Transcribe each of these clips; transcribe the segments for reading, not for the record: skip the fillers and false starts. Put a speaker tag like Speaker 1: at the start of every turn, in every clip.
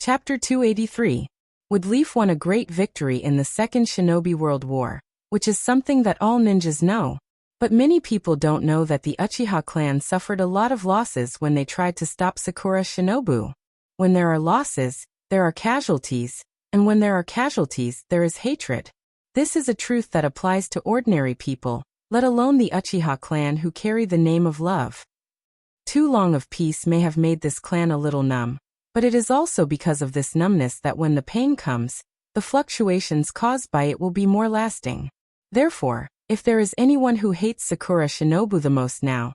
Speaker 1: Chapter 283. Would Leaf won a great victory in the Second Shinobi World War, which is something that all ninjas know. But many people don't know that the Uchiha clan suffered a lot of losses when they tried to stop Sakura Shinobu. When there are losses, there are casualties, and when there are casualties, there is hatred. This is a truth that applies to ordinary people, let alone the Uchiha clan who carry the name of love. Too long of peace may have made this clan a little numb, but it is also because of this numbness that when the pain comes, the fluctuations caused by it will be more lasting. Therefore, if there is anyone who hates Sakura Shinobu the most now,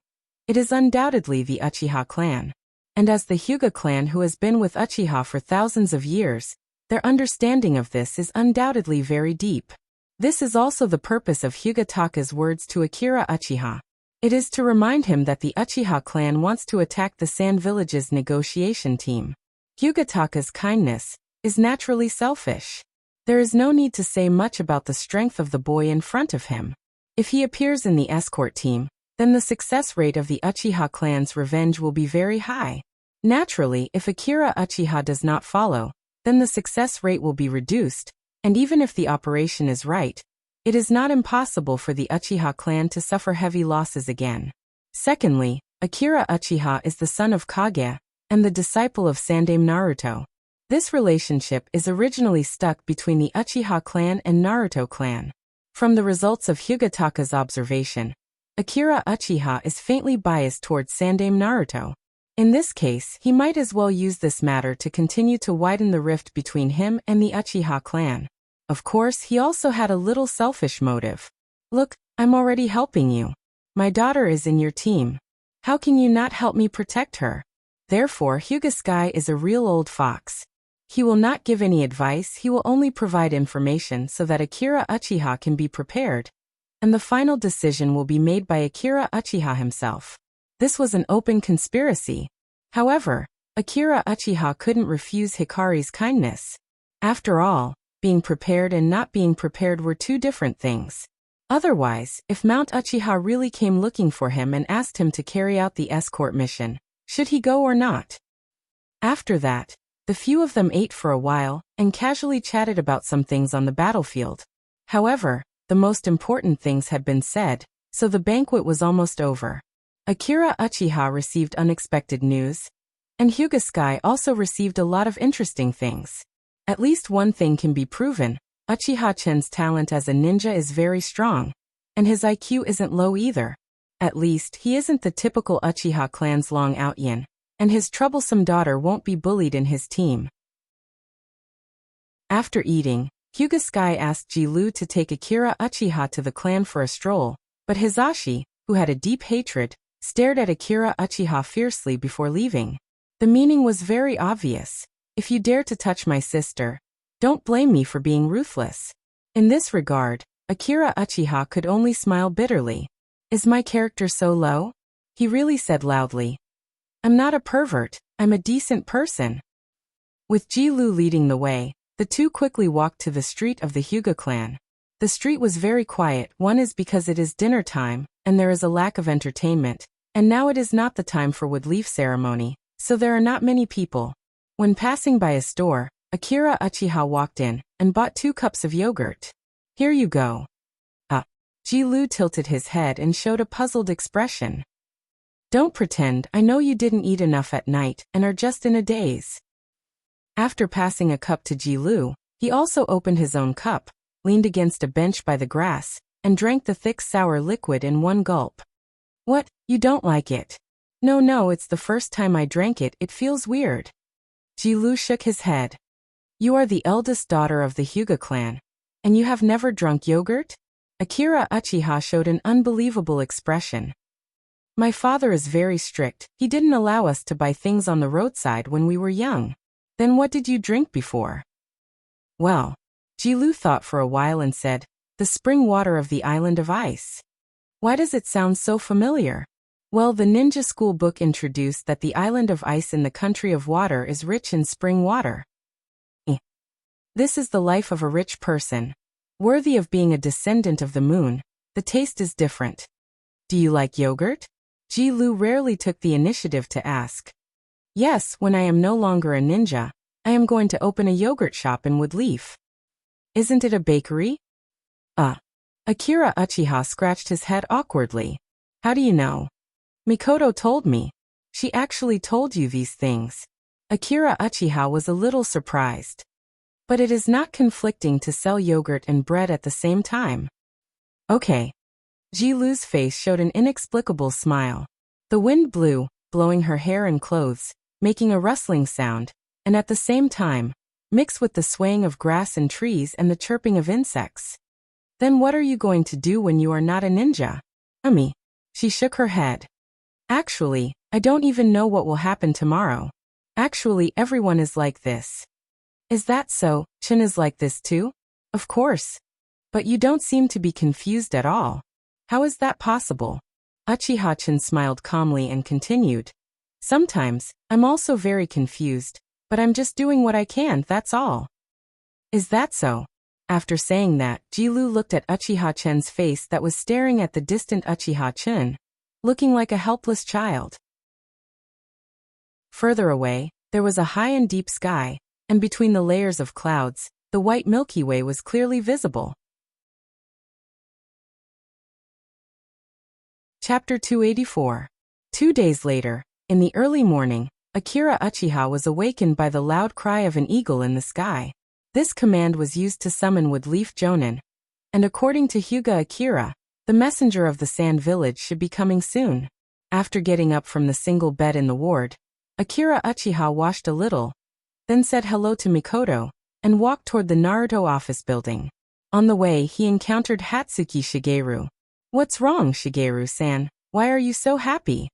Speaker 1: it is undoubtedly the Uchiha clan. And as the Hyuga clan who has been with Uchiha for thousands of years, their understanding of this is undoubtedly very deep. This is also the purpose of Hyugataka's words to Akira Uchiha. It is to remind him that the Uchiha clan wants to attack the Sand Village's negotiation team. Hyugataka's kindness is naturally selfish. There is no need to say much about the strength of the boy in front of him. If he appears in the escort team, then the success rate of the Uchiha clan's revenge will be very high. Naturally, if Akira Uchiha does not follow, then the success rate will be reduced, and even if the operation is right, it is not impossible for the Uchiha clan to suffer heavy losses again. Secondly, Akira Uchiha is the son of Kage, and the disciple of Sandaime Naruto. This relationship is originally stuck between the Uchiha clan and Naruto clan. From the results of Hyugataka's observation, Akira Uchiha is faintly biased towards Sandaime Naruto. In this case, he might as well use this matter to continue to widen the rift between him and the Uchiha clan. Of course, he also had a little selfish motive. Look, I'm already helping you. My daughter is in your team. How can you not help me protect her? Therefore, Hyuga Sky is a real old fox. He will not give any advice, he will only provide information so that Akira Uchiha can be prepared, and the final decision will be made by Akira Uchiha himself. This was an open conspiracy. However, Akira Uchiha couldn't refuse Hikari's kindness. After all, being prepared and not being prepared were two different things. Otherwise, if Mount Uchiha really came looking for him and asked him to carry out the escort mission, should he go or not? After that, the few of them ate for a while and casually chatted about some things on the battlefield. However, the most important things had been said, so the banquet was almost over. Akira Uchiha received unexpected news, and Hyuga Sky also received a lot of interesting things. At least one thing can be proven: Uchiha-chan's talent as a ninja is very strong, and his IQ isn't low either. At least, he isn't the typical Uchiha clan's Long Outyin, and his troublesome daughter won't be bullied in his team. After eating, Hyuga Sky asked Ji-Lu to take Akira Uchiha to the clan for a stroll, but Hizashi, who had a deep hatred, stared at Akira Uchiha fiercely before leaving. The meaning was very obvious. If you dare to touch my sister, don't blame me for being ruthless. In this regard, Akira Uchiha could only smile bitterly. Is my character so low? He really said loudly. I'm not a pervert, I'm a decent person. With Ji-Lu leading the way, the two quickly walked to the street of the Hyuga clan. The street was very quiet. One is because it is dinner time, and there is a lack of entertainment, and now it is not the time for wood leaf ceremony, so there are not many people. When passing by a store, Akira Uchiha walked in and bought 2 cups of yogurt. Here you go. Ji-Lu tilted his head and showed a puzzled expression. Don't pretend, I know you didn't eat enough at night and are just in a daze. After passing a cup to Ji-Lu, he also opened his own cup, leaned against a bench by the grass, and drank the thick sour liquid in one gulp. What, you don't like it? No, it's the first time I drank it, it feels weird. Ji-Lu shook his head. You are the eldest daughter of the Hyuga clan, and you have never drunk yogurt? Akira Uchiha showed an unbelievable expression. My father is very strict, he didn't allow us to buy things on the roadside when we were young. Then what did you drink before? Well, Ji-Lu thought for a while and said, the spring water of the island of ice. Why does it sound so familiar? Well, the ninja school book introduced that the island of ice in the country of water is rich in spring water. This is the life of a rich person. Worthy of being a descendant of the moon, the taste is different. Do you like yogurt? Ji-Lu rarely took the initiative to ask. Yes, when I am no longer a ninja, I am going to open a yogurt shop in Woodleaf. Isn't it a bakery? Akira Uchiha scratched his head awkwardly. How do you know? Mikoto told me. She actually told you these things. Akira Uchiha was a little surprised. But it is not conflicting to sell yogurt and bread at the same time. Okay. Jilu's face showed an inexplicable smile. The wind blew, blowing her hair and clothes, making a rustling sound, and at the same time, mixed with the swaying of grass and trees and the chirping of insects. Then what are you going to do when you are not a ninja? She shook her head. Actually, I don't even know what will happen tomorrow. Actually, everyone is like this. Is that so? Chin is like this too? Of course. But you don't seem to be confused at all. How is that possible? Uchiha-chan smiled calmly and continued. Sometimes, I'm also very confused, but I'm just doing what I can, that's all. Is that so? After saying that, Jilu looked at Uchiha-chan's face that was staring at the distant Uchiha-chan, looking like a helpless child. Further away, there was a high and deep sky, and between the layers of clouds, the white Milky Way was clearly visible. Chapter 284. 2 days later, in the early morning, Akira Uchiha was awakened by the loud cry of an eagle in the sky. This command was used to summon Woodleaf Jonin, and according to Hyuga Akira, the messenger of the Sand Village should be coming soon. After getting up from the single bed in the ward, Akira Uchiha washed a little, then said hello to Mikoto, and walked toward the Naruto office building. On the way, he encountered Hatsuki Shigeru. What's wrong, Shigeru-san? Why are you so happy?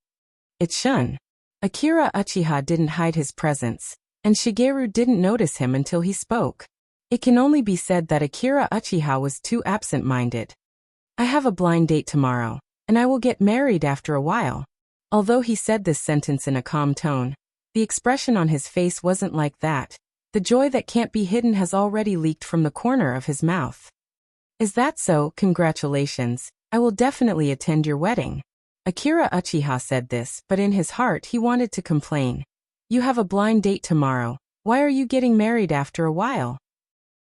Speaker 1: It's Shun. Akira Uchiha didn't hide his presence, and Shigeru didn't notice him until he spoke. It can only be said that Akira Uchiha was too absent-minded. I have a blind date tomorrow, and I will get married after a while. Although he said this sentence in a calm tone, the expression on his face wasn't like that. The joy that can't be hidden has already leaked from the corner of his mouth. Is that so? Congratulations. I will definitely attend your wedding. Akira Uchiha said this, but in his heart he wanted to complain. You have a blind date tomorrow. Why are you getting married after a while?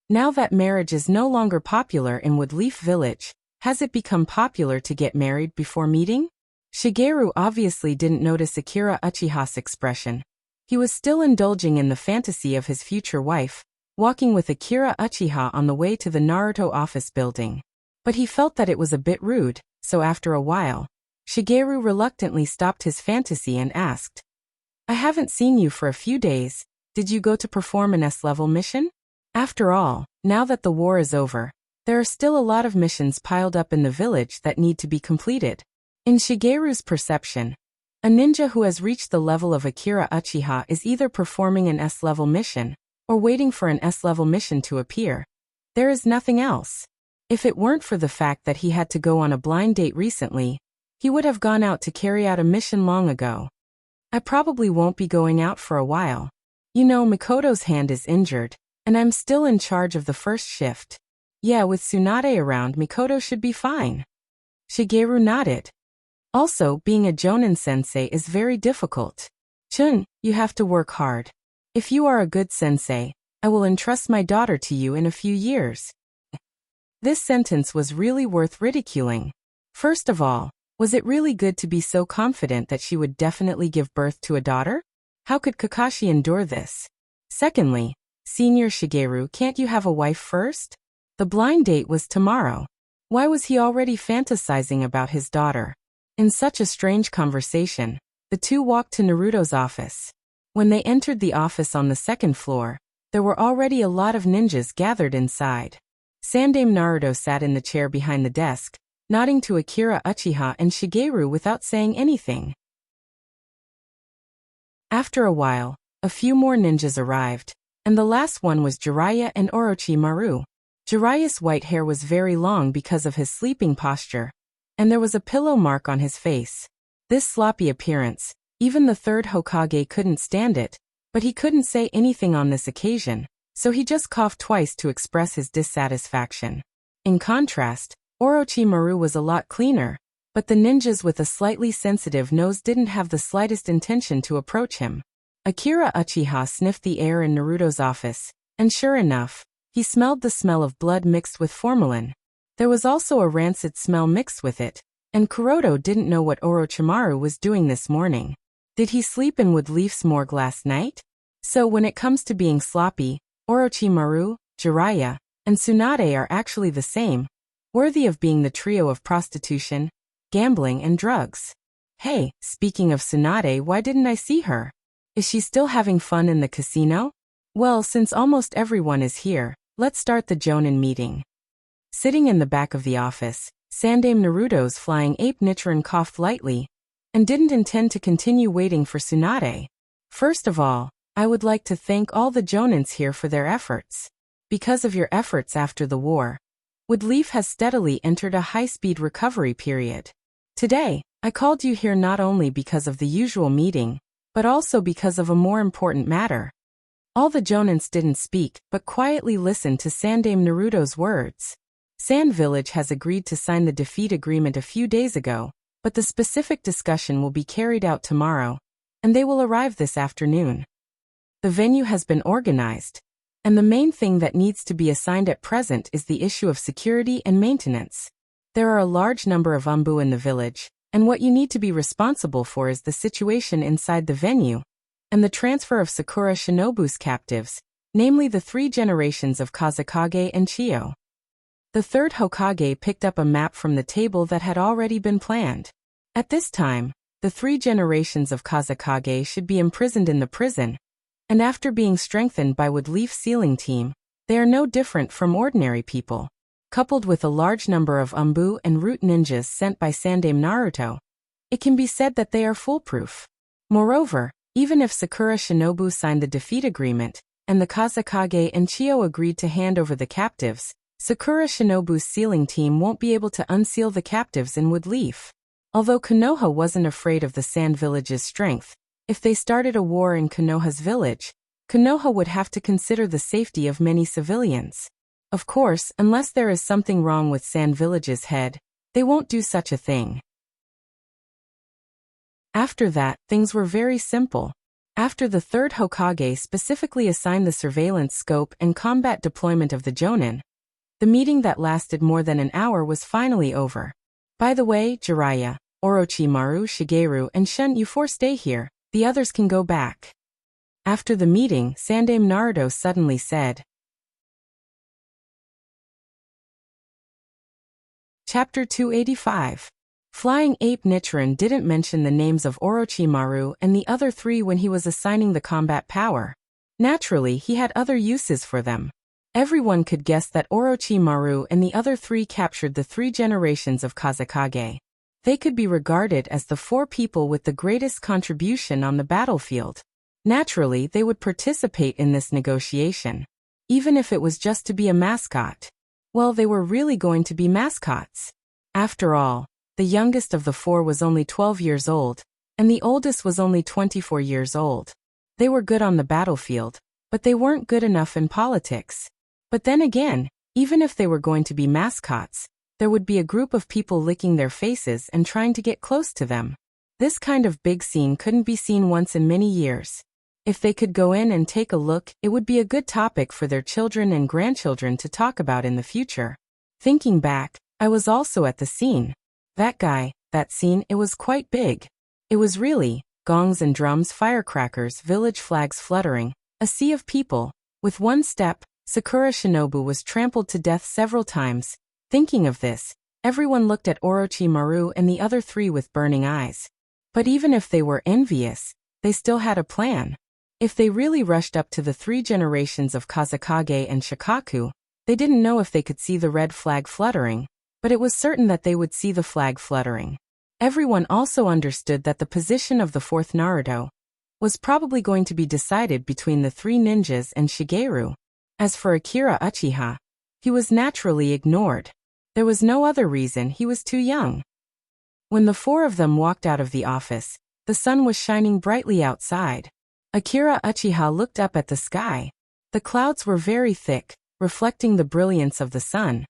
Speaker 1: Now that marriage is no longer popular in Woodleaf Village, has it become popular to get married before meeting? Shigeru obviously didn't notice Akira Uchiha's expression. He was still indulging in the fantasy of his future wife, walking with Akira Uchiha on the way to the Naruto office building. But he felt that it was a bit rude, so after a while, Shigeru reluctantly stopped his fantasy and asked, I haven't seen you for a few days. Did you go to perform an S-level mission? After all, now that the war is over, there are still a lot of missions piled up in the village that need to be completed. In Shigeru's perception, a ninja who has reached the level of Akira Uchiha is either performing an S-level mission, or waiting for an S-level mission to appear. There is nothing else. If it weren't for the fact that he had to go on a blind date recently, he would have gone out to carry out a mission long ago. I probably won't be going out for a while. You know, Mikoto's hand is injured, and I'm still in charge of the first shift. Yeah, with Tsunade around, Mikoto should be fine. Shigeru nodded. Also, being a Jonin sensei is very difficult. Chun, you have to work hard. If you are a good sensei, I will entrust my daughter to you in a few years. This sentence was really worth ridiculing. First of all, was it really good to be so confident that she would definitely give birth to a daughter? How could Kakashi endure this? Secondly, Senior Shigeru, can't you have a wife first? The blind date was tomorrow. Why was he already fantasizing about his daughter? In such a strange conversation, the two walked to Naruto's office. When they entered the office on the second floor, there were already a lot of ninjas gathered inside. Sandame Naruto sat in the chair behind the desk, nodding to Akira Uchiha and Shigeru without saying anything. After a while, a few more ninjas arrived, and the last one was Jiraiya and Orochimaru. Jiraiya's white hair was very long because of his sleeping posture, and there was a pillow mark on his face. This sloppy appearance, even the third Hokage couldn't stand it, but he couldn't say anything on this occasion, so he just coughed twice to express his dissatisfaction. In contrast, Orochimaru was a lot cleaner, but the ninjas with a slightly sensitive nose didn't have the slightest intention to approach him. Akira Uchiha sniffed the air in Naruto's office, and sure enough, he smelled the smell of blood mixed with formalin. There was also a rancid smell mixed with it, and Kuroto didn't know what Orochimaru was doing this morning. Did he sleep in Wood Leaf's morgue last night? So when it comes to being sloppy, Orochimaru, Jiraiya, and Tsunade are actually the same, worthy of being the trio of prostitution, gambling, and drugs. Hey, speaking of Tsunade, why didn't I see her? Is she still having fun in the casino? Well, since almost everyone is here, let's start the Jonin meeting. Sitting in the back of the office, Sandaime Naruto's flying ape Nichiren coughed lightly, and didn't intend to continue waiting for Tsunade. First of all, I would like to thank all the Jonins here for their efforts. Because of your efforts after the war, Wood Leaf has steadily entered a high-speed recovery period. Today, I called you here not only because of the usual meeting, but also because of a more important matter. All the Jonins didn't speak, but quietly listened to Sandaime Naruto's words. Sand Village has agreed to sign the defeat agreement a few days ago, but the specific discussion will be carried out tomorrow, and they will arrive this afternoon. The venue has been organized, and the main thing that needs to be assigned at present is the issue of security and maintenance. There are a large number of Umbu in the village, and what you need to be responsible for is the situation inside the venue, and the transfer of Sakura Shinobu's captives, namely the 3 generations of Kazekage and Chiyo. The third Hokage picked up a map from the table that had already been planned. At this time, the 3 generations of Kazekage should be imprisoned in the prison, and after being strengthened by Wood Leaf Sealing Team, they are no different from ordinary people. Coupled with a large number of Umbu and Root ninjas sent by Sandaime Naruto, it can be said that they are foolproof. Moreover, even if Sakura Shinobu signed the defeat agreement, and the Kazekage and Chiyo agreed to hand over the captives, Sakura Shinobu's sealing team won't be able to unseal the captives in Wood Leaf. Although Konoha wasn't afraid of the Sand Village's strength, if they started a war in Konoha's village, Konoha would have to consider the safety of many civilians. Of course, unless there is something wrong with Sand Village's head, they won't do such a thing. After that, things were very simple. After the third Hokage specifically assigned the surveillance scope and combat deployment of the Jonin, the meeting that lasted more than an hour was finally over. By the way, Jiraiya, Orochimaru, Shigeru, and Shun, you 4 stay here, the others can go back. After the meeting, Sandaime Naruto suddenly said. Chapter 285. Flying Ape Nichiren didn't mention the names of Orochimaru and the other 3 when he was assigning the combat power. Naturally, he had other uses for them. Everyone could guess that Orochimaru and the other 3 captured the 3 generations of Kazekage. They could be regarded as the 4 people with the greatest contribution on the battlefield. Naturally, they would participate in this negotiation, even if it was just to be a mascot. Well, they were really going to be mascots. After all, the youngest of the 4 was only 12 years old, and the oldest was only 24 years old. They were good on the battlefield, but they weren't good enough in politics. But then again, even if they were going to be mascots, there would be a group of people licking their faces and trying to get close to them. This kind of big scene couldn't be seen once in many years. If they could go in and take a look, it would be a good topic for their children and grandchildren to talk about in the future. Thinking back, I was also at the scene. That scene, it was quite big. It was really, gongs and drums, firecrackers, village flags fluttering, a sea of people. With one step, Sakura Shinobu was trampled to death several times. Thinking of this, everyone looked at Orochimaru and the other 3 with burning eyes. But even if they were envious, they still had a plan. If they really rushed up to the 3 generations of Kazekage and Shikaku, they didn't know if they could see the red flag fluttering, but it was certain that they would see the flag fluttering. Everyone also understood that the position of the 4th Naruto was probably going to be decided between the 3 ninjas and Shigeru. As for Akira Uchiha, he was naturally ignored. There was no other reason, he was too young. When the 4 of them walked out of the office, the sun was shining brightly outside. Akira Uchiha looked up at the sky. The clouds were very thick, reflecting the brilliance of the sun,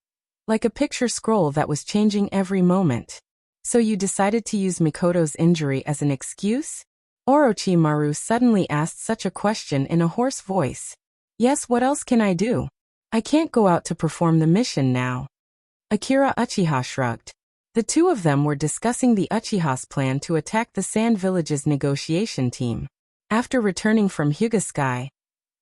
Speaker 1: like a picture scroll that was changing every moment. So you decided to use Mikoto's injury as an excuse? Orochimaru suddenly asked such a question in a hoarse voice. Yes, what else can I do? I can't go out to perform the mission now. Akira Uchiha shrugged. The two of them were discussing the Uchiha's plan to attack the Sand Village's negotiation team. After returning from Hyuga Sky,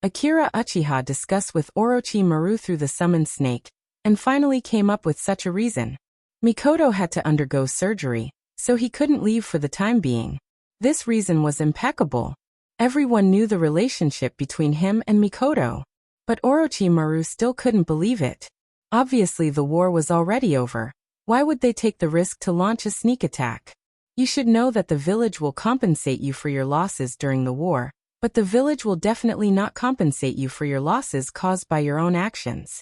Speaker 1: Akira Uchiha discussed with Orochimaru through the summoned snake, and finally came up with such a reason. Mikoto had to undergo surgery, so he couldn't leave for the time being. This reason was impeccable. Everyone knew the relationship between him and Mikoto. But Orochimaru still couldn't believe it. Obviously the war was already over. Why would they take the risk to launch a sneak attack? You should know that the village will compensate you for your losses during the war, but the village will definitely not compensate you for your losses caused by your own actions.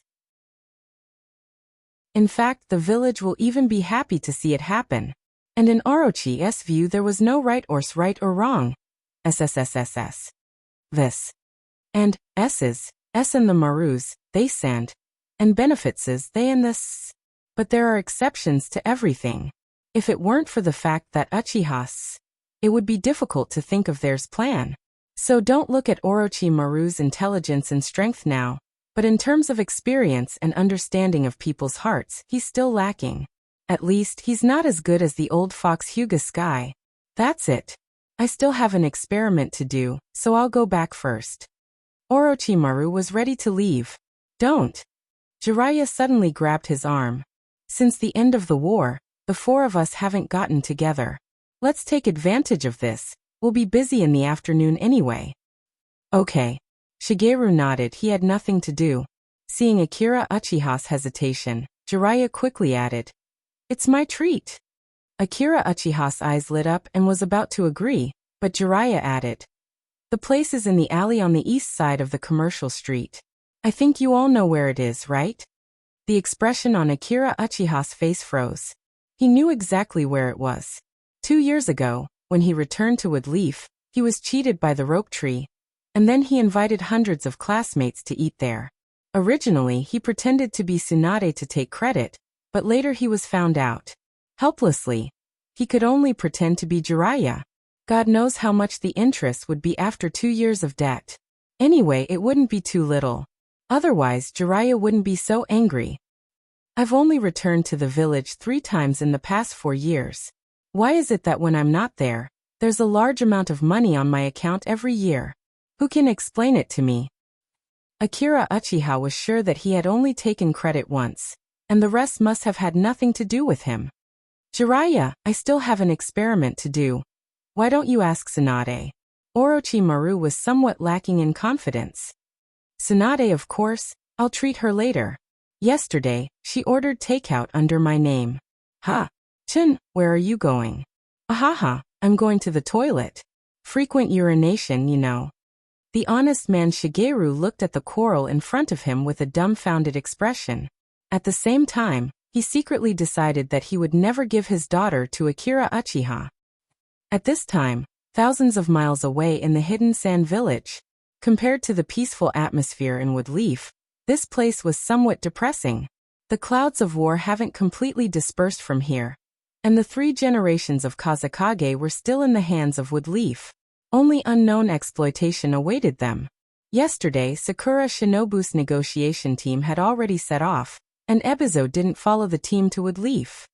Speaker 1: In fact, the village will even be happy to see it happen. And in Orochi's view there was no right or wrong. SSSSS. This. And S's, S and the Marus, they sand. And benefits they and this. But there are exceptions to everything. If it weren't for the fact that Uchiha's, it would be difficult to think of theirs plan. So don't look at Orochimaru's intelligence and strength now, but in terms of experience and understanding of people's hearts, he's still lacking. At least, he's not as good as the old fox Hyuga Sky. That's it. I still have an experiment to do, so I'll go back first. Orochimaru was ready to leave. Don't. Jiraiya suddenly grabbed his arm. Since the end of the war, the four of us haven't gotten together. Let's take advantage of this. We'll be busy in the afternoon anyway. Okay. Shigeru nodded. He had nothing to do. Seeing Akira Uchiha's hesitation, Jiraiya quickly added, "It's my treat." Akira Uchiha's eyes lit up and was about to agree, but Jiraiya added, "The place is in the alley on the east side of the commercial street. I think you all know where it is, right?" The expression on Akira Uchiha's face froze. He knew exactly where it was. 2 years ago, when he returned to Woodleaf, he was cheated by the rope tree, and then he invited hundreds of classmates to eat there. Originally, he pretended to be Tsunade to take credit, but later he was found out. Helplessly, he could only pretend to be Jiraiya. God knows how much the interest would be after 2 years of debt. Anyway, it wouldn't be too little. Otherwise, Jiraiya wouldn't be so angry. I've only returned to the village 3 times in the past 4 years. Why is it that when I'm not there, there's a large amount of money on my account every year? Who can explain it to me? Akira Uchiha was sure that he had only taken credit once, and the rest must have had nothing to do with him. Jiraiya, I still have an experiment to do. Why don't you ask Tsunade? Orochimaru was somewhat lacking in confidence. Tsunade, of course, I'll treat her later. Yesterday, she ordered takeout under my name. Ha! Chin, where are you going? Ahaha, I'm going to the toilet. Frequent urination, you know. The honest man Shigeru looked at the quarrel in front of him with a dumbfounded expression. At the same time, he secretly decided that he would never give his daughter to Akira Uchiha. At this time, thousands of miles away in the hidden sand village, compared to the peaceful atmosphere in Woodleaf, this place was somewhat depressing. The clouds of war haven't completely dispersed from here, and the 3 generations of Kazekage were still in the hands of Woodleaf. Only unknown exploitation awaited them. Yesterday, Sakura Shinobu's negotiation team had already set off, and Ebizo didn't follow the team to Woodleaf.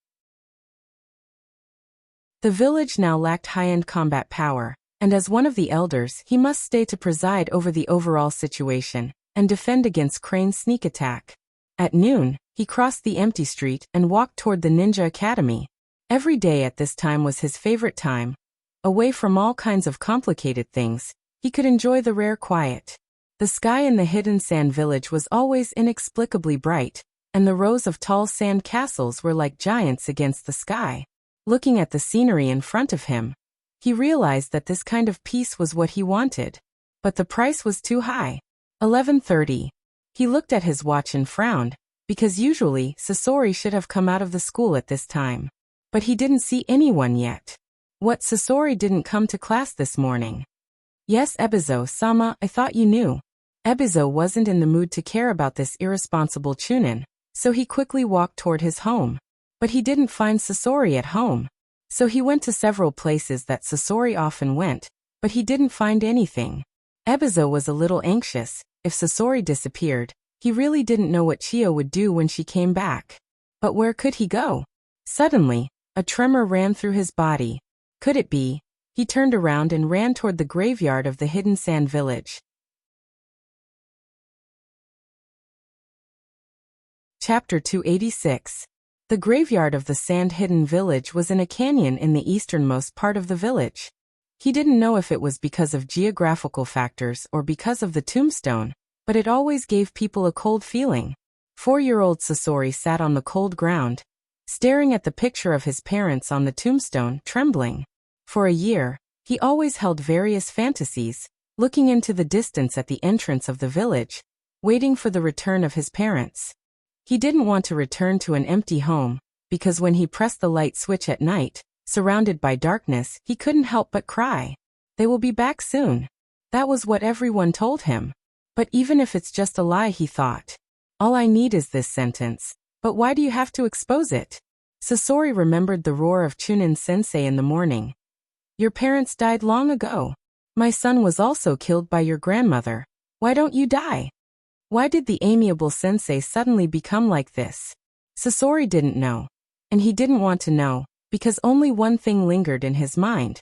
Speaker 1: The village now lacked high-end combat power, and as one of the elders, he must stay to preside over the overall situation and defend against Crane's sneak attack. At noon, he crossed the empty street and walked toward the Ninja Academy. Every day at this time was his favorite time. Away from all kinds of complicated things, he could enjoy the rare quiet. The sky in the hidden sand village was always inexplicably bright, and the rows of tall sand castles were like giants against the sky. Looking at the scenery in front of him, he realized that this kind of peace was what he wanted. But the price was too high. 11:30. He looked at his watch and frowned, because usually Sasori should have come out of the school at this time. But he didn't see anyone yet. What, Sasori didn't come to class this morning? Yes, Ebizo-sama, I thought you knew. Ebizo wasn't in the mood to care about this irresponsible Chunin, so he quickly walked toward his home. But he didn't find Sasori at home. So he went to several places that Sasori often went, but he didn't find anything. Ebizo was a little anxious. If Sasori disappeared, he really didn't know what Chio would do when she came back. But where could he go? Suddenly, a tremor ran through his body. Could it be? He turned around and ran toward the graveyard of the hidden sand village. Chapter 286. The graveyard of the sand-hidden village was in a canyon in the easternmost part of the village. He didn't know if it was because of geographical factors or because of the tombstone, but it always gave people a cold feeling. 4-year-old Sasori sat on the cold ground, staring at the picture of his parents on the tombstone, trembling. For a year, he always held various fantasies, looking into the distance at the entrance of the village, waiting for the return of his parents. He didn't want to return to an empty home, because when he pressed the light switch at night, surrounded by darkness, he couldn't help but cry. They will be back soon. That was what everyone told him. But even if it's just a lie, he thought. All I need is this sentence. But why do you have to expose it? Sasori remembered the roar of Chunin-sensei in the morning. Your parents died long ago. My son was also killed by your grandmother. Why don't you die? Why did the amiable sensei suddenly become like this? Sasori didn't know. And he didn't want to know, because only one thing lingered in his mind.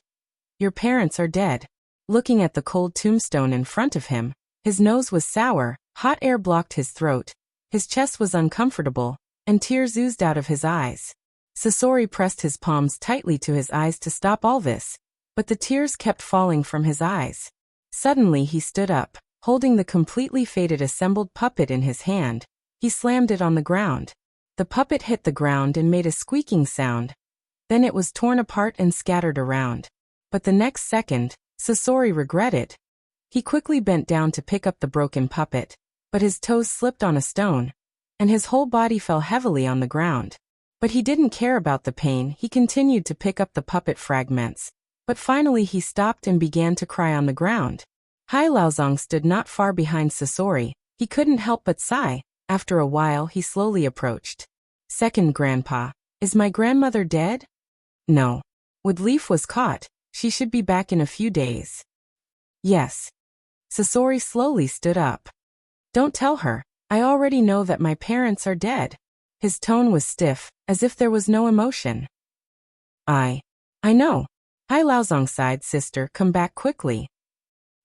Speaker 1: Your parents are dead. Looking at the cold tombstone in front of him, his nose was sour, hot air blocked his throat, his chest was uncomfortable, and tears oozed out of his eyes. Sasori pressed his palms tightly to his eyes to stop all this, but the tears kept falling from his eyes. Suddenly he stood up, holding the completely faded assembled puppet in his hand. He slammed it on the ground. The puppet hit the ground and made a squeaking sound. Then it was torn apart and scattered around. But the next second, Sasori regretted. He quickly bent down to pick up the broken puppet, but his toes slipped on a stone, and his whole body fell heavily on the ground. But he didn't care about the pain. He continued to pick up the puppet fragments, but finally he stopped and began to cry on the ground. Hai Laozong stood not far behind Sasori. He couldn't help but sigh. After a while he slowly approached. Second grandpa, is my grandmother dead? No. Woodleaf was caught. She should be back in a few days. Yes. Sasori slowly stood up. Don't tell her. I already know that my parents are dead. His tone was stiff, as if there was no emotion. I know. Hai Laozong sighed. Sister, come back quickly.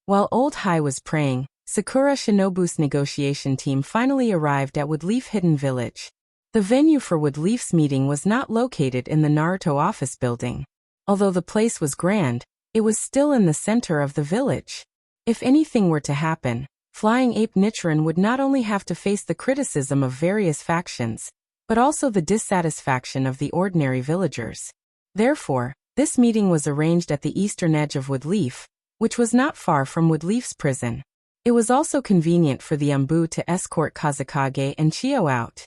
Speaker 1: While old Hai was praying, Sakura Shinobu's negotiation team finally arrived at Woodleaf Hidden Village. The venue for Woodleaf's meeting was not located in the Naruto office building. Although the place was grand, it was still in the center of the village. If anything were to happen, Flying Ape Nichiren would not only have to face the criticism of various factions, but also the dissatisfaction of the ordinary villagers. Therefore, this meeting was arranged at the eastern edge of Woodleaf, which was not far from Woodleaf's prison. It was also convenient for the Umbu to escort Kazekage and Chio out.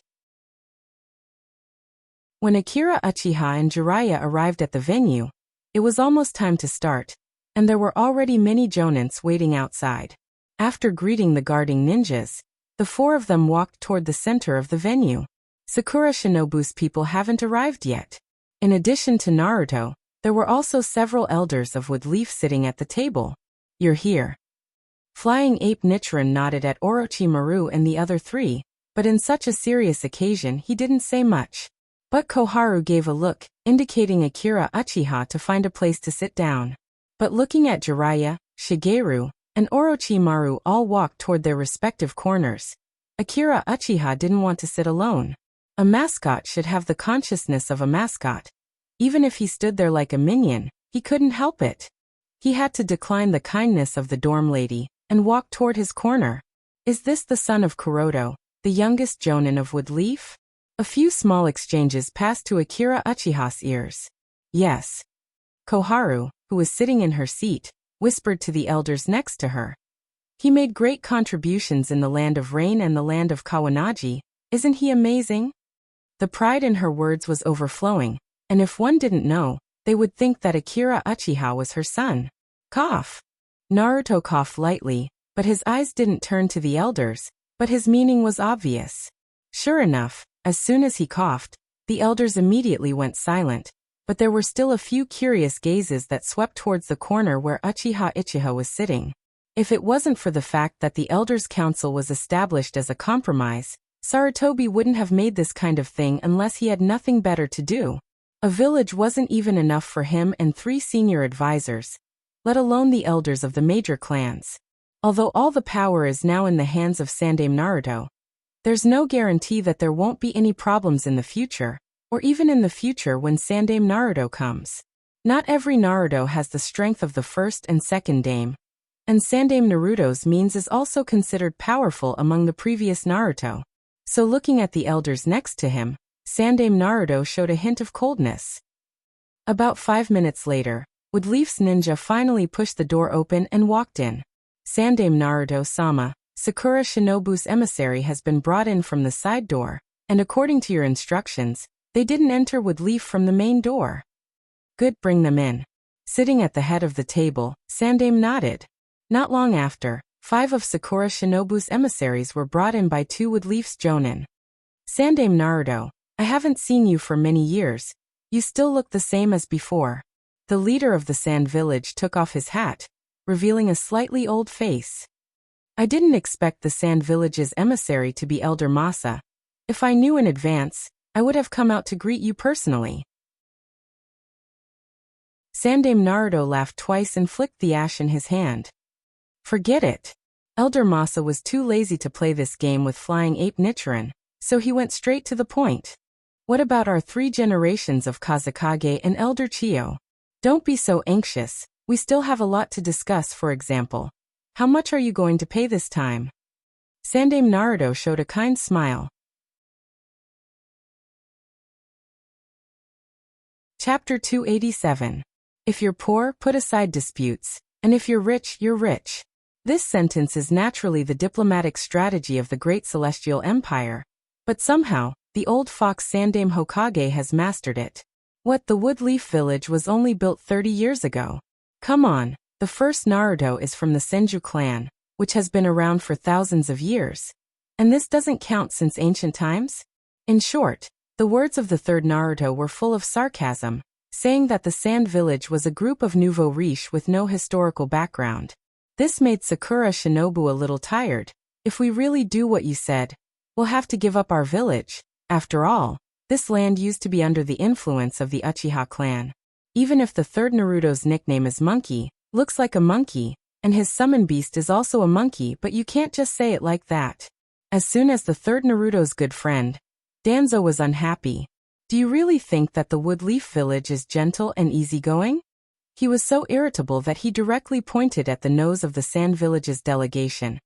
Speaker 1: When Akira Uchiha and Jiraiya arrived at the venue, it was almost time to start, and there were already many jonins waiting outside. After greeting the guarding ninjas, the four of them walked toward the center of the venue. Sakura Shinobu's people haven't arrived yet. In addition to Naruto, there were also several elders of Woodleaf sitting at the table. You're here. Flying Ape Nichiren nodded at Orochimaru and the other three, but in such a serious occasion he didn't say much. But Koharu gave a look, indicating Akira Uchiha to find a place to sit down. But looking at Jiraiya, Shigeru, and Orochimaru all walked toward their respective corners. Akira Uchiha didn't want to sit alone. A mascot should have the consciousness of a mascot. Even if he stood there like a minion, he couldn't help it. He had to decline the kindness of the dorm lady and walk toward his corner. Is this the son of Kuroto, the youngest jonin of Woodleaf? A few small exchanges passed to Akira Uchiha's ears. Yes. Koharu, who was sitting in her seat, whispered to the elders next to her. He made great contributions in the land of rain and the land of Kawanaji. Isn't he amazing? The pride in her words was overflowing, and if one didn't know, they would think that Akira Uchiha was her son. Cough. Naruto coughed lightly, but his eyes didn't turn to the elders, but his meaning was obvious. Sure enough, as soon as he coughed, the elders immediately went silent, but there were still a few curious gazes that swept towards the corner where Uchiha was sitting. If it wasn't for the fact that the Elders' Council was established as a compromise, Sarutobi wouldn't have made this kind of thing unless he had nothing better to do. A village wasn't even enough for him and 3 senior advisors, let alone the elders of the major clans. Although all the power is now in the hands of Sandaime Naruto, there's no guarantee that there won't be any problems in the future, or even in the future when Sandaime Naruto comes. Not every Naruto has the strength of the first and second Dame, and Sandaime Naruto's means is also considered powerful among the previous Naruto. So looking at the elders next to him, Sandaime Naruto showed a hint of coldness. About 5 minutes later, Woodleaf's ninja finally pushed the door open and walked in. Sandaime Naruto-sama, Sakura Shinobu's emissary has been brought in from the side door, and according to your instructions, they didn't enter Woodleaf from the main door. Good, bring them in. Sitting at the head of the table, Sandaime nodded. Not long after, 5 of Sakura Shinobu's emissaries were brought in by 2 Woodleaf's jonin. Sandaime Naruto, I haven't seen you for many years. You still look the same as before. The leader of the Sand Village took off his hat, revealing a slightly old face. I didn't expect the Sand Village's emissary to be Elder Masa. If I knew in advance, I would have come out to greet you personally. Sandaime Naruto laughed twice and flicked the ash in his hand. Forget it. Elder Masa was too lazy to play this game with Flying Ape Nichiren, so he went straight to the point. What about our 3 generations of Kazekage and Elder Chiyo? Don't be so anxious, we still have a lot to discuss. For example, how much are you going to pay this time? Sandaime Naruto showed a kind smile. Chapter 287. If you're poor, put aside disputes, and if you're rich, you're rich. This sentence is naturally the diplomatic strategy of the Great Celestial Empire, but somehow, the old fox Sandaime Hokage has mastered it. What, the Woodleaf village was only built 30 years ago? Come on, the first Naruto is from the Senju clan, which has been around for thousands of years. And this doesn't count since ancient times? In short, the words of the third Naruto were full of sarcasm, saying that the Sand Village was a group of nouveau riche with no historical background. This made Sakura Shinobu a little tired. If we really do what you said, we'll have to give up our village. After all, this land used to be under the influence of the Uchiha clan. Even if the third Naruto's nickname is Monkey, looks like a monkey, and his summon beast is also a monkey, but you can't just say it like that. As soon as the third Naruto's good friend, Danzo, was unhappy. Do you really think that the Woodleaf village is gentle and easygoing? He was so irritable that he directly pointed at the nose of the Sand Village's delegation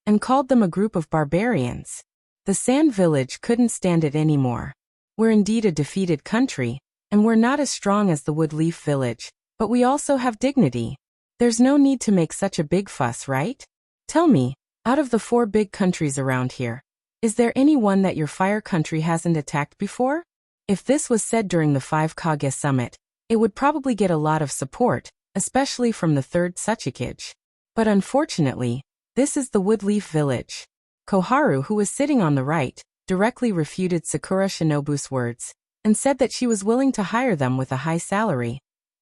Speaker 1: and called them a group of barbarians. The Sand Village couldn't stand it anymore. We're indeed a defeated country, and we're not as strong as the Woodleaf village, but we also have dignity. There's no need to make such a big fuss, right? Tell me, out of the 4 big countries around here, is there any one that your fire country hasn't attacked before? If this was said during the 5 Kage summit, it would probably get a lot of support, especially from the third Tsuchikage. But unfortunately, this is the Woodleaf village. Koharu, who was sitting on the right, directly refuted Sakura Shinobu's words, and said that she was willing to hire them with a high salary.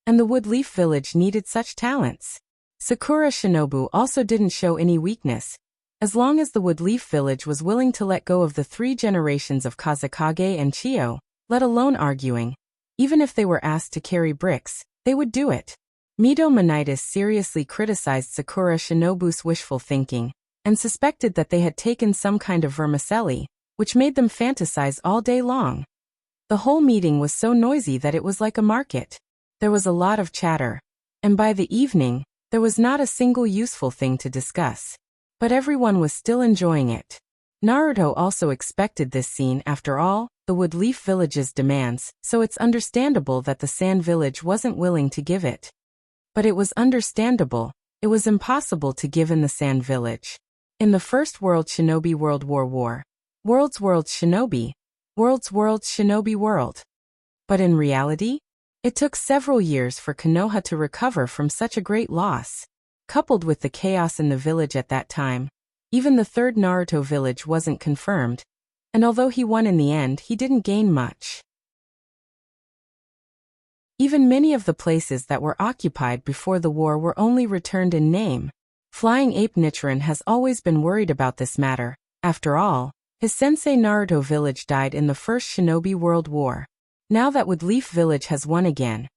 Speaker 1: And the Woodleaf village needed such talents. Sakura Shinobu also didn't show any weakness. As long as the Woodleaf village was willing to let go of the 3 generations of Kazekage and Chiyo, let alone arguing, even if they were asked to carry bricks, they would do it. Mido Monitis seriously criticized Sakura Shinobu's wishful thinking, and suspected that they had taken some kind of vermicelli, which made them fantasize all day long. The whole meeting was so noisy that it was like a market. There was a lot of chatter, and by the evening, there was not a single useful thing to discuss. But everyone was still enjoying it. Naruto also expected this scene. After all, the Woodleaf village's demands, so it's understandable that the Sand Village wasn't willing to give it. But it was understandable, it was impossible to give in the Sand Village. In the First World Shinobi World War, World's Shinobi, World's Shinobi World. But in reality, it took several years for Konoha to recover from such a great loss. Coupled with the chaos in the village at that time, even the third Naruto village wasn't confirmed, and although he won in the end, he didn't gain much. Even many of the places that were occupied before the war were only returned in name. Flying Ape Nichiren has always been worried about this matter. After all, his sensei Naruto village died in the First Shinobi World War. Now that Woodleaf Village has won again,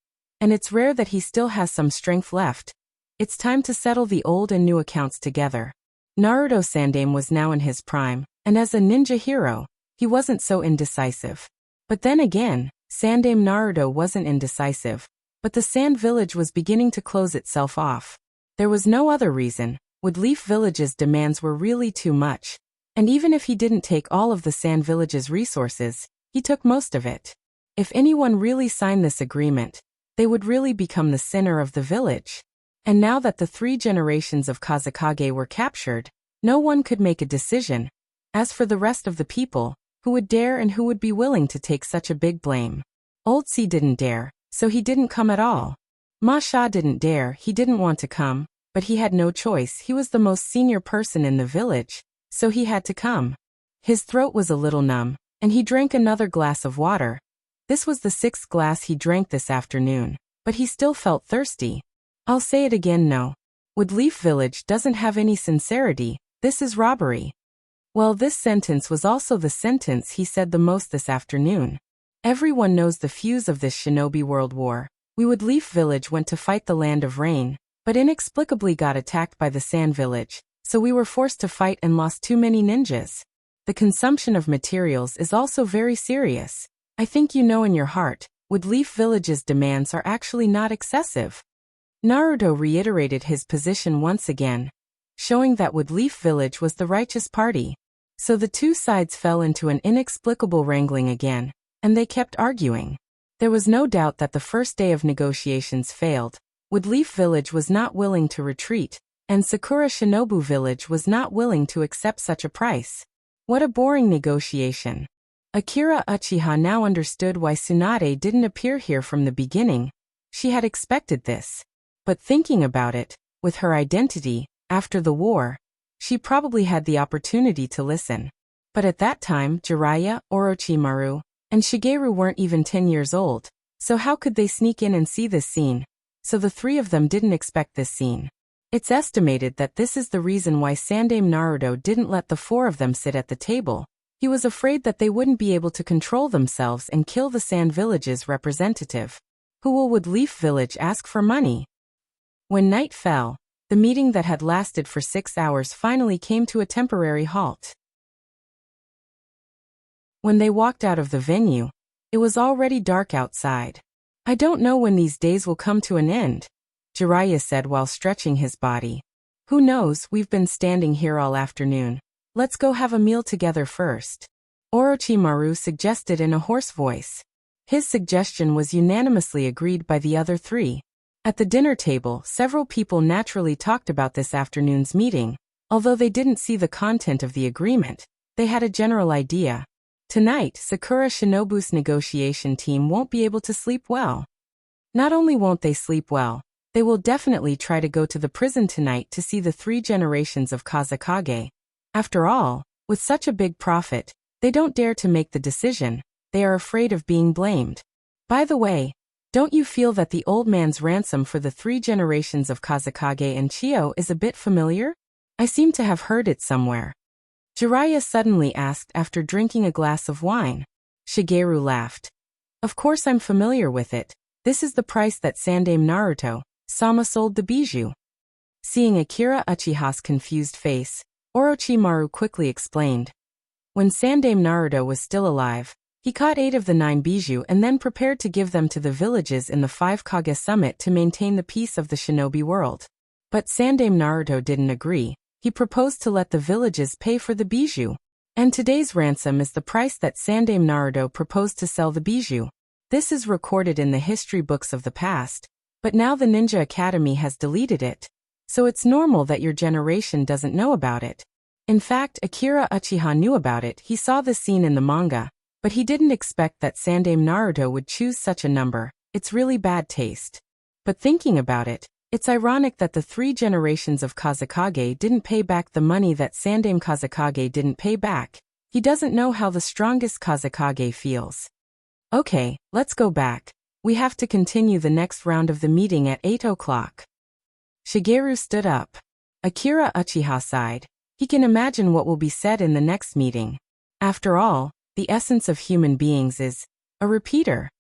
Speaker 1: and it's rare that he still has some strength left, it's time to settle the old and new accounts together. Naruto Sandaime was now in his prime, and as a ninja hero, he wasn't so indecisive. But then again, Sandaime Naruto wasn't indecisive, but the Sand Village was beginning to close itself off. There was no other reason. Woodleaf Village's demands were really too much. And even if he didn't take all of the Sand Village's resources, he took most of it. If anyone really signed this agreement, they would really become the sinner of the village. And now that the 3 generations of Kazekage were captured, no one could make a decision. As for the rest of the people, who would dare and who would be willing to take such a big blame? Old C didn't dare, so he didn't come at all. Ma Sha didn't dare, he didn't want to come, but he had no choice. He was the most senior person in the village, so he had to come. His throat was a little numb, and he drank another glass of water. This was the 6th glass he drank this afternoon, but he still felt thirsty. I'll say it again, no. Woodleaf Village doesn't have any sincerity. This is robbery. Well, this sentence was also the sentence he said the most this afternoon. Everyone knows the fuse of this Shinobi World War. Woodleaf Village went to fight the Land of Rain, but inexplicably got attacked by the Sand Village, so we were forced to fight and lost too many ninjas. The consumption of materials is also very serious. I think you know in your heart, Woodleaf Village's demands are actually not excessive. Naruto reiterated his position once again, showing that Woodleaf Village was the righteous party. So the two sides fell into an inexplicable wrangling again, and they kept arguing. There was no doubt that the first day of negotiations failed. Woodleaf Village was not willing to retreat, and Sakura Shinobu Village was not willing to accept such a price. What a boring negotiation. Akira Uchiha now understood why Tsunade didn't appear here from the beginning. She had expected this. But thinking about it, with her identity, after the war, she probably had the opportunity to listen. But at that time, Jiraiya, Orochimaru, and Shigeru weren't even 10 years old, so how could they sneak in and see this scene? So the 3 of them didn't expect this scene. It's estimated that this is the reason why Sandaime Naruto didn't let the 4 of them sit at the table. He was afraid that they wouldn't be able to control themselves and kill the Sand Village's representative. Who will Woodleaf Village ask for money? When night fell, the meeting that had lasted for 6 hours finally came to a temporary halt. When they walked out of the venue, it was already dark outside. I don't know when these days will come to an end, Jiraiya said while stretching his body. Who knows, we've been standing here all afternoon. Let's go have a meal together first. Orochimaru suggested in a hoarse voice. His suggestion was unanimously agreed by the other 3. At the dinner table, several people naturally talked about this afternoon's meeting. Although they didn't see the content of the agreement, they had a general idea. Tonight, Sakura Shinobu's negotiation team won't be able to sleep well. Not only won't they sleep well, they will definitely try to go to the prison tonight to see the 3 generations of Kazekage. After all, with such a big profit, they don't dare to make the decision. They are afraid of being blamed. By the way, don't you feel that the old man's ransom for the 3 generations of Kazekage and Chio is a bit familiar? I seem to have heard it somewhere. Jiraiya suddenly asked after drinking a glass of wine. Shigeru laughed. Of course I'm familiar with it. This is the price that Sandaime Naruto-sama sold the bijou. Seeing Akira Uchiha's confused face, Orochimaru quickly explained. When Sandaime Naruto was still alive, he caught 8 of the 9 bijou and then prepared to give them to the villages in the 5 Kage summit to maintain the peace of the shinobi world. But Sandaime Naruto didn't agree. He proposed to let the villages pay for the bijou. And today's ransom is the price that Sandaime Naruto proposed to sell the bijou. This is recorded in the history books of the past, but now the Ninja Academy has deleted it. So it's normal that your generation doesn't know about it. In fact, Akira Uchiha knew about it. He saw the scene in the manga, but he didn't expect that Sandaime Naruto would choose such a number. It's really bad taste. But thinking about it, it's ironic that the 3 generations of Kazekage didn't pay back the money that Sandaime Kazekage didn't pay back. He doesn't know how the strongest Kazekage feels. Okay, let's go back. We have to continue the next round of the meeting at 8 o'clock. Shigeru stood up. Akira Uchiha sighed. He can imagine what will be said in the next meeting. After all, the essence of human beings is a repeater.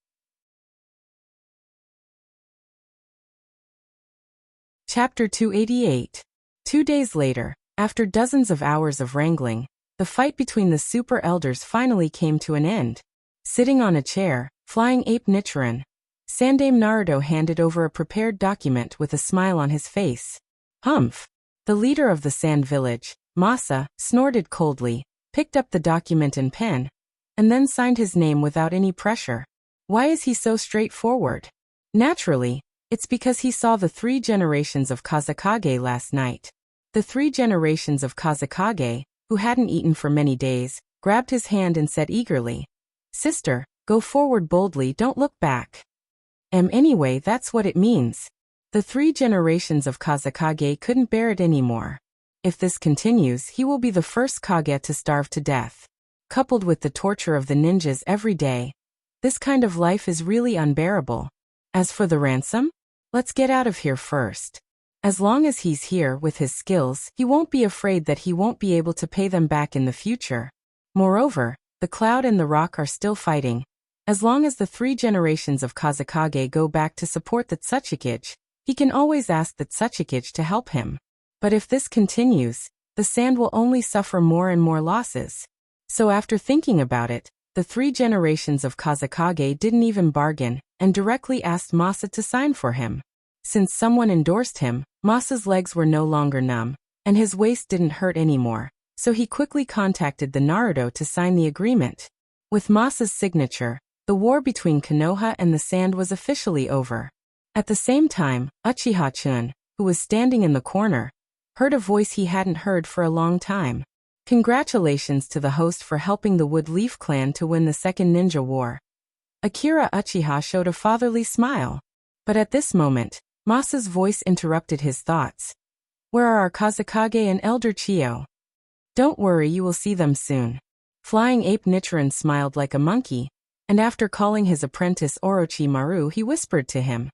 Speaker 1: Chapter 288. 2 days later, after dozens of hours of wrangling, the fight between the super elders finally came to an end. Sitting on a chair, Flying Ape Nichiren, Sandaime Naruto handed over a prepared document with a smile on his face. Humph! The leader of the Sand Village, Masa, snorted coldly, picked up the document and pen, and then signed his name without any pressure. Why is he so straightforward? Naturally, it's because he saw the 3 generations of Kazekage last night. The 3 generations of Kazekage, who hadn't eaten for many days, grabbed his hand and said eagerly, "Sister, go forward boldly, don't look back." Anyway, that's what it means. The 3 generations of Kazekage couldn't bear it anymore. If this continues, he will be the first Kage to starve to death. Coupled with the torture of the ninjas every day, this kind of life is really unbearable. As for the ransom, let's get out of here first. As long as he's here with his skills, he won't be afraid that he won't be able to pay them back in the future. Moreover, the Cloud and the Rock are still fighting. As long as the 3 generations of Kazekage go back to support the Tsuchikage, he can always ask the Tsuchikage to help him. But if this continues, the sand will only suffer more and more losses. So after thinking about it, the 3 generations of Kazekage didn't even bargain, and directly asked Masa to sign for him. Since someone endorsed him, Masa's legs were no longer numb, and his waist didn't hurt anymore, so he quickly contacted the Naruto to sign the agreement. With Masa's signature, the war between Konoha and the sand was officially over. At the same time, Uchiha-chun, who was standing in the corner, heard a voice he hadn't heard for a long time. Congratulations to the host for helping the Wood Leaf clan to win the Second Ninja War. Akira Uchiha showed a fatherly smile. But at this moment, Masa's voice interrupted his thoughts. Where are our Kazekage and Elder Chiyo? Don't worry, you will see them soon. Flying Ape Nichiren smiled like a monkey, and after calling his apprentice Orochimaru, he whispered to him.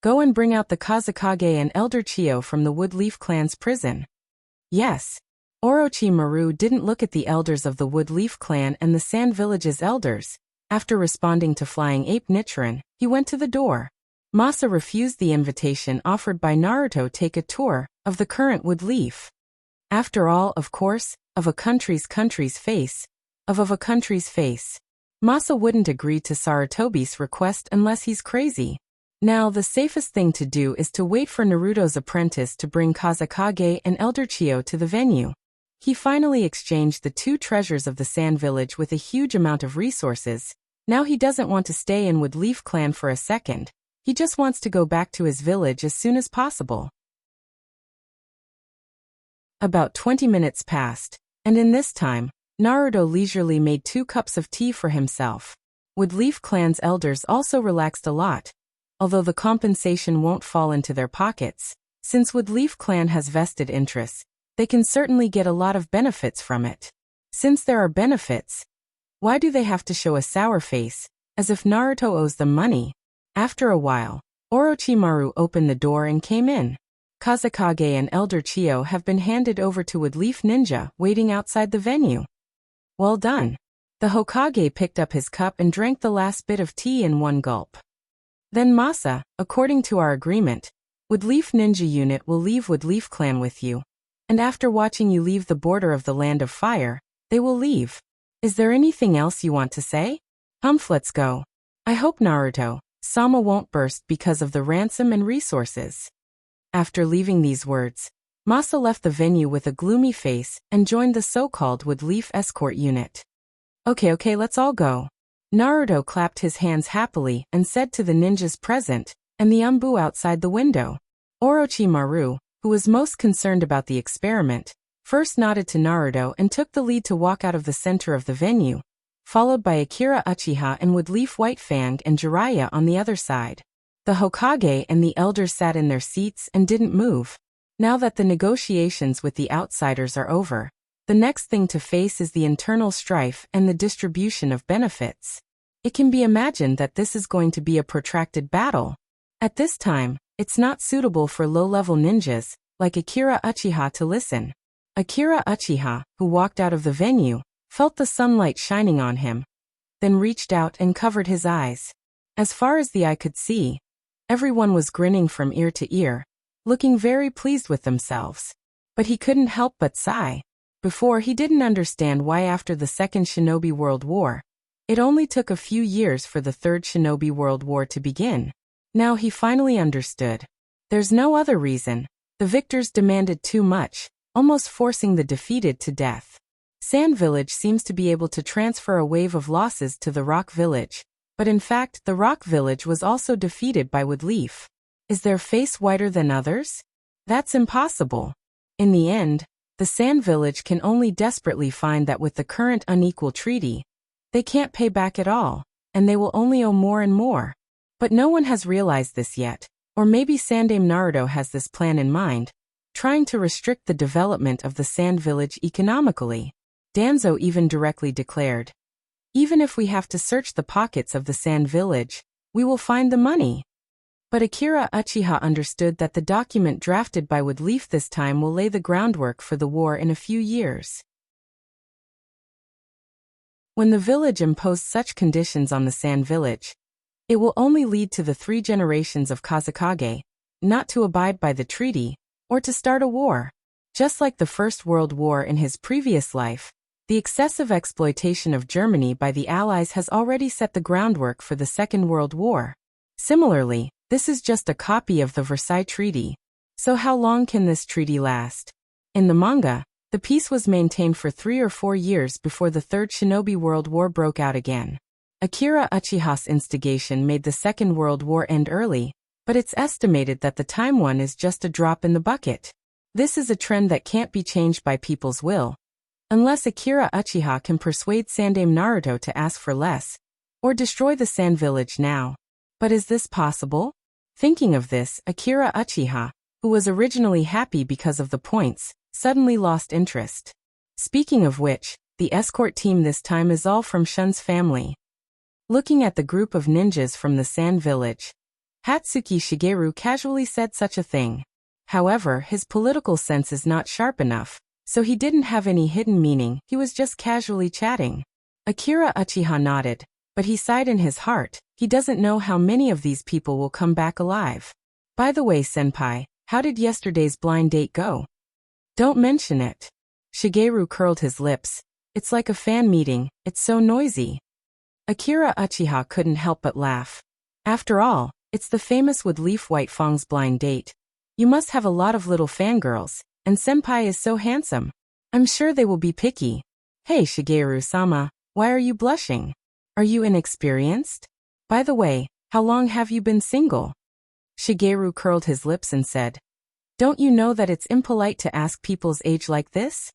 Speaker 1: Go and bring out the Kazekage and Elder Chiyo from the Wood Leaf clan's prison. Yes. Orochimaru didn't look at the elders of the Wood Leaf clan and the Sand Village's elders. After responding to Flying Ape Nichiren, he went to the door. Masa refused the invitation offered by Naruto to take a tour of the current Wood Leaf. After all, of course, of a country's face. Of a country's face. Masa wouldn't agree to Sarutobi's request unless he's crazy. Now, the safest thing to do is to wait for Naruto's apprentice to bring Kazekage and Elder Chiyo to the venue. He finally exchanged the 2 treasures of the Sand Village with a huge amount of resources. Now he doesn't want to stay in Wood Leaf clan for a second. He just wants to go back to his village as soon as possible. About 20 minutes passed, and in this time, Naruto leisurely made 2 cups of tea for himself. Wood Leaf clan's elders also relaxed a lot, although the compensation won't fall into their pockets. Since Wood Leaf clan has vested interests, they can certainly get a lot of benefits from it. Since there are benefits, why do they have to show a sour face, as if Naruto owes them money? After a while, Orochimaru opened the door and came in. Kazekage and Elder Chiyo have been handed over to Wood Leaf Ninja, waiting outside the venue. Well done. The Hokage picked up his cup and drank the last bit of tea in one gulp. Then Masa, according to our agreement, Wood Leaf Ninja unit will leave Wood Leaf clan with you. And after watching you leave the border of the Land of Fire, they will leave. Is there anything else you want to say? Let's go. I hope Naruto-sama won't burst because of the ransom and resources. After leaving these words, Masa left the venue with a gloomy face and joined the so-called Wood Leaf escort unit. Okay, let's all go. Naruto clapped his hands happily and said to the ninjas present and the Umbu outside the window. Orochimaru, who was most concerned about the experiment, first nodded to Naruto and took the lead to walk out of the center of the venue, followed by Akira Uchiha and Wood Leaf White Fang and Jiraiya on the other side. The Hokage and the elders sat in their seats and didn't move. Now that the negotiations with the outsiders are over, the next thing to face is the internal strife and the distribution of benefits. It can be imagined that this is going to be a protracted battle. At this time, it's not suitable for low-level ninjas, like Akira Uchiha, to listen. Akira Uchiha, who walked out of the venue, felt the sunlight shining on him, then reached out and covered his eyes. As far as the eye could see, everyone was grinning from ear to ear, looking very pleased with themselves. But he couldn't help but sigh. Before, he didn't understand why after the Second Shinobi World War, it only took a few years for the Third Shinobi World War to begin. Now he finally understood. There's no other reason. The victors demanded too much, almost forcing the defeated to death. Sand Village seems to be able to transfer a wave of losses to the Rock Village, but in fact the Rock Village was also defeated by Woodleaf. Is their face whiter than others? That's impossible. In the end, the Sand Village can only desperately find that with the current unequal treaty, they can't pay back at all, and they will only owe more and more. But no one has realized this yet, or maybe Sandaime Naruto has this plan in mind, trying to restrict the development of the Sand Village economically. Danzo even directly declared, "Even if we have to search the pockets of the Sand Village, we will find the money." But Akira Uchiha understood that the document drafted by Woodleaf this time will lay the groundwork for the war in a few years. When the village imposed such conditions on the Sand Village, it will only lead to the 3 generations of Kazekage, not to abide by the treaty, or to start a war. Just like the First World War in his previous life, the excessive exploitation of Germany by the Allies has already set the groundwork for the Second World War. Similarly, this is just a copy of the Versailles Treaty. So how long can this treaty last? In the manga, the peace was maintained for 3 or 4 years before the Third Shinobi World War broke out again. Akira Uchiha's instigation made the Second World War end early, but it's estimated that the time one is just a drop in the bucket. This is a trend that can't be changed by people's will, unless Akira Uchiha can persuade Sandaime Naruto to ask for less, or destroy the Sand Village now. But is this possible? Thinking of this, Akira Uchiha, who was originally happy because of the points, suddenly lost interest. Speaking of which, the escort team this time is all from Shun's family. Looking at the group of ninjas from the Sand Village, Hatsuki Shigeru casually said such a thing. However, his political sense is not sharp enough, so he didn't have any hidden meaning, he was just casually chatting. Akira Uchiha nodded, but he sighed in his heart. He doesn't know how many of these people will come back alive. By the way, senpai, how did yesterday's blind date go? Don't mention it. Shigeru curled his lips. It's like a fan meeting, it's so noisy. Akira Uchiha couldn't help but laugh. After all, it's the famous Woodleaf White Fang's blind date. You must have a lot of little fangirls, and senpai is so handsome. I'm sure they will be picky. Hey Shigeru-sama, why are you blushing? Are you inexperienced? By the way, how long have you been single? Shigeru curled his lips and said, "Don't you know that it's impolite to ask people's age like this?"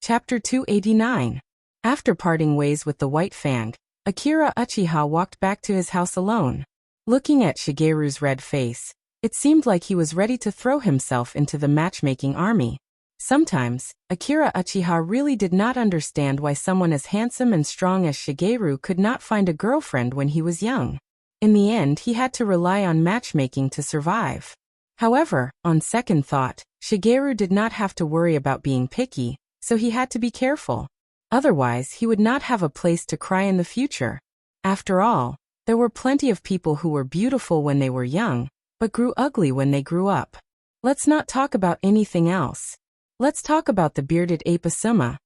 Speaker 1: Chapter 289. After parting ways with the White Fang, Akira Uchiha walked back to his house alone. Looking at Shigeru's red face, it seemed like he was ready to throw himself into the matchmaking army. Sometimes, Akira Uchiha really did not understand why someone as handsome and strong as Shigeru could not find a girlfriend when he was young. In the end, he had to rely on matchmaking to survive. However, on second thought, Shigeru did not have to worry about being picky, so he had to be careful. Otherwise, he would not have a place to cry in the future. After all, there were plenty of people who were beautiful when they were young, but grew ugly when they grew up. Let's not talk about anything else. Let's talk about the bearded ape Asuma.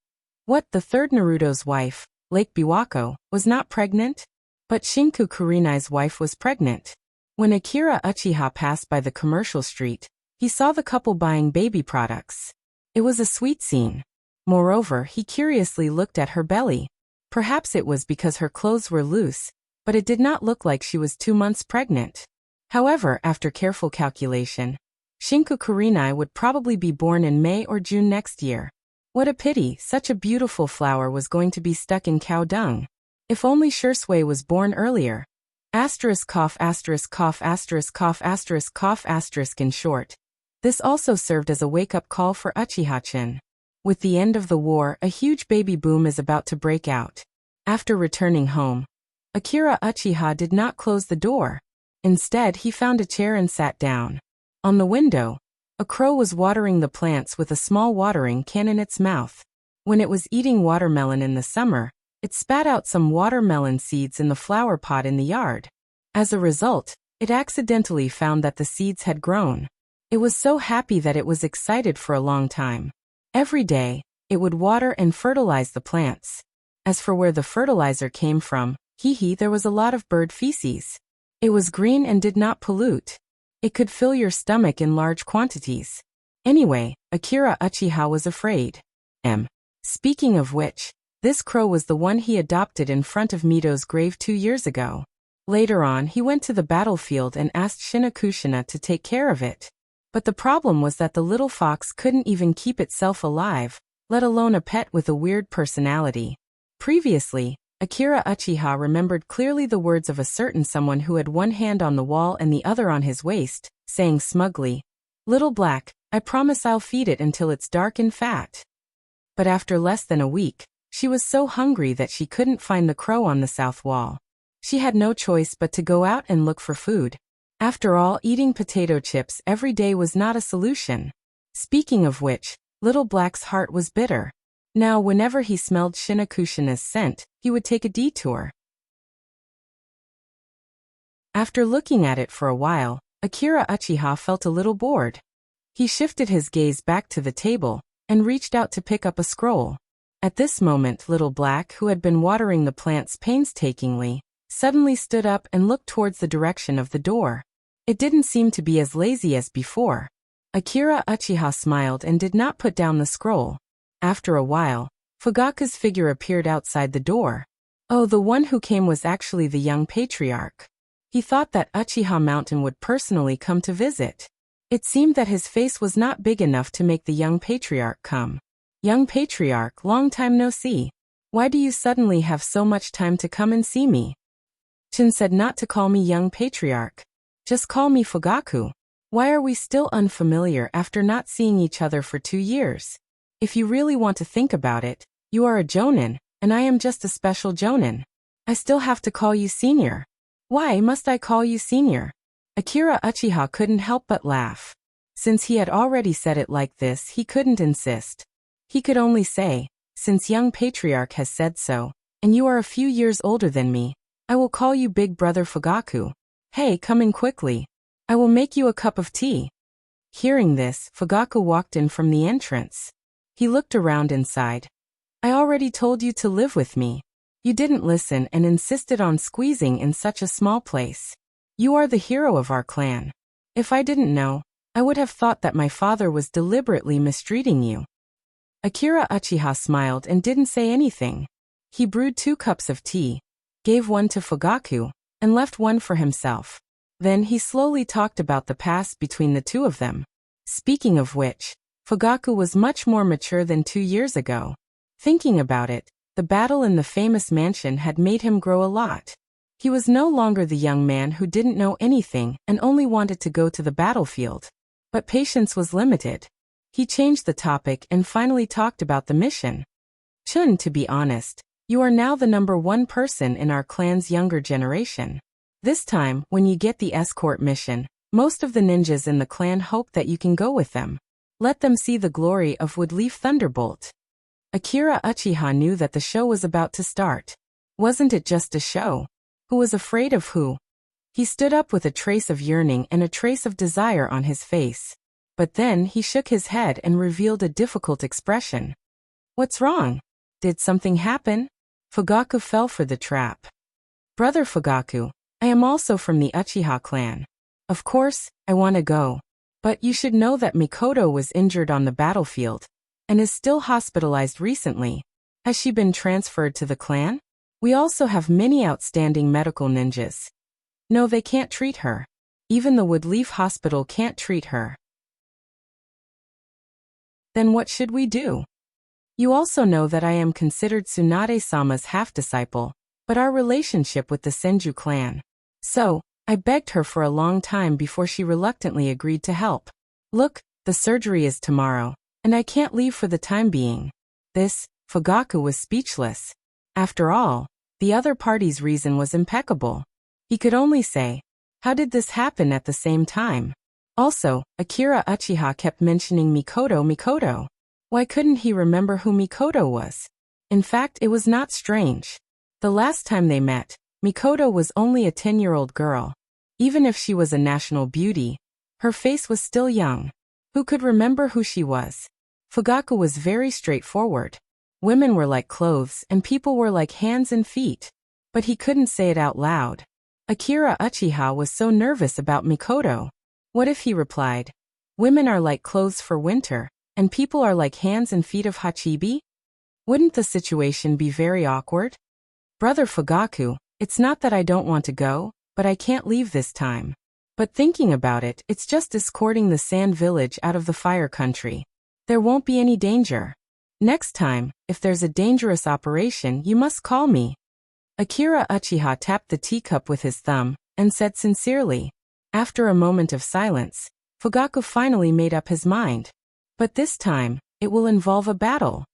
Speaker 1: What, the third Naruto's wife, Lake Biwako, was not pregnant? But Shinku Kurenai's wife was pregnant. When Akira Uchiha passed by the commercial street, he saw the couple buying baby products. It was a sweet scene. Moreover, he curiously looked at her belly. Perhaps it was because her clothes were loose, but it did not look like she was 2 months pregnant. However, after careful calculation, Shinku Kurenai would probably be born in May or June next year. What a pity, such a beautiful flower was going to be stuck in cow dung. If only Shursui was born earlier. Asterisk cough asterisk cough asterisk cough asterisk cough asterisk. In short, this also served as a wake-up call for Uchiha-chan. With the end of the war, a huge baby boom is about to break out. After returning home, Akira Uchiha did not close the door. Instead, he found a chair and sat down. On the window, a crow was watering the plants with a small watering can in its mouth. When it was eating watermelon in the summer, it spat out some watermelon seeds in the flower pot in the yard. As a result, it accidentally found that the seeds had grown. It was so happy that it was excited for a long time. Every day, it would water and fertilize the plants. As for where the fertilizer came from, there was a lot of bird feces. It was green and did not pollute. It could fill your stomach in large quantities. Anyway, Akira Uchiha was afraid. Speaking of which, this crow was the one he adopted in front of Mito's grave 2 years ago. Later on, he went to the battlefield and asked Shinakushina to take care of it. But the problem was that the little fox couldn't even keep itself alive, let alone a pet with a weird personality. Previously, Akira Uchiha remembered clearly the words of a certain someone who had one hand on the wall and the other on his waist, saying smugly, "Little Black, I promise I'll feed it until it's dark and fat." But after less than a week, she was so hungry that she couldn't find the crow on the south wall. She had no choice but to go out and look for food. After all, eating potato chips every day was not a solution. Speaking of which, Little Black's heart was bitter. Now, whenever he smelled Shinakushina's scent, he would take a detour. After looking at it for a while, Akira Uchiha felt a little bored. He shifted his gaze back to the table and reached out to pick up a scroll. At this moment, Little Black, who had been watering the plants painstakingly, suddenly stood up and looked towards the direction of the door. It didn't seem to be as lazy as before. Akira Uchiha smiled and did not put down the scroll. After a while, Fugaku's figure appeared outside the door. Oh, the one who came was actually the young patriarch. He thought that Uchiha Mountain would personally come to visit. It seemed that his face was not big enough to make the young patriarch come. "Young patriarch, long time no see. Why do you suddenly have so much time to come and see me?" Chin said not to call me young patriarch. Just call me Fugaku. Why are we still unfamiliar after not seeing each other for 2 years? If you really want to think about it, you are a jonin, and I am just a special jonin. I still have to call you senior. Why must I call you senior? Akira Uchiha couldn't help but laugh. Since he had already said it like this, he couldn't insist. He could only say, "Since young patriarch has said so, and you are a few years older than me, I will call you Big Brother Fugaku. Hey, come in quickly. I will make you a cup of tea." Hearing this, Fugaku walked in from the entrance. He looked around and sighed. "I already told you to live with me. You didn't listen and insisted on squeezing in such a small place. You are the hero of our clan. If I didn't know, I would have thought that my father was deliberately mistreating you." Akira Uchiha smiled and didn't say anything. He brewed 2 cups of tea, gave one to Fugaku, and left one for himself. Then he slowly talked about the past between the two of them. Speaking of which, Fugaku was much more mature than 2 years ago. Thinking about it, the battle in the famous mansion had made him grow a lot. He was no longer the young man who didn't know anything and only wanted to go to the battlefield. But patience was limited. He changed the topic and finally talked about the mission. "Chun, to be honest, you are now the #1 person in our clan's younger generation. This time, when you get the escort mission, most of the ninjas in the clan hope that you can go with them. Let them see the glory of Woodleaf Thunderbolt." Akira Uchiha knew that the show was about to start. Wasn't it just a show? Who was afraid of who? He stood up with a trace of yearning and a trace of desire on his face. But then he shook his head and revealed a difficult expression. "What's wrong? Did something happen?" Fugaku fell for the trap. "Brother Fugaku, I am also from the Uchiha clan. Of course, I want to go. But you should know that Mikoto was injured on the battlefield and is still hospitalized recently. Has she been transferred to the clan? We also have many outstanding medical ninjas. No, they can't treat her. Even the Woodleaf Hospital can't treat her. Then what should we do? You also know that I am considered Tsunade-sama's half-disciple, but our relationship with the Senju clan. So, I begged her for a long time before she reluctantly agreed to help. Look, the surgery is tomorrow, and I can't leave for the time being. Fugaku was speechless. After all, the other party's reason was impeccable. He could only say, how did this happen at the same time? Also, Akira Uchiha kept mentioning Mikoto. Why couldn't he remember who Mikoto was? In fact, it was not strange. The last time they met, Mikoto was only a 10-year-old girl. Even if she was a national beauty, her face was still young. Who could remember who she was? Fugaku was very straightforward. Women were like clothes and people were like hands and feet. But he couldn't say it out loud. Akira Uchiha was so nervous about Mikoto. What if he replied, women are like clothes for winter, and people are like hands and feet of Hachibi? Wouldn't the situation be very awkward? Brother Fugaku, it's not that I don't want to go, but I can't leave this time. But thinking about it, it's just escorting the sand village out of the fire country. There won't be any danger. Next time, if there's a dangerous operation, you must call me. Akira Uchiha tapped the teacup with his thumb, and said sincerely. After a moment of silence, Fugaku finally made up his mind. But this time, it will involve a battle.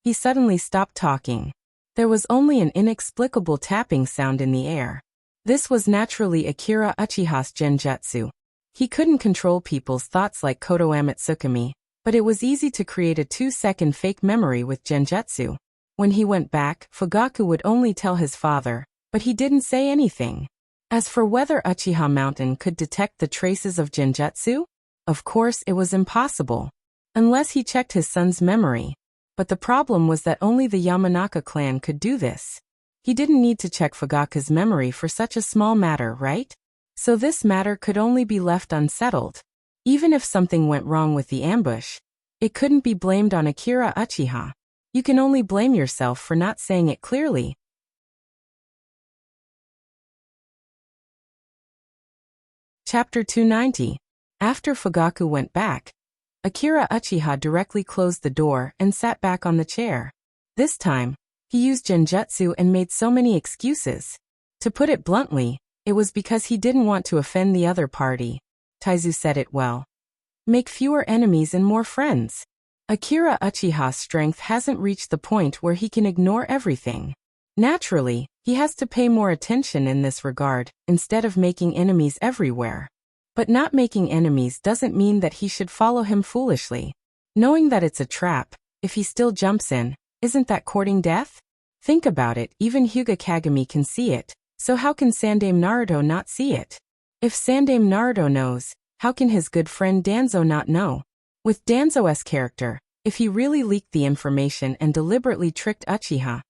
Speaker 1: He suddenly stopped talking. There was only an inexplicable tapping sound in the air. This was naturally Akira Uchiha's genjutsu. He couldn't control people's thoughts like Koto Amatsukami, but it was easy to create a 2-second fake memory with genjutsu. When he went back, Fugaku would only tell his father, but he didn't say anything. As for whether Uchiha Mountain could detect the traces of genjutsu, of course it was impossible. Unless he checked his son's memory. But the problem was that only the Yamanaka clan could do this. He didn't need to check Fugaku's memory for such a small matter, right? So this matter could only be left unsettled. Even if something went wrong with the ambush, it couldn't be blamed on Akira Uchiha. You can only blame yourself for not saying it clearly. Chapter 290. After Fugaku went back, Akira Uchiha directly closed the door and sat back on the chair. This time, he used genjutsu and made so many excuses. To put it bluntly, it was because he didn't want to offend the other party. Taizu said it well. Make fewer enemies and more friends. Akira Uchiha's strength hasn't reached the point where he can ignore everything. Naturally, he has to pay more attention in this regard, instead of making enemies everywhere. But not making enemies doesn't mean that he should follow him foolishly. Knowing that it's a trap, if he still jumps in, isn't that courting death? Think about it, even Hyuga Kagami can see it, so how can Sandame Naruto not see it? If Sandame Naruto knows, how can his good friend Danzo not know? With Danzo's character, if he really leaked the information and deliberately tricked Uchiha,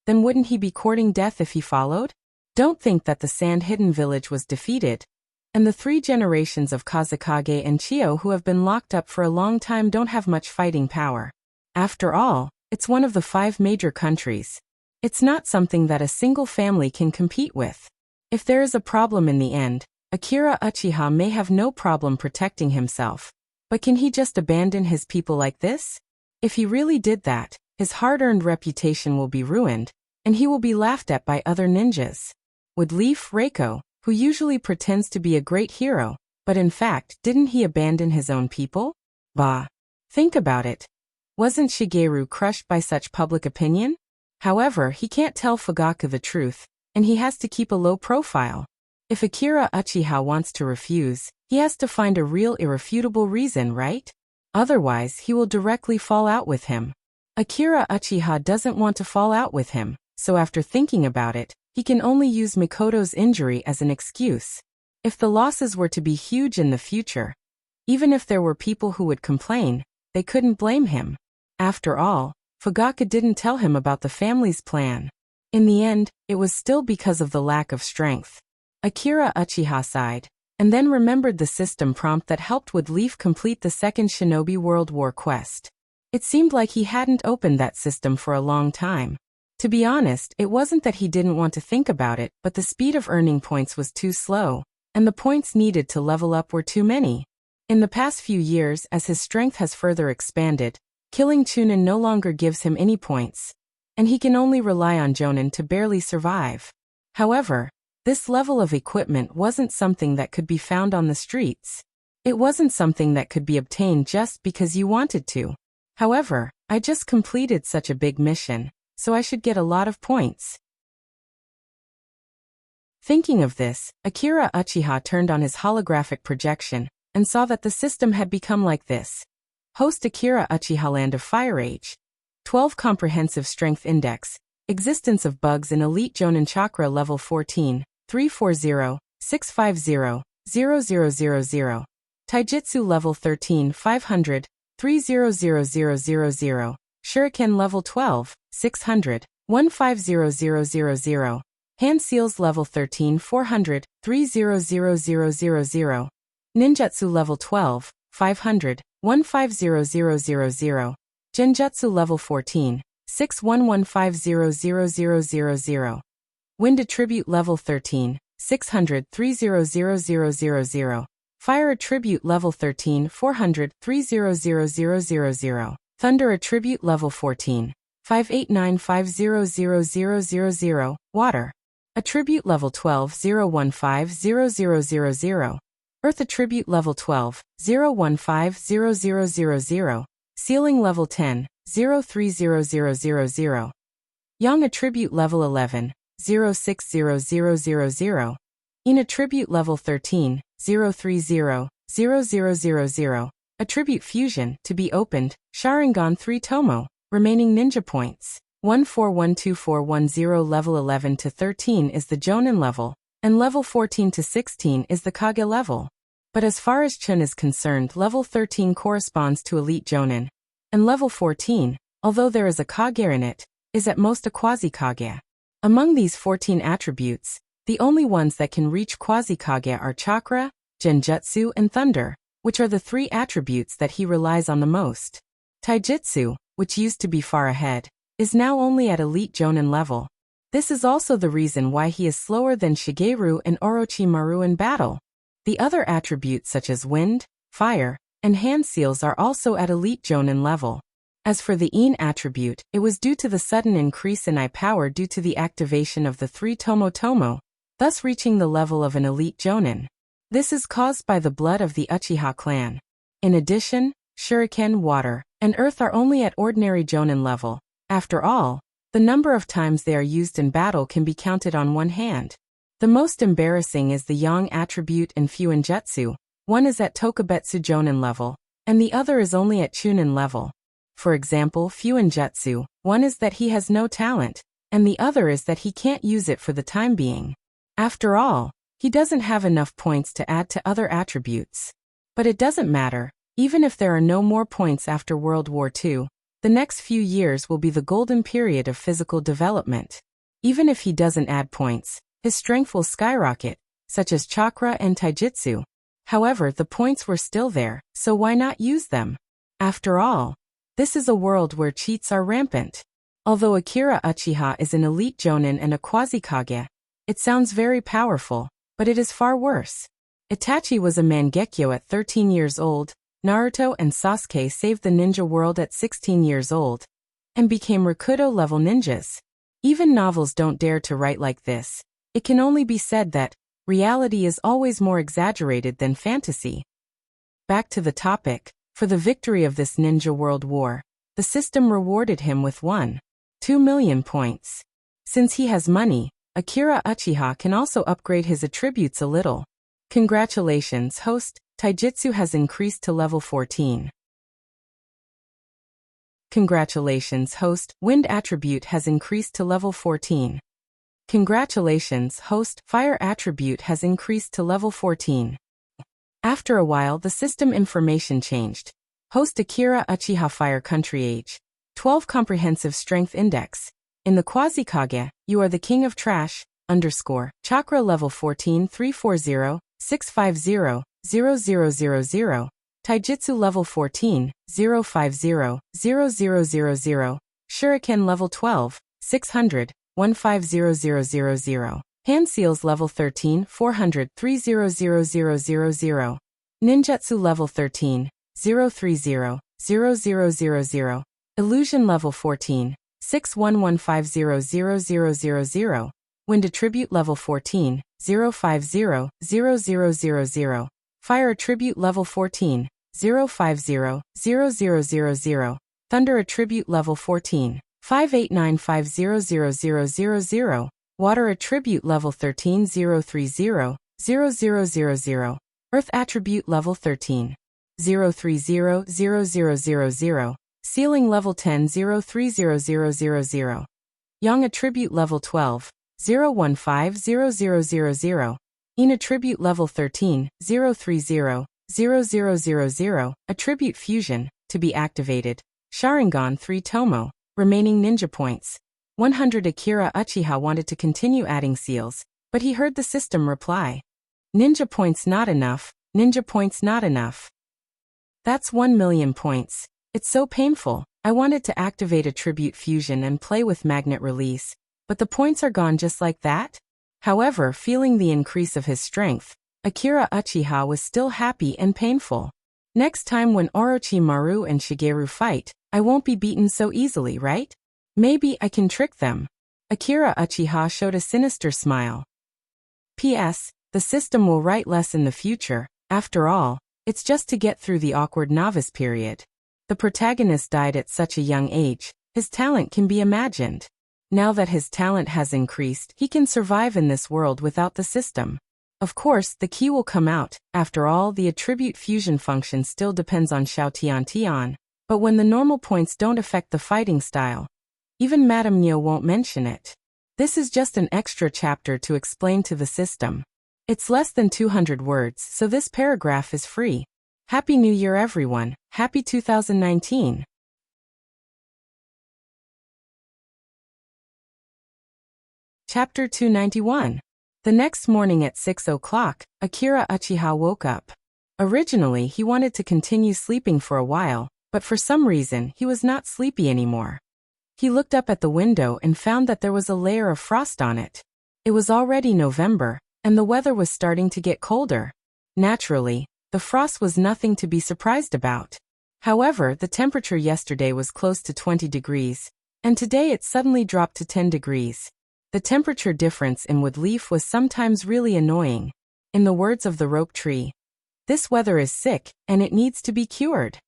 Speaker 1: then wouldn't he be courting death if he followed? Don't think that the Sand Hidden Village was defeated, and the 3 generations of Kazekage and Chiyo who have been locked up for a long time don't have much fighting power. After all, it's one of the 5 major countries. It's not something that a single family can compete with. If there is a problem in the end, Akira Uchiha may have no problem protecting himself. But can he just abandon his people like this? If he really did that, his hard-earned reputation will be ruined, and he will be laughed at by other ninjas. Would Leaf Reiko, who usually pretends to be a great hero, but in fact, didn't he abandon his own people? Bah! Think about it. Wasn't Shigeru crushed by such public opinion? However, he can't tell Fugaku the truth, and he has to keep a low profile. If Akira Uchiha wants to refuse, he has to find a real irrefutable reason, right? Otherwise, he will directly fall out with him. Akira Uchiha doesn't want to fall out with him, so after thinking about it, he can only use Mikoto's injury as an excuse. If the losses were to be huge in the future, even if there were people who would complain, they couldn't blame him. After all, Fugaku didn't tell him about the family's plan. In the end, it was still because of the lack of strength. Akira Uchiha sighed, and then remembered the system prompt that helped with Leaf complete the second Shinobi World War quest. It seemed like he hadn't opened that system for a long time. To be honest, it wasn't that he didn't want to think about it, but the speed of earning points was too slow, and the points needed to level up were too many. In the past few years, as his strength has further expanded, killing Chunin no longer gives him any points, and he can only rely on Jonin to barely survive. However, this level of equipment wasn't something that could be found on the streets. It wasn't something that could be obtained just because you wanted to. However, I just completed such a big mission, so I should get a lot of points. Thinking of this, Akira Uchiha turned on his holographic projection and saw that the system had become like this. Host Akira Uchiha, Land of Fire Age. 12 Comprehensive Strength Index. Existence of bugs in Elite Jonin Chakra Level 14, 340, 650, 0000. Taijutsu Level 13, 500, 300000. Shuriken Level 12, 600, 150000. Hand Seals Level 13, 400, 300000. Ninjutsu Level 12, 500, 150000. Genjutsu Level 14, 611500000. Wind Attribute Level 13, 600, 300000. Fire Attribute Level 13, 400, 300000. Thunder Attribute Level 14, 589500000. Water Attribute Level 12, 0150000. Earth Attribute Level 12, 0150000. Sealing Level 10, 030000. Yang Attribute Level 11, 060000. In Attribute Level 13, 0300000. Attribute Fusion, to be opened, Sharingan 3 Tomo. Remaining ninja points. 14124110. Level 11 to 13 is the Jonin level, and level 14 to 16 is the Kage level. But as far as Chun is concerned, level 13 corresponds to Elite Jonin, and level 14, although there is a Kage in it, is at most a Quasi-Kage. Among these 14 attributes, the only ones that can reach Quasi-Kage are Chakra, Genjutsu, and Thunder, which are the 3 attributes that he relies on the most. Taijutsu, which used to be far ahead, is now only at Elite Jonin level. This is also the reason why he is slower than Shigeru and Orochimaru in battle. The other attributes such as Wind, Fire, and Hand Seals are also at Elite Jonin level. As for the In attribute, it was due to the sudden increase in eye power due to the activation of the 3 Tomo Tomo, thus reaching the level of an Elite Jonin. This is caused by the blood of the Uchiha clan. In addition, Shuriken, Water, and Earth are only at ordinary Jonin level. After all, the number of times they are used in battle can be counted on one hand. The most embarrassing is the Yang attribute and Fuinjutsu. One is at Tokubetsu Jonin level, and the other is only at Chunin level. For example, Fuinjutsu, one is that he has no talent, and the other is that he can't use it for the time being. After all, he doesn't have enough points to add to other attributes. But it doesn't matter, even if there are no more points after World War II, the next few years will be the golden period of physical development. Even if he doesn't add points, his strength will skyrocket, such as chakra and taijutsu. However, the points were still there, so why not use them? After all, this is a world where cheats are rampant. Although Akira Uchiha is an Elite Jonin and a Quasi-Kage, it sounds very powerful, but it is far worse. Itachi was a Mangekyo at 13 years old, Naruto and Sasuke saved the ninja world at 16 years old, and became Rakudo-level ninjas. Even novels don't dare to write like this. It can only be said that reality is always more exaggerated than fantasy. Back to the topic. For the victory of this ninja world war, the system rewarded him with 1.2 million points. Since he has money, Akira Uchiha can also upgrade his attributes a little. Congratulations, host. Taijutsu has increased to level 14. Congratulations, host. Wind attribute has increased to level 14. Congratulations, host. Fire attribute has increased to level 14. After a while, the system information changed. Host Akira Uchiha Fire Country Age. 12 Comprehensive Strength Index. In the Quasi-Kage, you are the king of trash, _ Chakra level 14, 340, 650, 0000. Taijutsu level 14, 050, 0000. Shuriken level 12, 600, 150000. Hand Seals level 13, 400, 300000. Ninjutsu level 13, 030, 0000. Illusion level 14, 611500000. Wind Attribute level 14, 050, 0000. Fire Attribute level 14, 050, 0000. Thunder Attribute Level 14, 5895000000, Water Attribute Level 13 030 0000, Earth Attribute Level 13, 030 0000, Ceiling Level 10 030000, Yang Attribute Level 12, 0150000, In Attribute Level 13, 030 0000, Attribute Fusion, to be activated, Sharingan 3 Tomo, remaining ninja points. 100 Akira Uchiha wanted to continue adding seals, but he heard the system reply. Ninja points not enough, ninja points not enough. That's 1 million points. It's so painful. I wanted to activate Attribute Fusion and play with Magnet Release, but the points are gone just like that? However, feeling the increase of his strength, Akira Uchiha was still happy and painful. Next time when Orochimaru and Shigeru fight, I won't be beaten so easily, right? Maybe I can trick them. Akira Uchiha showed a sinister smile. P.S. The system will write less in the future. After all, it's just to get through the awkward novice period. The protagonist died at such a young age, his talent can be imagined. Now that his talent has increased, he can survive in this world without the system. Of course, the key will come out. After all, the attribute fusion function still depends on Xiao Tian, but when the normal points don't affect the fighting style, even Madame Neo won't mention it. This is just an extra chapter to explain to the system. It's less than 200 words, so this paragraph is free. Happy New Year everyone, happy 2019. Chapter 291. The next morning at 6 o'clock, Akira Uchiha woke up. Originally, he wanted to continue sleeping for a while, but for some reason, he was not sleepy anymore. He looked up at the window and found that there was a layer of frost on it. It was already November, and the weather was starting to get colder. Naturally, the frost was nothing to be surprised about. However, the temperature yesterday was close to 20 degrees, and today it suddenly dropped to 10 degrees. The temperature difference in wood leaf was sometimes really annoying. In the words of the rope tree, this weather is sick, and it needs to be cured.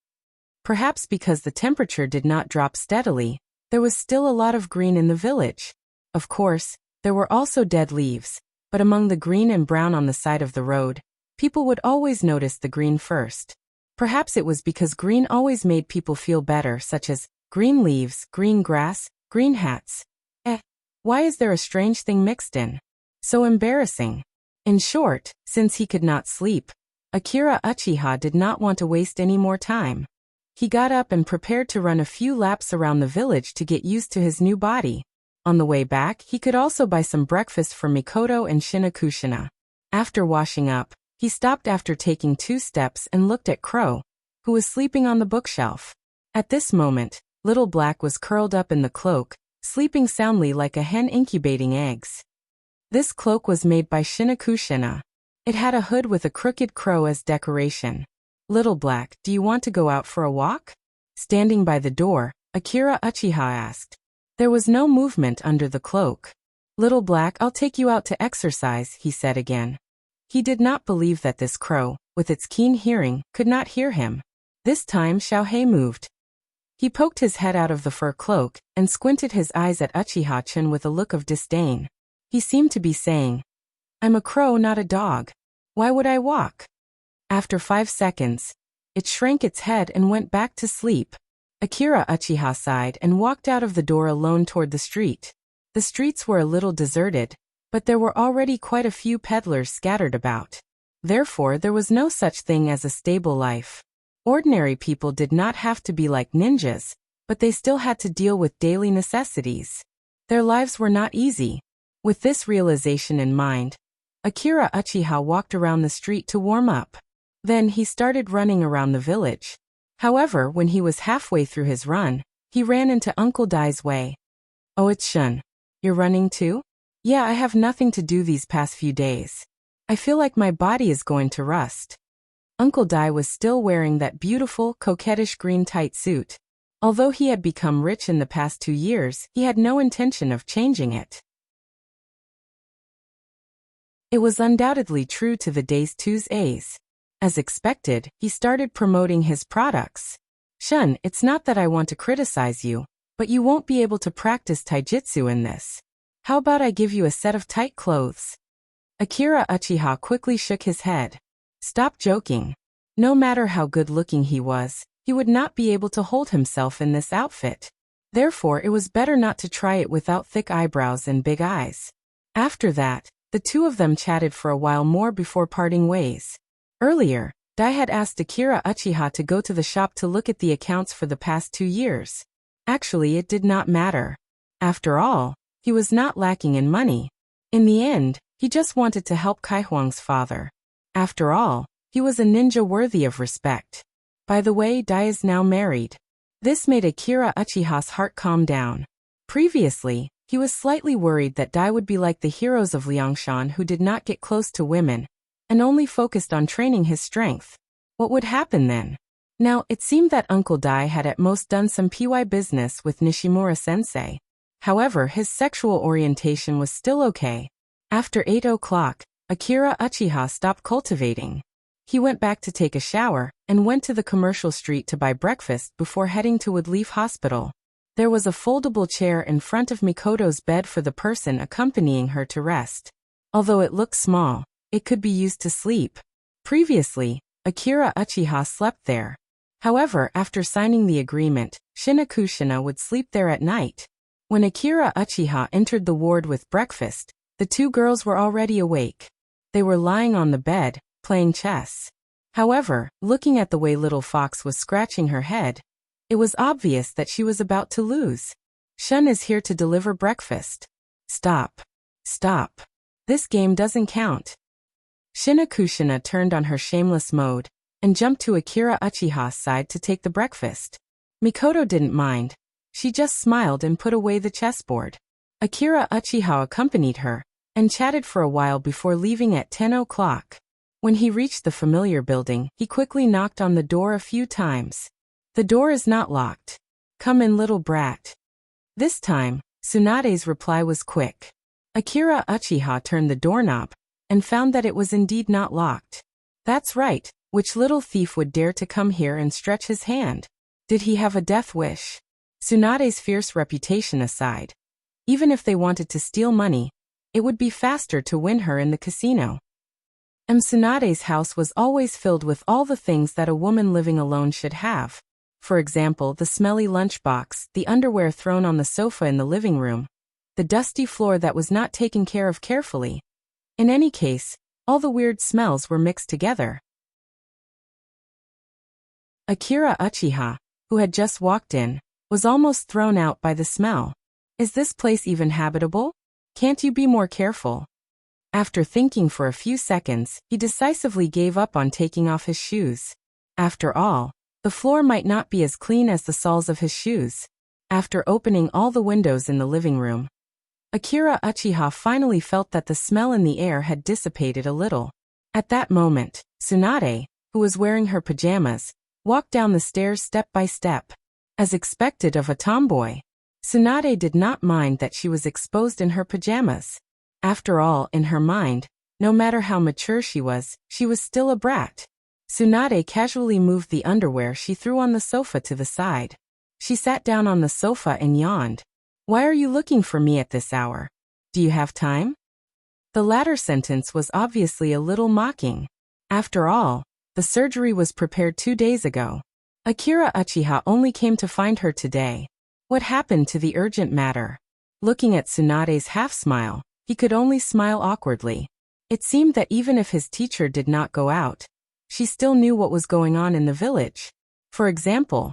Speaker 1: Perhaps because the temperature did not drop steadily, there was still a lot of green in the village. Of course, there were also dead leaves, but among the green and brown on the side of the road, people would always notice the green first. Perhaps it was because green always made people feel better, such as green leaves, green grass, green hats. Why is there a strange thing mixed in? So embarrassing. In short, since he could not sleep, Akira Uchiha did not want to waste any more time. He got up and prepared to run a few laps around the village to get used to his new body. On the way back, he could also buy some breakfast for Mikoto and Shinakushina. After washing up, he stopped after taking 2 steps and looked at Crow, who was sleeping on the bookshelf. At this moment, Little Black was curled up in the cloak, sleeping soundly like a hen incubating eggs. This cloak was made by Shinakushina. It had a hood with a crooked crow as decoration. Little Black, do you want to go out for a walk? Standing by the door, Akira Uchiha asked. There was no movement under the cloak. Little Black, I'll take you out to exercise, he said again. He did not believe that this crow, with its keen hearing, could not hear him. This time Xiaohei moved. He poked his head out of the fur cloak and squinted his eyes at Uchiha-chan with a look of disdain. He seemed to be saying, I'm a crow, not a dog. Why would I walk? After 5 seconds, it shrank its head and went back to sleep. Akira Uchiha sighed and walked out of the door alone toward the street. The streets were a little deserted, but there were already quite a few peddlers scattered about. Therefore, there was no such thing as a stable life. Ordinary people did not have to be like ninjas, but they still had to deal with daily necessities. Their lives were not easy. With this realization in mind, Akira Uchiha walked around the street to warm up. Then he started running around the village. However, when he was halfway through his run, he ran into Uncle Dai's way. Oh, it's Shun. You're running too? Yeah, I have nothing to do these past few days. I feel like my body is going to rust. Uncle Dai was still wearing that beautiful, coquettish green tight suit. Although he had become rich in the past 2 years, he had no intention of changing it. It was undoubtedly true to the day's 2's A's. As expected, he started promoting his products. Shun, it's not that I want to criticize you, but you won't be able to practice taijutsu in this. How about I give you a set of tight clothes? Akira Uchiha quickly shook his head. Stop joking. No matter how good-looking he was, he would not be able to hold himself in this outfit. Therefore, it was better not to try it without thick eyebrows and big eyes. After that, the two of them chatted for a while more before parting ways. Earlier, Dai had asked Akira Uchiha to go to the shop to look at the accounts for the past 2 years. Actually, it did not matter. After all, he was not lacking in money. In the end, he just wanted to help Kaihuang's father. After all, he was a ninja worthy of respect. By the way, Dai is now married. This made Akira Uchiha's heart calm down. Previously, he was slightly worried that Dai would be like the heroes of Liangshan who did not get close to women, and only focused on training his strength. What would happen then? Now, it seemed that Uncle Dai had at most done some PY business with Nishimura-sensei. However, his sexual orientation was still okay. After 8 o'clock, Akira Uchiha stopped cultivating. He went back to take a shower, and went to the commercial street to buy breakfast before heading to Woodleaf Hospital. There was a foldable chair in front of Mikoto's bed for the person accompanying her to rest. Although it looked small, it could be used to sleep. Previously, Akira Uchiha slept there. However, after signing the agreement, Shinakushina would sleep there at night. When Akira Uchiha entered the ward with breakfast, the two girls were already awake. They were lying on the bed, playing chess. However, looking at the way Little Fox was scratching her head, it was obvious that she was about to lose. Shun is here to deliver breakfast. Stop. Stop. This game doesn't count. Shinakushina turned on her shameless mode, and jumped to Akira Uchiha's side to take the breakfast. Mikoto didn't mind. She just smiled and put away the chessboard. Akira Uchiha accompanied her, and chatted for a while before leaving at 10 o'clock. When he reached the familiar building, he quickly knocked on the door a few times. The door is not locked. Come in, little brat. This time, Tsunade's reply was quick. Akira Uchiha turned the doorknob, and found that it was indeed not locked. That's right, which little thief would dare to come here and stretch his hand? Did he have a death wish? Tsunade's fierce reputation aside, even if they wanted to steal money, it would be faster to win her in the casino. Tsunade's house was always filled with all the things that a woman living alone should have. For example, the smelly lunchbox, the underwear thrown on the sofa in the living room, the dusty floor that was not taken care of carefully. In any case, all the weird smells were mixed together. Akira Uchiha, who had just walked in, was almost thrown out by the smell. Is this place even habitable? Can't you be more careful? After thinking for a few seconds, he decisively gave up on taking off his shoes. After all, the floor might not be as clean as the soles of his shoes. After opening all the windows in the living room, Akira Uchiha finally felt that the smell in the air had dissipated a little. At that moment, Tsunade, who was wearing her pajamas, walked down the stairs step by step. As expected of a tomboy, Tsunade did not mind that she was exposed in her pajamas. After all, in her mind, no matter how mature she was still a brat. Tsunade casually moved the underwear she threw on the sofa to the side. She sat down on the sofa and yawned. Why are you looking for me at this hour? Do you have time? The latter sentence was obviously a little mocking. After all, the surgery was prepared 2 days ago. Akira Uchiha only came to find her today. What happened to the urgent matter? Looking at Tsunade's half-smile, he could only smile awkwardly. It seemed that even if his teacher did not go out, she still knew what was going on in the village. For example,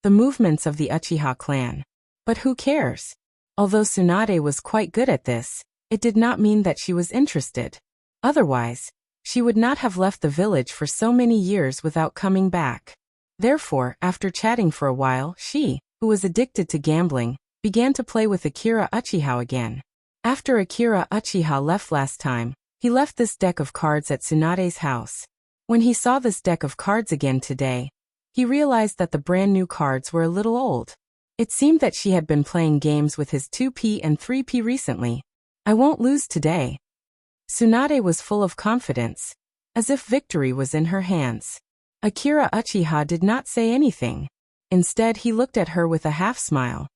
Speaker 1: the movements of the Uchiha clan. But who cares? Although Tsunade was quite good at this, it did not mean that she was interested. Otherwise, she would not have left the village for so many years without coming back. Therefore, after chatting for a while, she, who was addicted to gambling, began to play with Akira Uchiha again. After Akira Uchiha left last time, he left this deck of cards at Tsunade's house. When he saw this deck of cards again today, he realized that the brand new cards were a little old. It seemed that she had been playing games with his 2P and 3P recently. I won't lose today. Tsunade was full of confidence, as if victory was in her hands. Akira Uchiha did not say anything. Instead, he looked at her with a half-smile.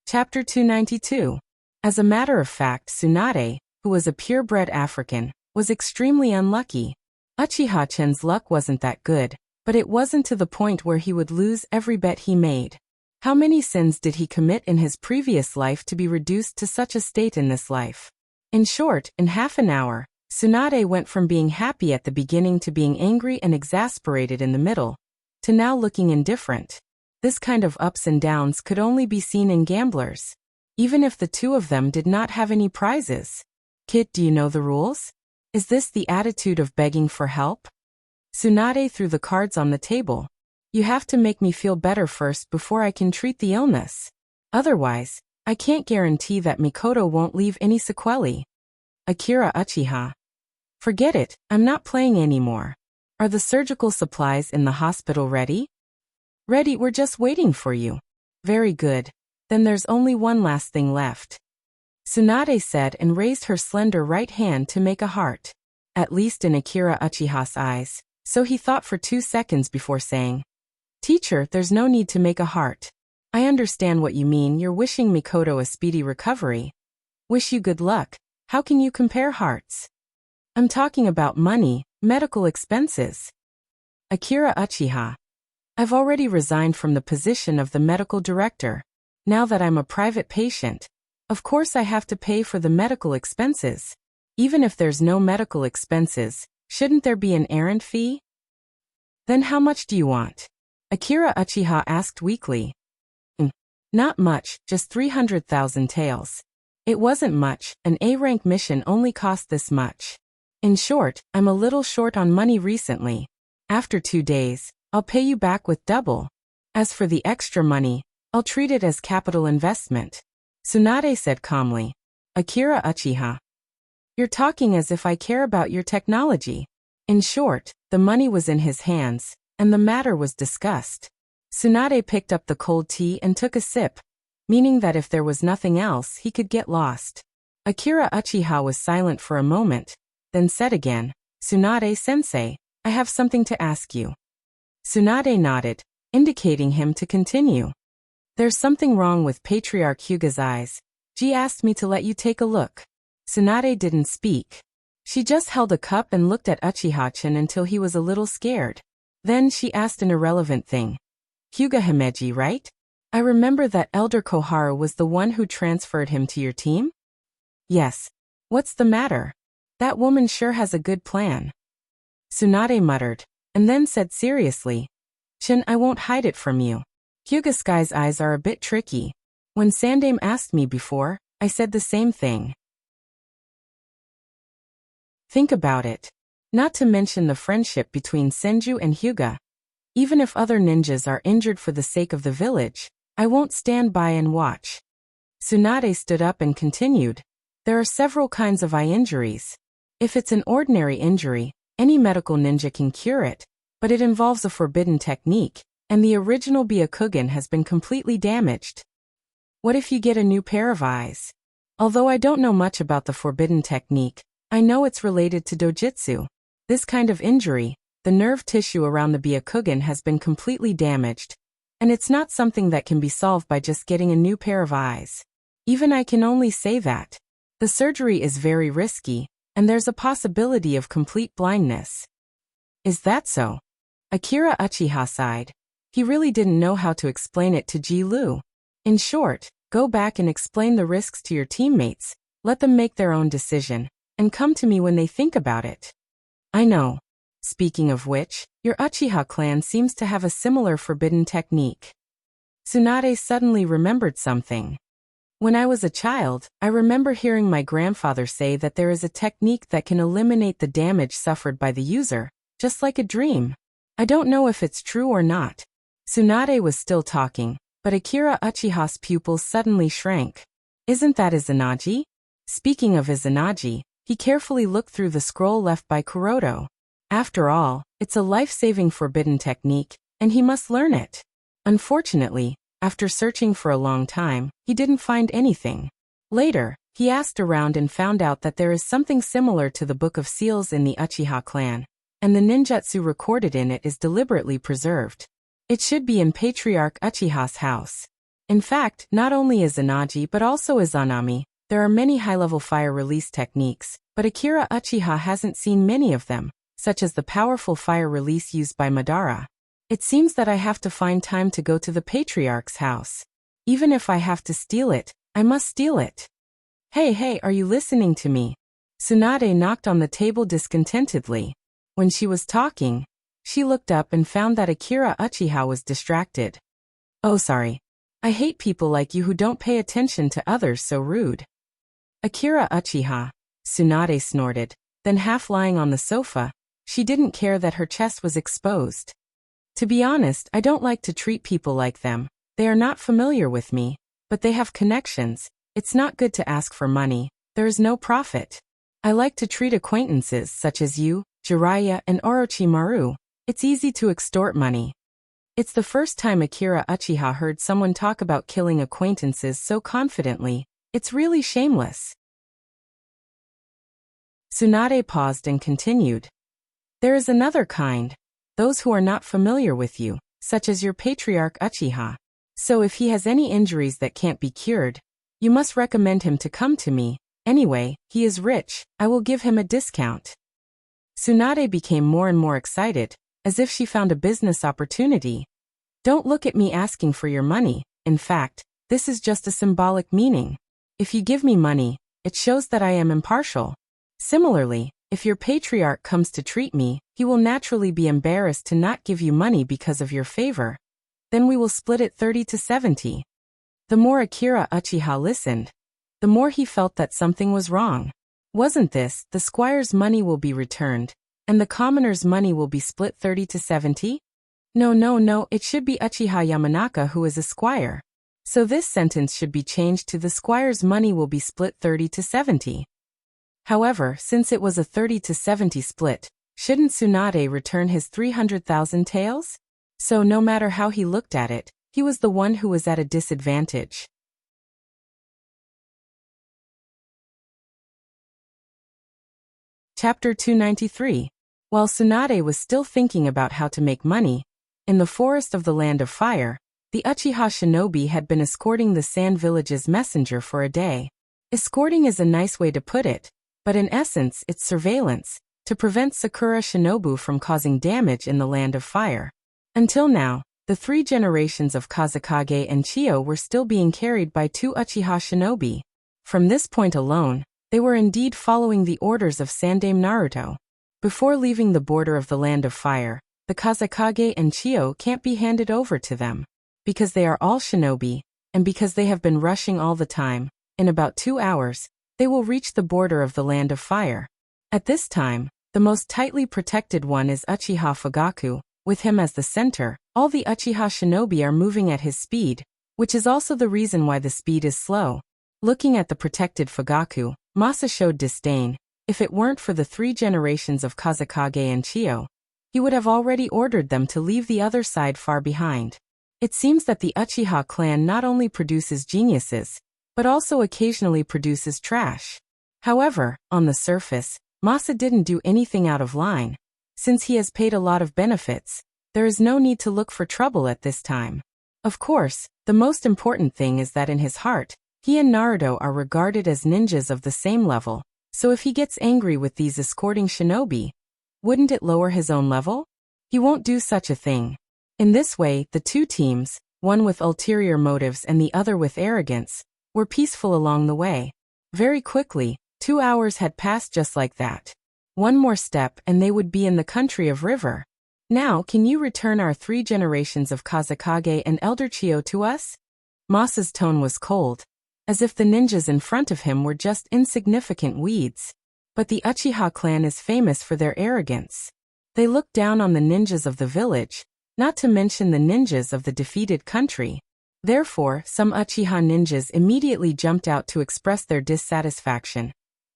Speaker 1: Chapter 292. As a matter of fact, Tsunade, who was a purebred African, was extremely unlucky. Uchiha-chan's luck wasn't that good, but it wasn't to the point where he would lose every bet he made. How many sins did he commit in his previous life to be reduced to such a state in this life? In short, in half an hour, Tsunade went from being happy at the beginning to being angry and exasperated in the middle, to now looking indifferent. This kind of ups and downs could only be seen in gamblers, even if the two of them did not have any prizes. Kid, do you know the rules? Is this the attitude of begging for help? Tsunade threw the cards on the table. You have to make me feel better first before I can treat the illness. Otherwise, I can't guarantee that Mikoto won't leave any sequelae. Akira Uchiha. Forget it, I'm not playing anymore. Are the surgical supplies in the hospital ready? Ready, we're just waiting for you. Very good. Then there's only one last thing left. Tsunade said and raised her slender right hand to make a heart. At least in Akira Uchiha's eyes, so he thought for 2 seconds before saying, Teacher, there's no need to make a heart. I understand what you mean, you're wishing Mikoto a speedy recovery. Wish you good luck. How can you compare hearts? I'm talking about money, medical expenses. Akira Uchiha. I've already resigned from the position of the medical director. Now that I'm a private patient, of course I have to pay for the medical expenses. Even if there's no medical expenses, shouldn't there be an errand fee? Then how much do you want? Akira Uchiha asked weakly. Not much, just 300,000 taels. It wasn't much, an A-rank mission only cost this much. In short, I'm a little short on money recently. After 2 days, I'll pay you back with double. As for the extra money, I'll treat it as capital investment. Tsunade said calmly. Akira Uchiha. You're talking as if I care about your technology. In short, the money was in his hands, and the matter was discussed. Tsunade picked up the cold tea and took a sip, meaning that if there was nothing else, he could get lost. Akira Uchiha was silent for a moment, then said again, Tsunade-sensei, I have something to ask you. Tsunade nodded, indicating him to continue. There's something wrong with Patriarch Hyuga's eyes. She asked me to let you take a look. Tsunade didn't speak. She just held a cup and looked at Uchiha-chan until he was a little scared. Then she asked an irrelevant thing. Hyuga Himeji, right? I remember that Elder Koharu was the one who transferred him to your team? Yes. What's the matter? That woman sure has a good plan. Tsunade muttered, and then said seriously, Chin, I won't hide it from you. Hyuga Sky's eyes are a bit tricky. When Sandame asked me before, I said the same thing. Think about it. Not to mention the friendship between Senju and Hyuga. Even if other ninjas are injured for the sake of the village, I won't stand by and watch. Tsunade stood up and continued. There are several kinds of eye injuries. If it's an ordinary injury, any medical ninja can cure it, but it involves a forbidden technique, and the original Byakugan has been completely damaged. What if you get a new pair of eyes? Although I don't know much about the forbidden technique, I know it's related to dojutsu. This kind of injury, the nerve tissue around the Byakugan has been completely damaged, and it's not something that can be solved by just getting a new pair of eyes. Even I can only say that. The surgery is very risky, and there's a possibility of complete blindness. Is that so? Akira Uchiha sighed. He really didn't know how to explain it to Ji Lu. In short, go back and explain the risks to your teammates, let them make their own decision, and come to me when they think about it. I know. Speaking of which, your Uchiha clan seems to have a similar forbidden technique. Tsunade suddenly remembered something. When I was a child, I remember hearing my grandfather say that there is a technique that can eliminate the damage suffered by the user, just like a dream. I don't know if it's true or not. Tsunade was still talking, but Akira Uchiha's pupils suddenly shrank. Isn't that Izanagi? Speaking of Izanagi, he carefully looked through the scroll left by Kuroto. After all, it's a life-saving forbidden technique, and he must learn it. Unfortunately, after searching for a long time, he didn't find anything. Later, He asked around and found out that there is something similar to the Book of Seals in the Uchiha clan, and the ninjutsu recorded in it is deliberately preserved. It should be in Patriarch Uchiha's house. In fact, not only Izanagi but also Izanami, there are many high-level fire release techniques, but Akira Uchiha hasn't seen many of them, such as the powerful fire release used by Madara. It seems that I have to find time to go to the Patriarch's house. Even if I have to steal it, I must steal it. Hey, are you listening to me? Tsunade knocked on the table discontentedly. When she was talking, she looked up and found that Akira Uchiha was distracted. Oh, sorry. I hate people like you who don't pay attention to others so rude. Akira Uchiha, Tsunade snorted, then half lying on the sofa, she didn't care that her chest was exposed. To be honest, I don't like to treat people like them. They are not familiar with me, but they have connections. It's not good to ask for money. There is no profit. I like to treat acquaintances such as you, Jiraiya, and Orochimaru. It's easy to extort money. It's the first time Akira Uchiha heard someone talk about killing acquaintances so confidently. It's really shameless. Tsunade paused and continued. There is another kind. Those who are not familiar with you, such as your Patriarch Uchiha. So if he has any injuries that can't be cured, you must recommend him to come to me. Anyway, he is rich, I will give him a discount. Tsunade became more and more excited, as if she found a business opportunity. Don't look at me asking for your money. In fact, this is just a symbolic meaning. If you give me money, it shows that I am impartial. Similarly, if your patriarch comes to treat me, he will naturally be embarrassed to not give you money because of your favor. Then we will split it 30-70. The more Akira Uchiha listened, the more he felt that something was wrong. Wasn't this, the squire's money will be returned, and the commoner's money will be split 30-70? No, it should be Uchiha Yamanaka who is a squire. So this sentence should be changed to the squire's money will be split 30-70. However, since it was a 30-70 split, shouldn't Tsunade return his 300,000 taels? So no matter how he looked at it, he was the one who was at a disadvantage. Chapter 293. While Tsunade was still thinking about how to make money, in the forest of the Land of Fire, the Uchiha shinobi had been escorting the Sand Village's messenger for a day. Escorting is a nice way to put it, but in essence it's surveillance, to prevent Sakura Shinobu from causing damage in the Land of Fire. Until now, the 3 generations of Kazekage and Chiyo were still being carried by 2 Uchiha shinobi. From this point alone, they were indeed following the orders of Sandaime Naruto. Before leaving the border of the Land of Fire, the Kazekage and Chiyo can't be handed over to them. Because they are all shinobi, and because they have been rushing all the time, in about 2 hours, they will reach the border of the Land of Fire. At this time, the most tightly protected one is Uchiha Fugaku. With him as the center, all the Uchiha shinobi are moving at his speed, which is also the reason why the speed is slow. Looking at the protected Fugaku, Masa showed disdain. If it weren't for the 3 generations of Kazekage and Chiyo, he would have already ordered them to leave the other side far behind. It seems that the Uchiha clan not only produces geniuses, but also occasionally produces trash. However, on the surface, Masa didn't do anything out of line. Since he has paid a lot of benefits, there is no need to look for trouble at this time. Of course, the most important thing is that in his heart, he and Naruto are regarded as ninjas of the same level, so if he gets angry with these escorting shinobi, wouldn't it lower his own level? He won't do such a thing. In this way, the 2 teams, one with ulterior motives and the other with arrogance, were peaceful along the way. Very quickly, 2 hours had passed just like that. One more step and they would be in the country of River. Now, can you return our 3 generations of Kazekage and Elder Chiyo to us? Masa's tone was cold, as if the ninjas in front of him were just insignificant weeds. But the Uchiha clan is famous for their arrogance. They look down on the ninjas of the village, not to mention the ninjas of the defeated country. Therefore, some Uchiha ninjas immediately jumped out to express their dissatisfaction,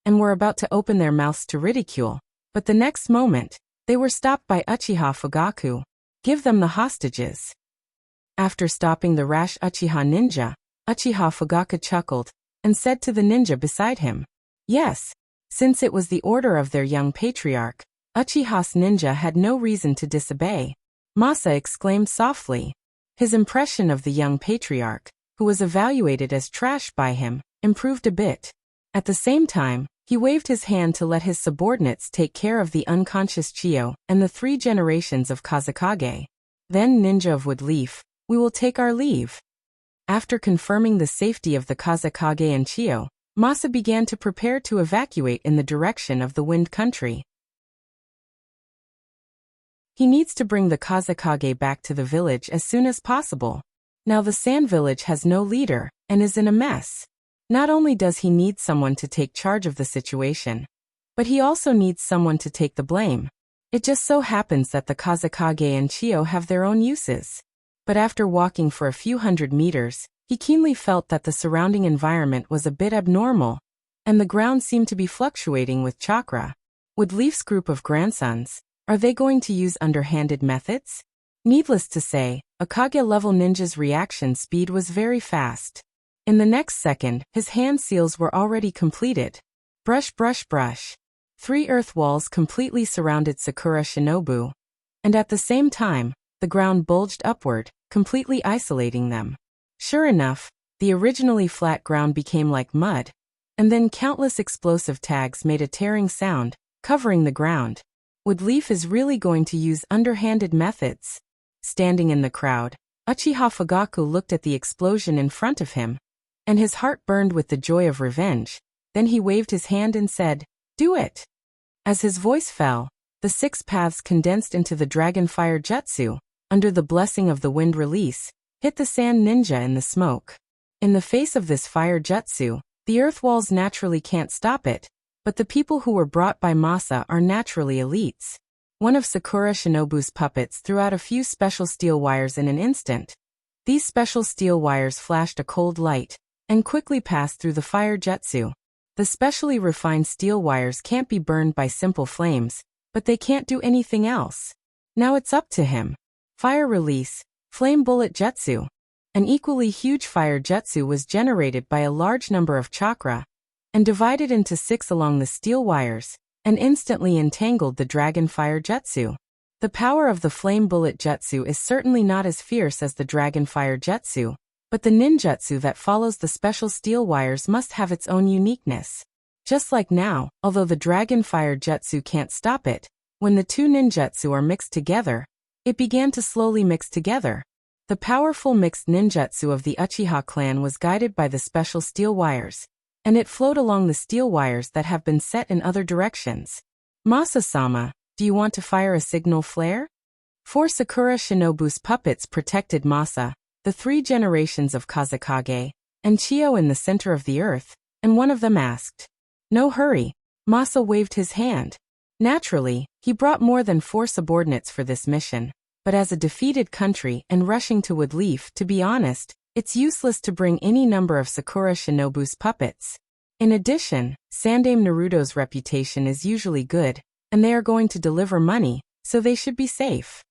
Speaker 1: and were about to open their mouths to ridicule, but the next moment, they were stopped by Uchiha Fugaku. Give them the hostages. After stopping the rash Uchiha ninja, Uchiha Fugaku chuckled, and said to the ninja beside him, "Yes." Since it was the order of their young patriarch, Uchiha's ninja had no reason to disobey. Masa exclaimed softly. His impression of the young patriarch, who was evaluated as trash by him, improved a bit. At the same time, he waved his hand to let his subordinates take care of the unconscious Chiyo and the 3 generations of Kazekage. "Then, Ninja of Woodleaf, we will take our leave." After confirming the safety of the Kazekage and Chiyo, Masa began to prepare to evacuate in the direction of the Wind Country. He needs to bring the Kazekage back to the village as soon as possible. Now the Sand Village has no leader, and is in a mess. Not only does he need someone to take charge of the situation, but he also needs someone to take the blame. It just so happens that the Kazekage and Chiyo have their own uses. But after walking for a few hundred meters, he keenly felt that the surrounding environment was a bit abnormal, and the ground seemed to be fluctuating with chakra. Woodleaf's group of grandsons, are they going to use underhanded methods? Needless to say, a Kage-level ninja's reaction speed was very fast. In the next second, his hand seals were already completed. Brush, brush, brush. 3 earth walls completely surrounded Sakura Shinobu, and at the same time, the ground bulged upward, completely isolating them. Sure enough, the originally flat ground became like mud, and then countless explosive tags made a tearing sound, covering the ground. Woodleaf is really going to use underhanded methods. Standing in the crowd, Uchiha Fugaku looked at the explosion in front of him, and his heart burned with the joy of revenge. Then he waved his hand and said, "Do it!" As his voice fell, the 6 paths condensed into the Dragonfire Jutsu, under the blessing of the wind release, hit the Sand Ninja in the smoke. In the face of this fire jutsu, the earth walls naturally can't stop it, but the people who were brought by Masa are naturally elites. One of Sakura Shinobu's puppets threw out a few special steel wires in an instant. These special steel wires flashed a cold light, and quickly passed through the fire jutsu. The specially refined steel wires can't be burned by simple flames, but they can't do anything else. Now it's up to him. Fire release, flame bullet jutsu. An equally huge fire jutsu was generated by a large number of chakra, and divided into 6 along the steel wires, and instantly entangled the dragon fire jutsu. The power of the flame bullet jutsu is certainly not as fierce as the dragon fire jutsu, but the ninjutsu that follows the special steel wires must have its own uniqueness. Just like now, although the dragon fire jutsu can't stop it, when the 2 ninjutsu are mixed together, it began to slowly mix together. The powerful mixed ninjutsu of the Uchiha clan was guided by the special steel wires, and it flowed along the steel wires that have been set in other directions. "Masa-sama, do you want to fire a signal flare?" 4 Sakura Shinobu's puppets protected Masa, the 3 generations of Kazekage, and Chiyo in the center of the earth, and one of them asked. "No hurry." Masa waved his hand. Naturally, he brought more than 4 subordinates for this mission, but as a defeated country and rushing to Woodleaf, to be honest, it's useless to bring any number of Sakura Shinobu's puppets. In addition, Sandaime Naruto's reputation is usually good, and they are going to deliver money, so they should be safe.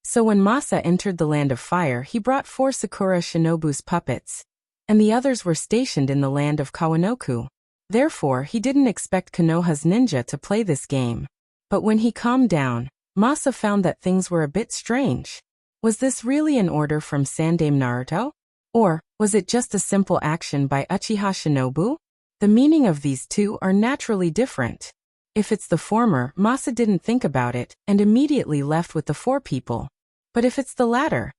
Speaker 1: So when Masa entered the Land of Fire, he brought 4 Sakura Shinobu's puppets, and the others were stationed in the land of Kawanoku. Therefore, he didn't expect Konoha's ninja to play this game. But when he calmed down, Masa found that things were a bit strange. Was this really an order from Sandaime Naruto? Or was it just a simple action by Uchiha Shinobu? The meaning of these two are naturally different. If it's the former, Masa didn't think about it and immediately left with the 4 people. But if it's the latter,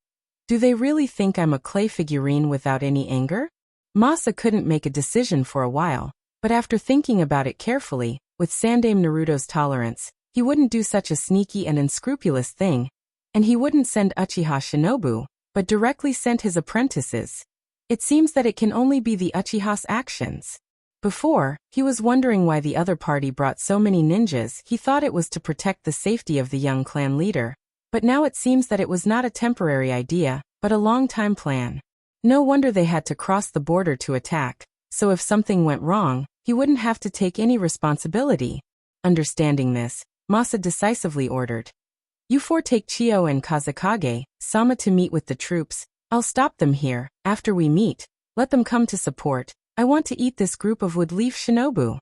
Speaker 1: do they really think I'm a clay figurine without any anger? Masa couldn't make a decision for a while, but after thinking about it carefully, with Sandaime Naruto's tolerance, he wouldn't do such a sneaky and unscrupulous thing, and he wouldn't send Uchiha Shinobu, but directly sent his apprentices. It seems that it can only be the Uchiha's actions. Before, he was wondering why the other party brought so many ninjas. He thought it was to protect the safety of the young clan leader, but now it seems that it was not a temporary idea, but a long-time plan. No wonder they had to cross the border to attack, so if something went wrong, he wouldn't have to take any responsibility. Understanding this, Masa decisively ordered, "You 4 take Chiyo and Kazekage, Sama to meet with the troops, I'll stop them here. After we meet, let them come to support. I want to eat this group of woodleaf shinobu.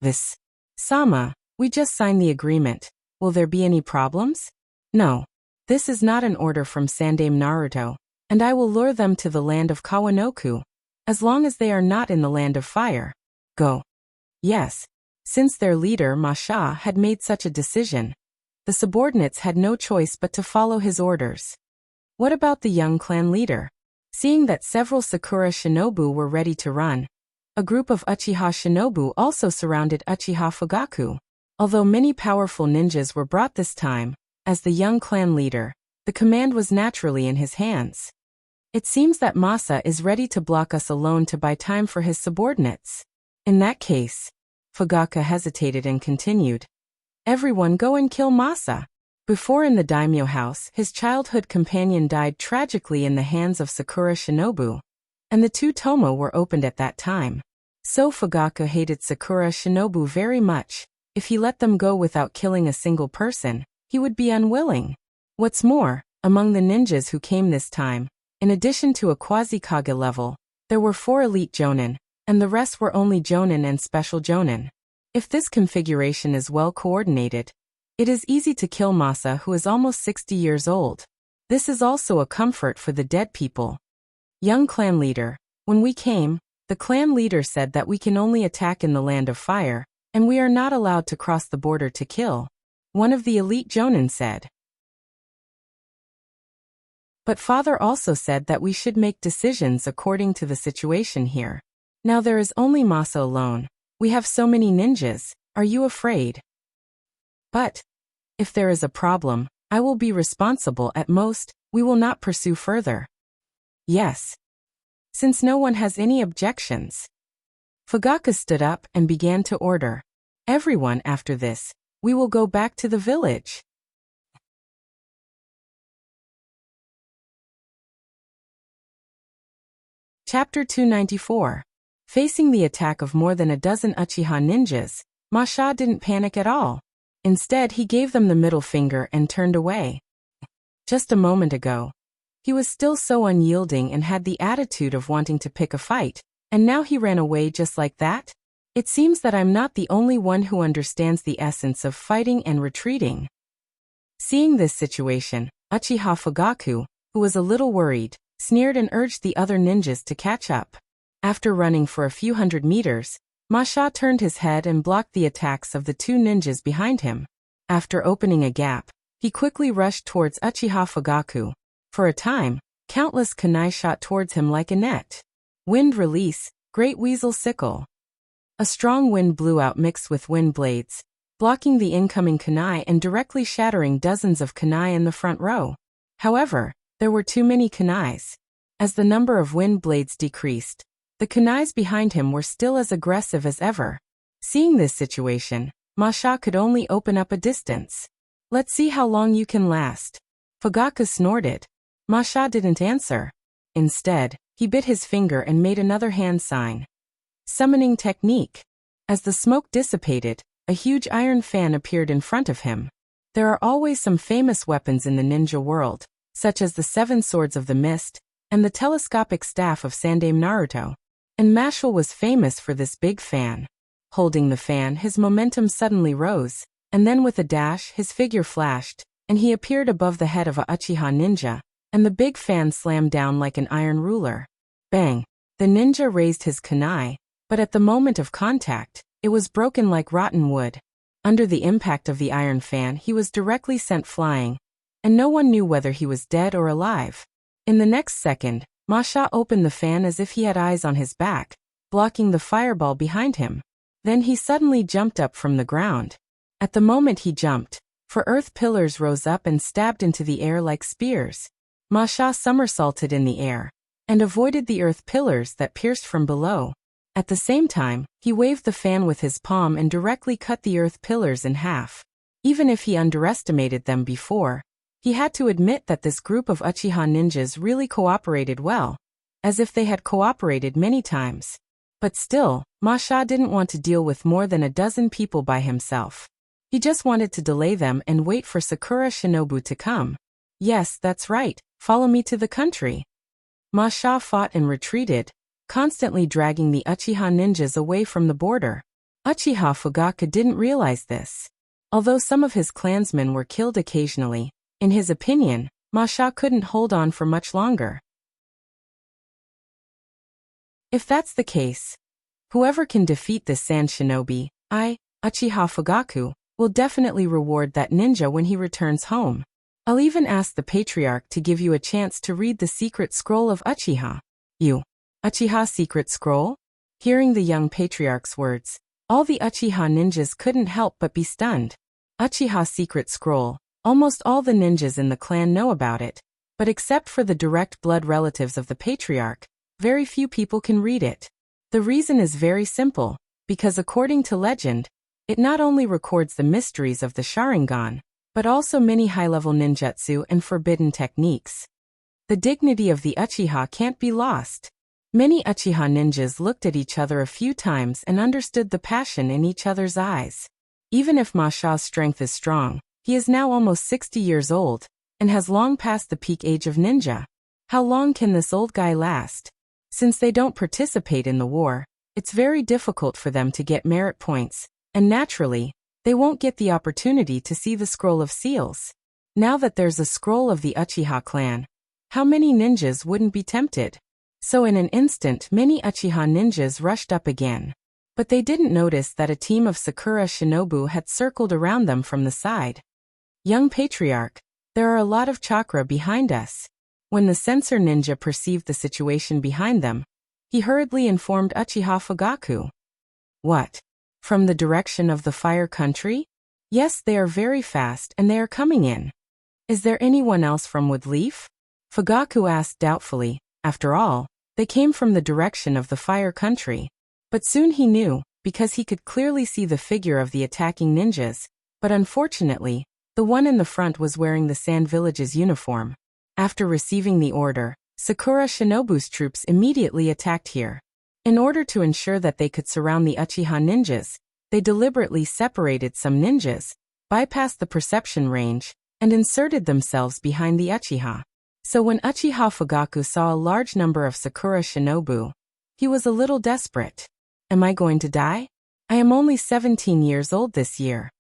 Speaker 1: This. Sama, we just signed the agreement. Will there be any problems? No. This is not an order from Sandaime Naruto, and I will lure them to the land of Kawanoku, as long as they are not in the land of fire. Go. Yes. Since their leader, Masha, had made such a decision, the subordinates had no choice but to follow his orders. What about the young clan leader? Seeing that several Sakura shinobu were ready to run, a group of Uchiha shinobu also surrounded Uchiha Fugaku. Although many powerful ninjas were brought this time, as the young clan leader, the command was naturally in his hands. It seems that Masa is ready to block us alone to buy time for his subordinates. In that case, Fugaku hesitated and continued. Everyone go and kill Masa. Before in the daimyo house, his childhood companion died tragically in the hands of Sakura shinobu, and the two Tomo were opened at that time. So Fugaku hated Sakura shinobu very much. If he let them go without killing a single person, he would be unwilling. What's more, among the ninjas who came this time, in addition to a quasi-kage level, there were 4 elite jonin, and the rest were only jonin and special jonin. If this configuration is well coordinated, it is easy to kill Masa, who is almost 60 years old. This is also a comfort for the dead people. Young clan leader, when we came, the clan leader said that we can only attack in the land of fire, and we are not allowed to cross the border to kill. One of the elite jonin said. But father also said that we should make decisions according to the situation here. Now there is only Masa alone. We have so many ninjas. Are you afraid? But if there is a problem, I will be responsible. At most, we will not pursue further. Yes. Since no one has any objections. Fugaku stood up and began to order. Everyone, after this, we will go back to the village. Chapter 294. Facing the attack of more than a dozen Uchiha ninjas, Masha didn't panic at all. Instead, he gave them the middle finger and turned away. Just a moment ago, he was still so unyielding and had the attitude of wanting to pick a fight, and now he ran away just like that? It seems that I'm not the only one who understands the essence of fighting and retreating. Seeing this situation, Uchiha Fugaku, who was a little worried, sneered and urged the other ninjas to catch up. After running for a few hundred meters, Masha turned his head and blocked the attacks of the 2 ninjas behind him. After opening a gap, he quickly rushed towards Uchiha Fugaku. For a time, countless kunai shot towards him like a net. Wind release, Great Weasel Sickle. A strong wind blew out mixed with wind blades, blocking the incoming kunai and directly shattering dozens of kunai in the front row. However, there were too many kunais. As the number of wind blades decreased, the kunais behind him were still as aggressive as ever. Seeing this situation, Masha could only open up a distance. Let's see how long you can last. Fugaku snorted. Masha didn't answer. Instead, he bit his finger and made another hand sign. Summoning technique. As the smoke dissipated, a huge iron fan appeared in front of him. There are always some famous weapons in the ninja world, such as the 7 swords of the mist, and the telescopic staff of Sandaime Naruto. And Mashle was famous for this big fan. Holding the fan, his momentum suddenly rose, and then with a dash his figure flashed, and he appeared above the head of a Uchiha ninja, and the big fan slammed down like an iron ruler. Bang! The ninja raised his kunai, but at the moment of contact, it was broken like rotten wood. Under the impact of the iron fan, he was directly sent flying, and no one knew whether he was dead or alive. In the next second, Masha opened the fan as if he had eyes on his back, blocking the fireball behind him. Then he suddenly jumped up from the ground. At the moment he jumped, 4 earth pillars rose up and stabbed into the air like spears. Masha somersaulted in the air, and avoided the earth pillars that pierced from below. At the same time, he waved the fan with his palm and directly cut the earth pillars in half. Even if he underestimated them before, he had to admit that this group of Uchiha ninjas really cooperated well, as if they had cooperated many times. But still, Masha didn't want to deal with more than a dozen people by himself. He just wanted to delay them and wait for Sakura Shinobu to come. Yes, that's right, follow me to the country. Masha fought and retreated, constantly dragging the Uchiha ninjas away from the border. Uchiha Fugaku didn't realize this. Although some of his clansmen were killed occasionally, in his opinion, Masha couldn't hold on for much longer. If that's the case, whoever can defeat this sand shinobi, Uchiha Fugaku, will definitely reward that ninja when he returns home. I'll even ask the patriarch to give you a chance to read the secret scroll of Uchiha. Uchiha secret scroll? Hearing the young patriarch's words, all the Uchiha ninjas couldn't help but be stunned. Uchiha secret scroll. Almost all the ninjas in the clan know about it, but except for the direct blood relatives of the patriarch, very few people can read it. The reason is very simple, because according to legend, it not only records the mysteries of the Sharingan, but also many high-level ninjutsu and forbidden techniques. The dignity of the Uchiha can't be lost. Many Uchiha ninjas looked at each other a few times and understood the passion in each other's eyes. Even if Masha's strength is strong, he is now almost 60 years old, and has long passed the peak age of ninja. How long can this old guy last? Since they don't participate in the war, it's very difficult for them to get merit points, and naturally, they won't get the opportunity to see the scroll of seals. Now that there's a scroll of the Uchiha clan, how many ninjas wouldn't be tempted? So in an instant many Uchiha ninjas rushed up again. But they didn't notice that a team of Sakura shinobu had circled around them from the side. Young patriarch, there are a lot of chakra behind us. When the censor ninja perceived the situation behind them, he hurriedly informed Uchiha Fugaku. What? From the direction of the fire country? Yes, they are very fast and they are coming in. Is there anyone else from Woodleaf? Fugaku asked doubtfully. After all, they came from the direction of the fire country. But soon he knew, because he could clearly see the figure of the attacking ninjas, but unfortunately, the one in the front was wearing the Sand Village's uniform. After receiving the order, Sakura Shinobu's troops immediately attacked here. In order to ensure that they could surround the Uchiha ninjas, they deliberately separated some ninjas, bypassed the perception range, and inserted themselves behind the Uchiha. So when Uchiha Fugaku saw a large number of Sakura Shinobu, he was a little desperate. Am I going to die? I am only 17 years old this year.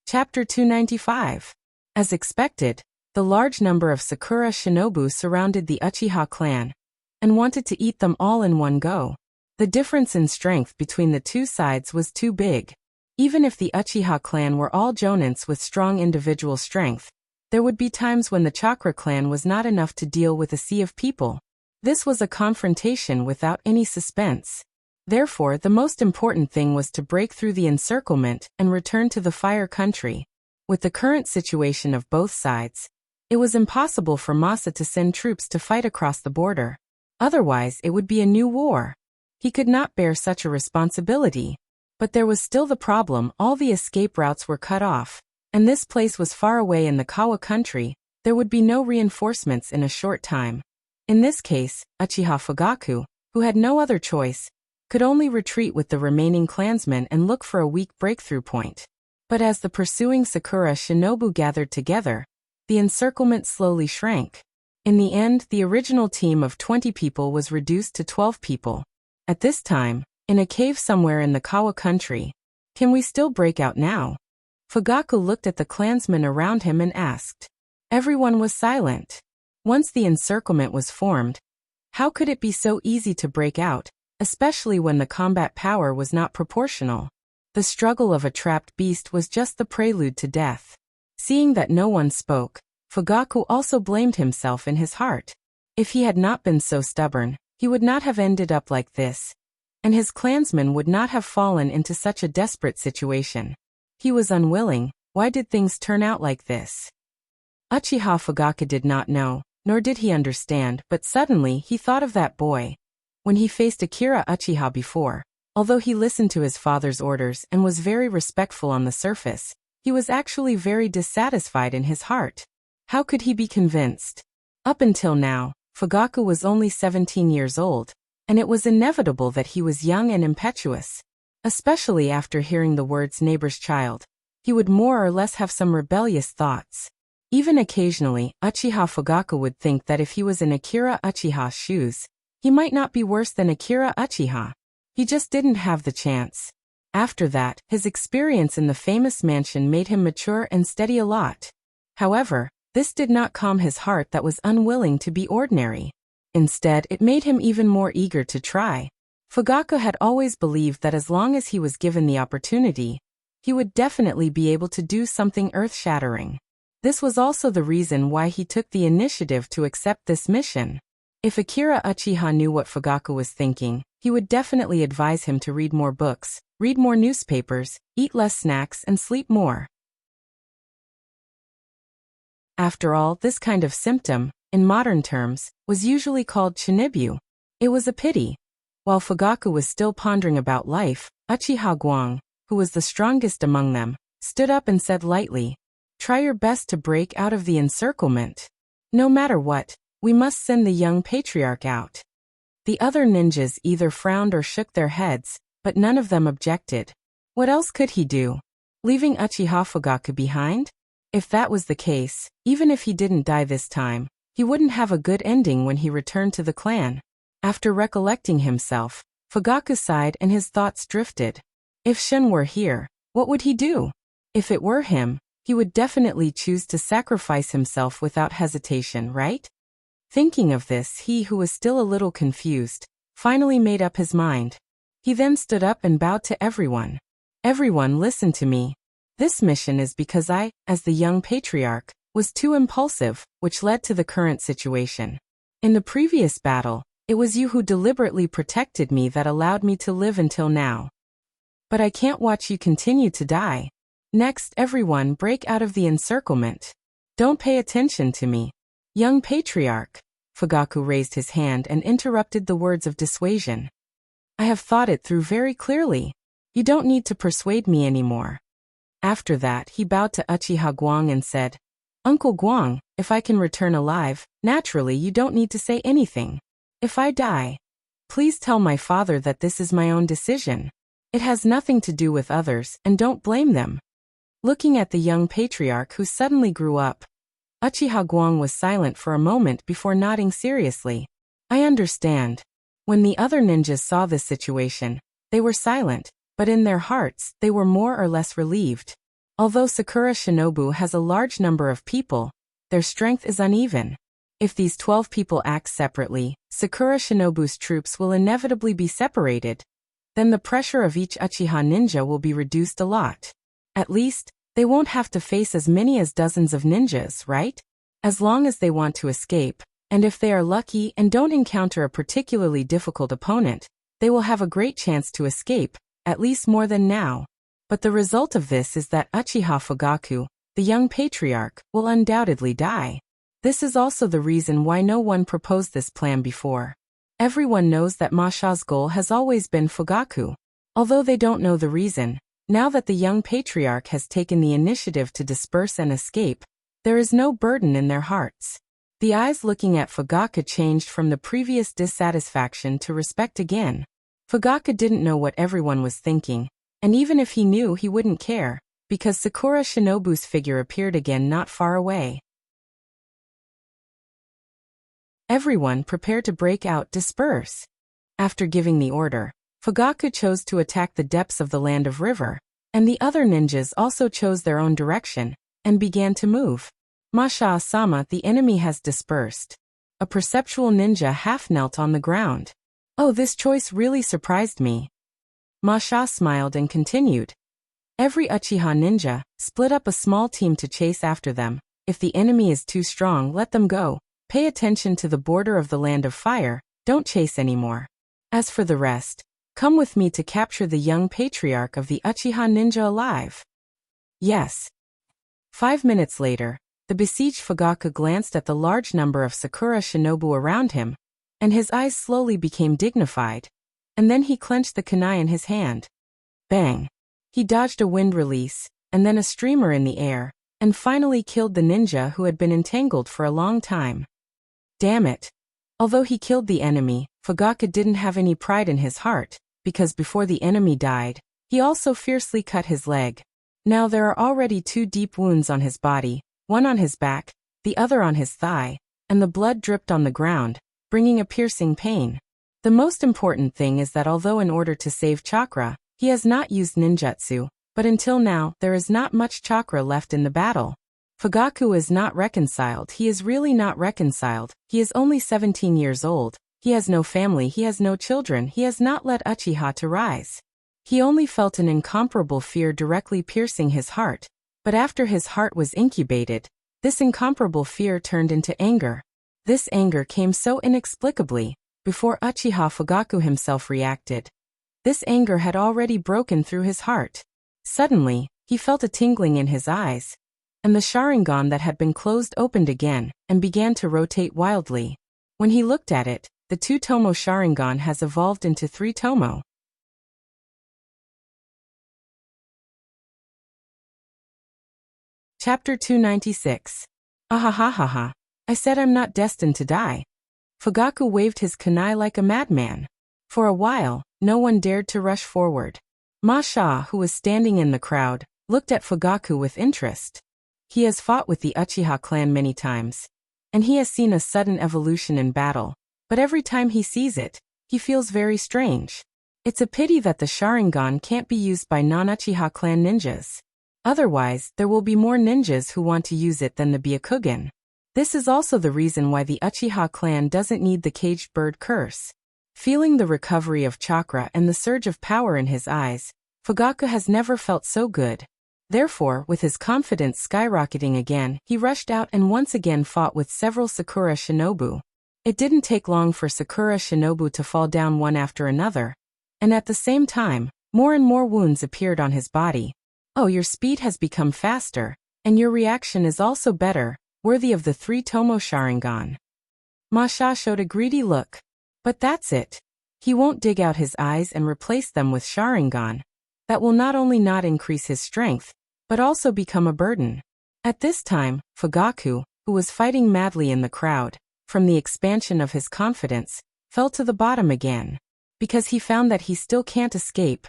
Speaker 1: Chapter 295. As expected, the large number of Sakura Shinobu surrounded the Uchiha clan and wanted to eat them all in one go. The difference in strength between the two sides was too big. Even if the Uchiha clan were all jonins with strong individual strength, there would be times when the Chakra clan was not enough to deal with a sea of people. This was a confrontation without any suspense. Therefore, the most important thing was to break through the encirclement and return to the fire country. With the current situation of both sides, it was impossible for Masa to send troops to fight across the border. Otherwise, it would be a new war. He could not bear such a responsibility. But there was still the problem: all the escape routes were cut off, and this place was far away in the Kawa country. There would be no reinforcements in a short time. In this case, Uchiha Fugaku, who had no other choice, could only retreat with the remaining clansmen and look for a weak breakthrough point. But as the pursuing Sakura Shinobu gathered together, the encirclement slowly shrank. In the end, the original team of 20 people was reduced to 12 people. At this time, in a cave somewhere in the Kawa country. Can we still break out now? Fugaku looked at the clansmen around him and asked. Everyone was silent. Once the encirclement was formed, how could it be so easy to break out, especially when the combat power was not proportional? The struggle of a trapped beast was just the prelude to death. Seeing that no one spoke, Fugaku also blamed himself in his heart. If he had not been so stubborn, he would not have ended up like this, and his clansmen would not have fallen into such a desperate situation. He was unwilling. Why did things turn out like this? Uchiha Fugaku did not know, nor did he understand, but suddenly he thought of that boy. When he faced Akira Uchiha before, although he listened to his father's orders and was very respectful on the surface, he was actually very dissatisfied in his heart. How could he be convinced? Up until now, Fugaku was only 17 years old, and it was inevitable that he was young and impetuous. Especially after hearing the words neighbor's child, He would more or less have some rebellious thoughts. Even occasionally, Uchiha Fugaku would think that if he was in Akira Uchiha's shoes, he might not be worse than Akira Uchiha. He just didn't have the chance. After that, his experience in the famous mansion made him mature and steady a lot. However, this did not calm his heart that was unwilling to be ordinary. Instead, it made him even more eager to try. Fugaku had always believed that as long as he was given the opportunity, he would definitely be able to do something earth-shattering. This was also the reason why he took the initiative to accept this mission. If Akira Uchiha knew what Fugaku was thinking, he would definitely advise him to read more books, read more newspapers, eat less snacks, and sleep more. After all, this kind of symptom, in modern terms, was usually called chinibyu. It was a pity. While Fugaku was still pondering about life, Uchiha Guang, who was the strongest among them, stood up and said lightly, "Try your best to break out of the encirclement. No matter what, we must send the young patriarch out." The other ninjas either frowned or shook their heads, but none of them objected. What else could he do? Leaving Uchiha Fugaku behind? If that was the case, even if he didn't die this time, he wouldn't have a good ending when he returned to the clan. After recollecting himself, Fugaku sighed and his thoughts drifted. If Shun were here, what would he do? If it were him, he would definitely choose to sacrifice himself without hesitation, right? Thinking of this, he who was still a little confused, finally made up his mind. He then stood up and bowed to everyone. "Everyone, listen to me. This mission is because I, as the young patriarch, was too impulsive, which led to the current situation. In the previous battle, it was you who deliberately protected me that allowed me to live until now. But I can't watch you continue to die. Next, everyone break out of the encirclement. Don't pay attention to me. Young patriarch." Fugaku raised his hand and interrupted the words of dissuasion. "I have thought it through very clearly. You don't need to persuade me anymore." After that, he bowed to Uchiha Guang and said, "Uncle Guang, if I can return alive, naturally you don't need to say anything. If I die, please tell my father that this is my own decision. It has nothing to do with others, and don't blame them." Looking at the young patriarch who suddenly grew up, Uchiha Guang was silent for a moment before nodding seriously. "I understand." When the other ninjas saw this situation, they were silent, but in their hearts, they were more or less relieved. Although Sakura Shinobu has a large number of people, their strength is uneven. If these 12 people act separately, Sakura Shinobu's troops will inevitably be separated. Then the pressure of each Uchiha ninja will be reduced a lot. At least, they won't have to face as many as dozens of ninjas, right? As long as they want to escape, and if they are lucky and don't encounter a particularly difficult opponent, they will have a great chance to escape, at least more than now. But the result of this is that Uchiha Fugaku, the young patriarch, will undoubtedly die. This is also the reason why no one proposed this plan before. Everyone knows that Masha's goal has always been Fugaku. Although they don't know the reason, now that the young patriarch has taken the initiative to disperse and escape, there is no burden in their hearts. The eyes looking at Fugaku changed from the previous dissatisfaction to respect again. Fugaku didn't know what everyone was thinking, and even if he knew, he wouldn't care, because Sakura Shinobu's figure appeared again not far away. Everyone prepare to break out, disperse. After giving the order, Fugaku chose to attack the depths of the land of river, and the other ninjas also chose their own direction, and began to move. "Masha-sama, the enemy has dispersed." A perceptual ninja half knelt on the ground. "Oh, this choice really surprised me." Masha smiled and continued. "Every Uchiha ninja, split up a small team to chase after them. If the enemy is too strong, let them go. Pay attention to the border of the land of fire, don't chase anymore. As for the rest, come with me to capture the young patriarch of the Uchiha ninja alive." "Yes." 5 minutes later, the besieged Fugaku glanced at the large number of Sakura Shinobu around him, and his eyes slowly became dignified. And then he clenched the kunai in his hand. Bang! He dodged a wind release, and then a streamer in the air, and finally killed the ninja who had been entangled for a long time. Damn it! Although he killed the enemy, Fugaku didn't have any pride in his heart, because before the enemy died, he also fiercely cut his leg. Now there are already 2 deep wounds on his body, one on his back, the other on his thigh, and the blood dripped on the ground, bringing a piercing pain. The most important thing is that although in order to save chakra, he has not used ninjutsu, but until now there is not much chakra left in the battle. Fugaku is not reconciled. He is really not reconciled. He is only 17 years old. He has no family. He has no children. He has not let Uchiha to rise. He only felt an incomparable fear directly piercing his heart. But after his heart was incubated, this incomparable fear turned into anger. This anger came so inexplicably, before Uchiha Fugaku himself reacted. This anger had already broken through his heart. Suddenly, he felt a tingling in his eyes, and the Sharingan that had been closed opened again, and began to rotate wildly. When he looked at it, the 2-tomo Sharingan has evolved into 3-tomo. Chapter 296. Ahahahaha. I said I'm not destined to die. Fugaku waved his kunai like a madman. For a while, no one dared to rush forward. Masha, who was standing in the crowd, looked at Fugaku with interest. He has fought with the Uchiha clan many times, and he has seen a sudden evolution in battle, but every time he sees it, he feels very strange. It's a pity that the Sharingan can't be used by non-Uchiha clan ninjas. Otherwise, there will be more ninjas who want to use it than the Byakugan. This is also the reason why the Uchiha clan doesn't need the caged bird curse. Feeling the recovery of chakra and the surge of power in his eyes, Fugaku has never felt so good. Therefore, with his confidence skyrocketing again, he rushed out and once again fought with several Sakura Shinobu. It didn't take long for Sakura Shinobu to fall down one after another, and at the same time, more and more wounds appeared on his body. Oh, your speed has become faster, and your reaction is also better, worthy of the 3-tomo Sharingan. Masha showed a greedy look. But that's it. He won't dig out his eyes and replace them with Sharingan. That will not only not increase his strength, but also become a burden. At this time, Fugaku, who was fighting madly in the crowd, from the expansion of his confidence, fell to the bottom again. Because he found that he still can't escape.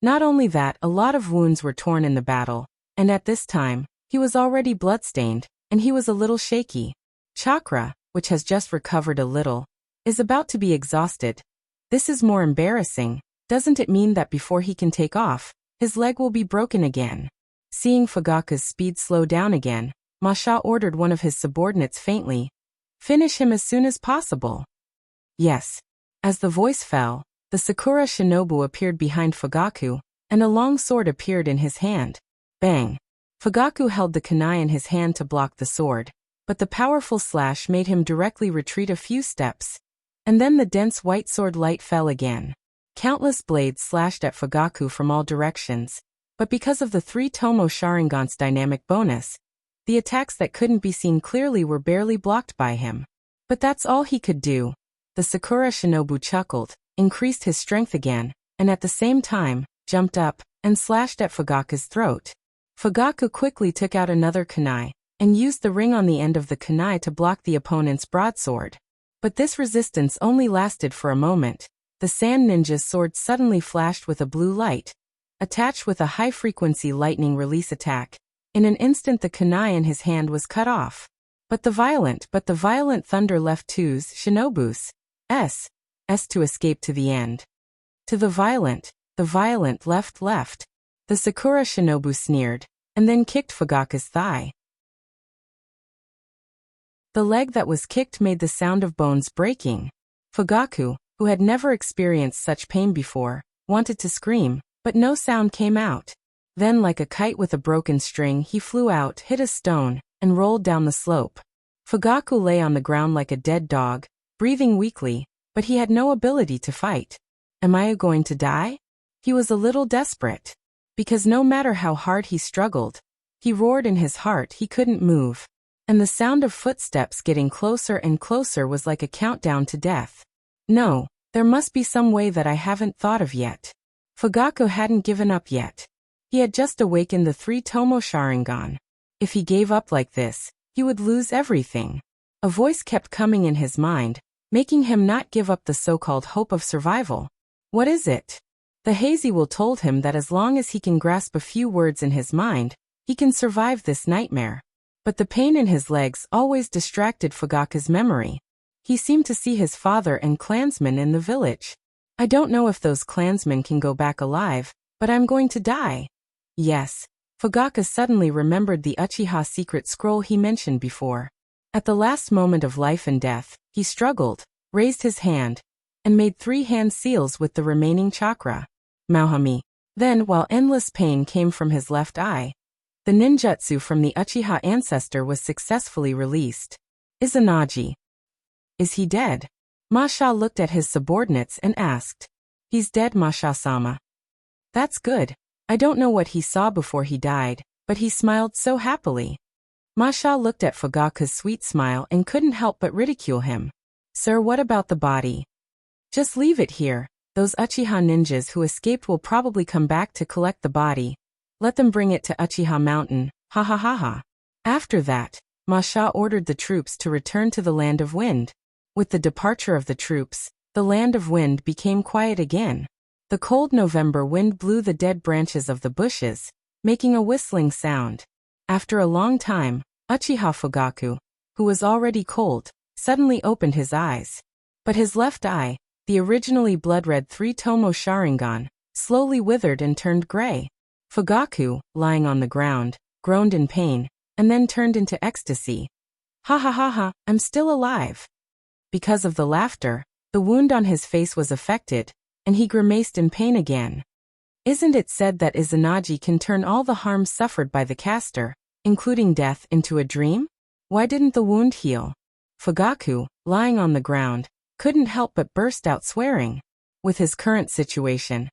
Speaker 1: Not only that, a lot of wounds were torn in the battle, and at this time, he was already bloodstained, and he was a little shaky. Chakra, which has just recovered a little, is about to be exhausted. This is more embarrassing. Doesn't it mean that before he can take off, his leg will be broken again? Seeing Fugaku's speed slow down again, Masha ordered one of his subordinates faintly, "Finish him as soon as possible." Yes. As the voice fell, the Sakura Shinobu appeared behind Fugaku, and a long sword appeared in his hand. Bang! Fugaku held the kunai in his hand to block the sword, but the powerful slash made him directly retreat a few steps. And then the dense white sword light fell again. Countless blades slashed at Fugaku from all directions, but because of the 3-tomo Sharingan's dynamic bonus, the attacks that couldn't be seen clearly were barely blocked by him. But that's all he could do. The Sakura Shinobu chuckled, increased his strength again, and at the same time, jumped up, and slashed at Fugaku's throat. Fugaku quickly took out another kunai, and used the ring on the end of the kunai to block the opponent's broadsword. But this resistance only lasted for a moment. The Sand Ninja's sword suddenly flashed with a blue light, attached with a high-frequency lightning release attack. In an instant the kunai in his hand was cut off. But the violent thunder left two's Shinobu's S to escape to the end. To the violent left. The Sakura Shinobu sneered, and then kicked Fugaku's thigh. The leg that was kicked made the sound of bones breaking. Fugaku, who had never experienced such pain before, wanted to scream, but no sound came out. Then like a kite with a broken string he flew out, hit a stone, and rolled down the slope. Fugaku lay on the ground like a dead dog, breathing weakly, but he had no ability to fight. Am I going to die? He was a little desperate. Because no matter how hard he struggled, he roared in his heart he couldn't move. And the sound of footsteps getting closer and closer was like a countdown to death. No, there must be some way that I haven't thought of yet. Fugaku hadn't given up yet. He had just awakened the 3-tomo Sharingan. If he gave up like this, he would lose everything. A voice kept coming in his mind, making him not give up the so-called hope of survival. What is it? The hazy will told him that as long as he can grasp a few words in his mind, he can survive this nightmare. But the pain in his legs always distracted Fugaku's memory. He seemed to see his father and clansmen in the village. I don't know if those clansmen can go back alive, but I'm going to die. Yes. Fugaku suddenly remembered the Uchiha secret scroll he mentioned before. At the last moment of life and death, he struggled, raised his hand, and made 3 hand seals with the remaining chakra. Mauhami. Then, while endless pain came from his left eye, the ninjutsu from the Uchiha ancestor was successfully released. Izanagi. Is he dead? Masha looked at his subordinates and asked. He's dead, Masha-sama. That's good. I don't know what he saw before he died, but he smiled so happily. Masha looked at Fugaku's sweet smile and couldn't help but ridicule him. Sir, what about the body? Just leave it here. Those Uchiha ninjas who escaped will probably come back to collect the body. Let them bring it to Uchiha Mountain, ha ha ha ha. After that, Masha ordered the troops to return to the Land of Wind. With the departure of the troops, the Land of Wind became quiet again. The cold November wind blew the dead branches of the bushes, making a whistling sound. After a long time, Uchiha Fugaku, who was already cold, suddenly opened his eyes. But his left eye, the originally blood-red 3-tomo Sharingan, slowly withered and turned gray. Fugaku, lying on the ground, groaned in pain, and then turned into ecstasy. Ha ha ha ha, I'm still alive. Because of the laughter, the wound on his face was affected, and he grimaced in pain again. Isn't it said that Izanagi can turn all the harm suffered by the caster, including death, into a dream? Why didn't the wound heal? Fugaku, lying on the ground, couldn't help but burst out swearing. With his current situation,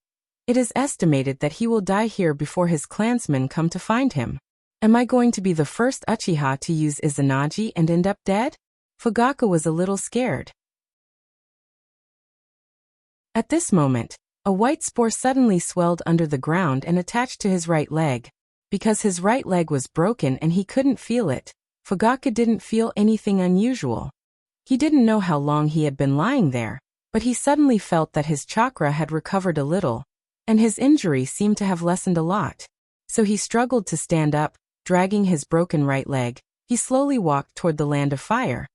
Speaker 1: it is estimated that he will die here before his clansmen come to find him. Am I going to be the first Uchiha to use Izanagi and end up dead? Fugaku was a little scared. At this moment, a white spore suddenly swelled under the ground and attached to his right leg. Because his right leg was broken and he couldn't feel it, Fugaku didn't feel anything unusual. He didn't know how long he had been lying there, but he suddenly felt that his chakra had recovered a little, and his injury seemed to have lessened a lot. So he struggled to stand up, dragging his broken right leg. He slowly walked toward the Land of Fire.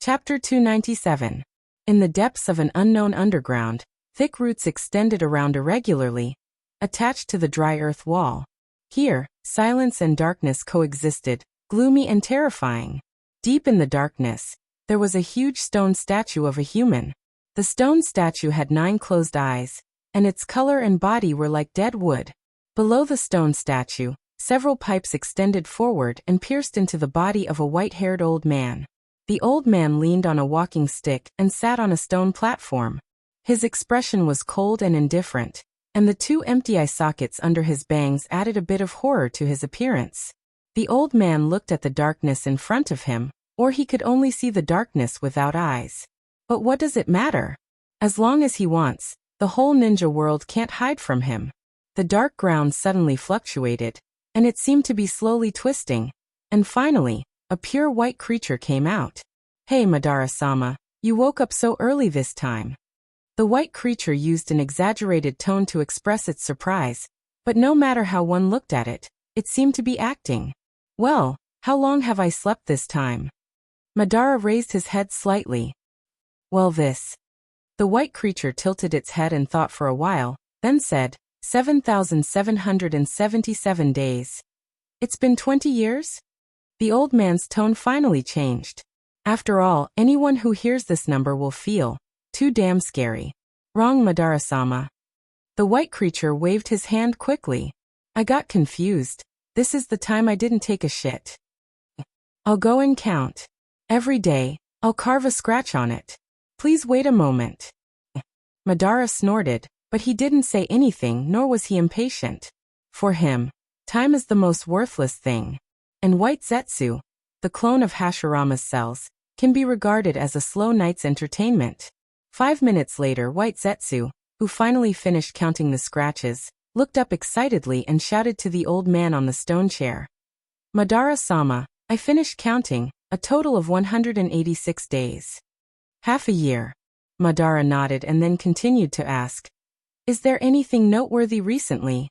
Speaker 1: Chapter 297. In the depths of an unknown underground, thick roots extended around irregularly, attached to the dry earth wall. Here, silence and darkness coexisted, gloomy and terrifying. Deep in the darkness, there was a huge stone statue of a human. The stone statue had 9 closed eyes, and its color and body were like dead wood. Below the stone statue, several pipes extended forward and pierced into the body of a white-haired old man. The old man leaned on a walking stick and sat on a stone platform. His expression was cold and indifferent, and the 2 empty eye sockets under his bangs added a bit of horror to his appearance. The old man looked at the darkness in front of him, or he could only see the darkness without eyes. But what does it matter? As long as he wants, the whole ninja world can't hide from him. The dark ground suddenly fluctuated, and it seemed to be slowly twisting, and finally, a pure white creature came out. Hey Madara-sama, you woke up so early this time. The white creature used an exaggerated tone to express its surprise, but no matter how one looked at it, it seemed to be acting. Well, how long have I slept this time? Madara raised his head slightly. Well, this. The white creature tilted its head and thought for a while, then said, 7,777 days. It's been 20 years? The old man's tone finally changed. After all, anyone who hears this number will feel too damn scary. Wrong, Madara-sama. The white creature waved his hand quickly. I got confused. This is the time I didn't take a shit. I'll go and count. Every day, I'll carve a scratch on it. Please wait a moment. Madara snorted, but he didn't say anything, nor was he impatient. For him, time is the most worthless thing. And white Zetsu, the clone of Hashirama's cells, can be regarded as a slow night's entertainment. 5 minutes later, white Zetsu, who finally finished counting the scratches, looked up excitedly and shouted to the old man on the stone chair. Madara-sama, I finished counting, a total of 186 days. Half a year. Madara nodded and then continued to ask, is there anything noteworthy recently?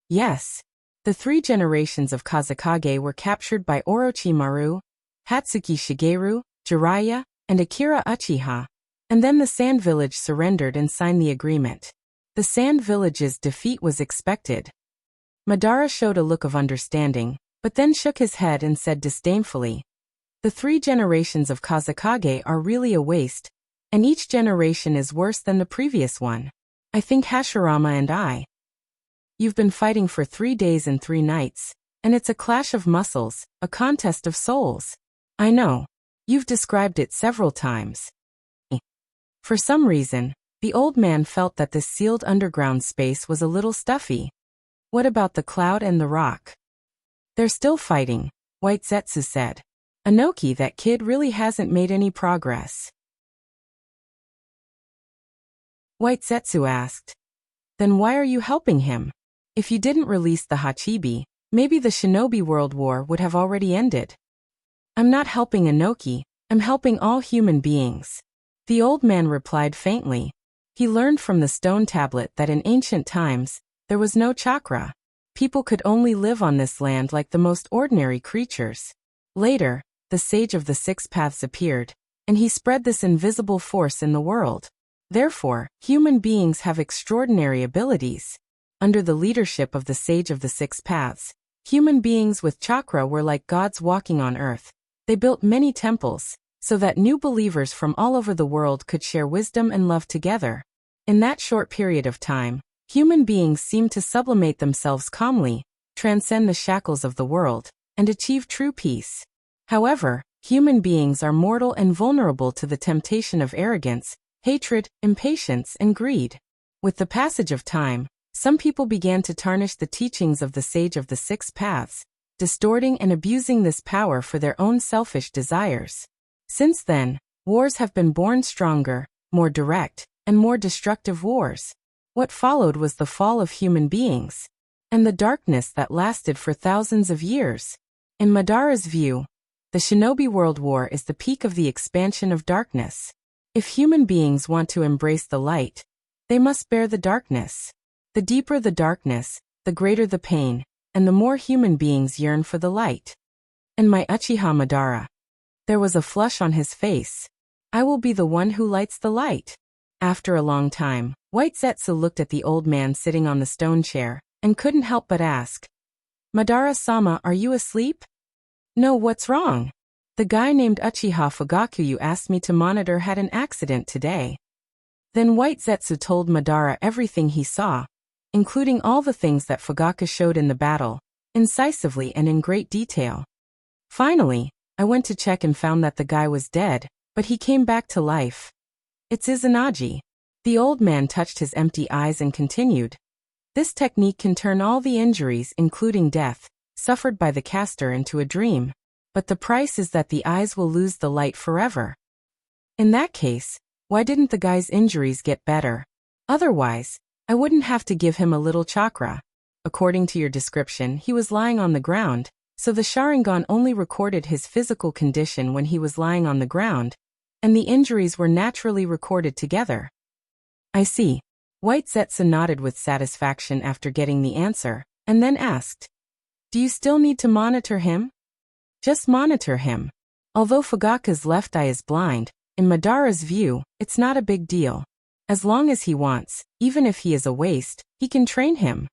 Speaker 1: Yes. The 3 generations of Kazekage were captured by Orochimaru, Hatsuki Shigeru, Jiraiya, and Akira Uchiha, and then the Sand Village surrendered and signed the agreement. The Sand Village's defeat was expected. Madara showed a look of understanding, but then shook his head and said disdainfully, the 3 generations of Kazekage are really a waste, and each generation is worse than the previous one. I think Hashirama and I. You've been fighting for 3 days and 3 nights, and it's a clash of muscles, a contest of souls. I know. You've described it several times. For some reason, the old man felt that this sealed underground space was a little stuffy. What about the cloud and the rock? They're still fighting, White Zetsu said. Anoki, that kid really hasn't made any progress. White Zetsu asked. Then why are you helping him? If you didn't release the Hachibi, maybe the Shinobi World War would have already ended. I'm not helping Anoki, I'm helping all human beings. The old man replied faintly. He learned from the stone tablet that in ancient times, there was no chakra. People could only live on this land like the most ordinary creatures. Later, the Sage of the 6 Paths appeared, and he spread this invisible force in the world. Therefore, human beings have extraordinary abilities. Under the leadership of the Sage of the 6 Paths, human beings with chakra were like gods walking on earth. They built many temples, so that new believers from all over the world could share wisdom and love together. In that short period of time, human beings seemed to sublimate themselves calmly, transcend the shackles of the world, and achieve true peace. However, human beings are mortal and vulnerable to the temptation of arrogance, hatred, impatience, and greed. With the passage of time, some people began to tarnish the teachings of the Sage of the 6 Paths, distorting and abusing this power for their own selfish desires. Since then, wars have been born stronger, more direct, and more destructive wars. What followed was the fall of human beings, and the darkness that lasted for thousands of years. In Madara's view, the Shinobi World War is the peak of the expansion of darkness. If human beings want to embrace the light, they must bear the darkness. The deeper the darkness, the greater the pain, and the more human beings yearn for the light. And my Uchiha Madara. There was a flush on his face. I will be the one who lights the light. After a long time, White Zetsu looked at the old man sitting on the stone chair, and couldn't help but ask, Madara-sama, are you asleep? No, what's wrong? The guy named Uchiha Fugaku you asked me to monitor had an accident today. Then White Zetsu told Madara everything he saw, including all the things that Fugaku showed in the battle, incisively and in great detail. Finally, I went to check and found that the guy was dead, but he came back to life. It's Izanagi. The old man touched his empty eyes and continued. This technique can turn all the injuries, including death, suffered by the caster into a dream. But the price is that the eyes will lose the light forever. In that case, why didn't the guy's injuries get better? Otherwise, I wouldn't have to give him a little chakra. According to your description, he was lying on the ground, so the Sharingan only recorded his physical condition when he was lying on the ground, and the injuries were naturally recorded together. I see. White Zetsu nodded with satisfaction after getting the answer, and then asked, do you still need to monitor him? Just monitor him. Although Fugaku's left eye is blind, in Madara's view, it's not a big deal. As long as he wants, even if he is a waste, he can train him.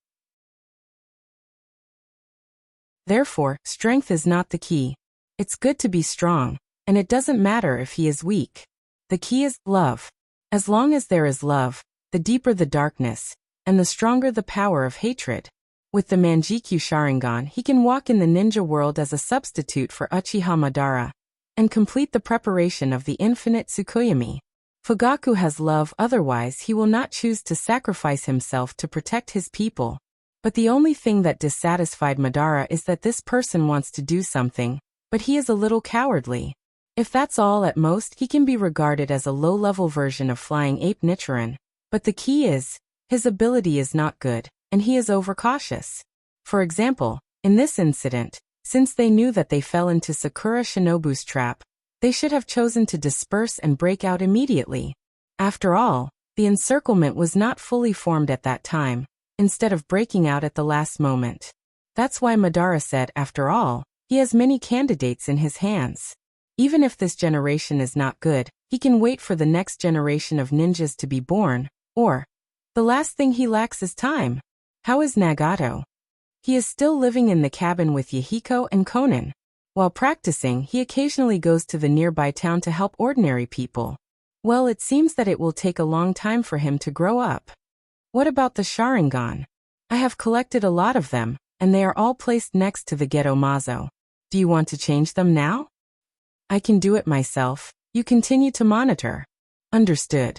Speaker 1: Therefore, strength is not the key. It's good to be strong, and it doesn't matter if he is weak. The key is love. As long as there is love, the deeper the darkness, and the stronger the power of hatred. With the Manjikyu Sharingan, he can walk in the ninja world as a substitute for Uchiha Madara, and complete the preparation of the infinite Tsukuyomi. Fugaku has love, otherwise he will not choose to sacrifice himself to protect his people. But the only thing that dissatisfied Madara is that this person wants to do something, but he is a little cowardly. If that's all, at most he can be regarded as a low-level version of Flying Ape Nichiren. But the key is, his ability is not good, and he is overcautious. For example, in this incident, Since they knew that they fell into Sakura Shinobu's trap, they should have chosen to disperse and break out immediately. After all, the encirclement was not fully formed at that time, instead of breaking out at the last moment. That's why Madara said, after all, he has many candidates in his hands. Even if this generation is not good, he can wait for the next generation of ninjas to be born, or, the last thing he lacks is time. How is Nagato? He is still living in the cabin with Yahiko and Konan. While practicing, he occasionally goes to the nearby town to help ordinary people. Well, it seems that it will take a long time for him to grow up. What about the Sharingan? I have collected a lot of them, and they are all placed next to the Geto Mazo. Do you want to change them now? I can do it myself. You continue to monitor. Understood.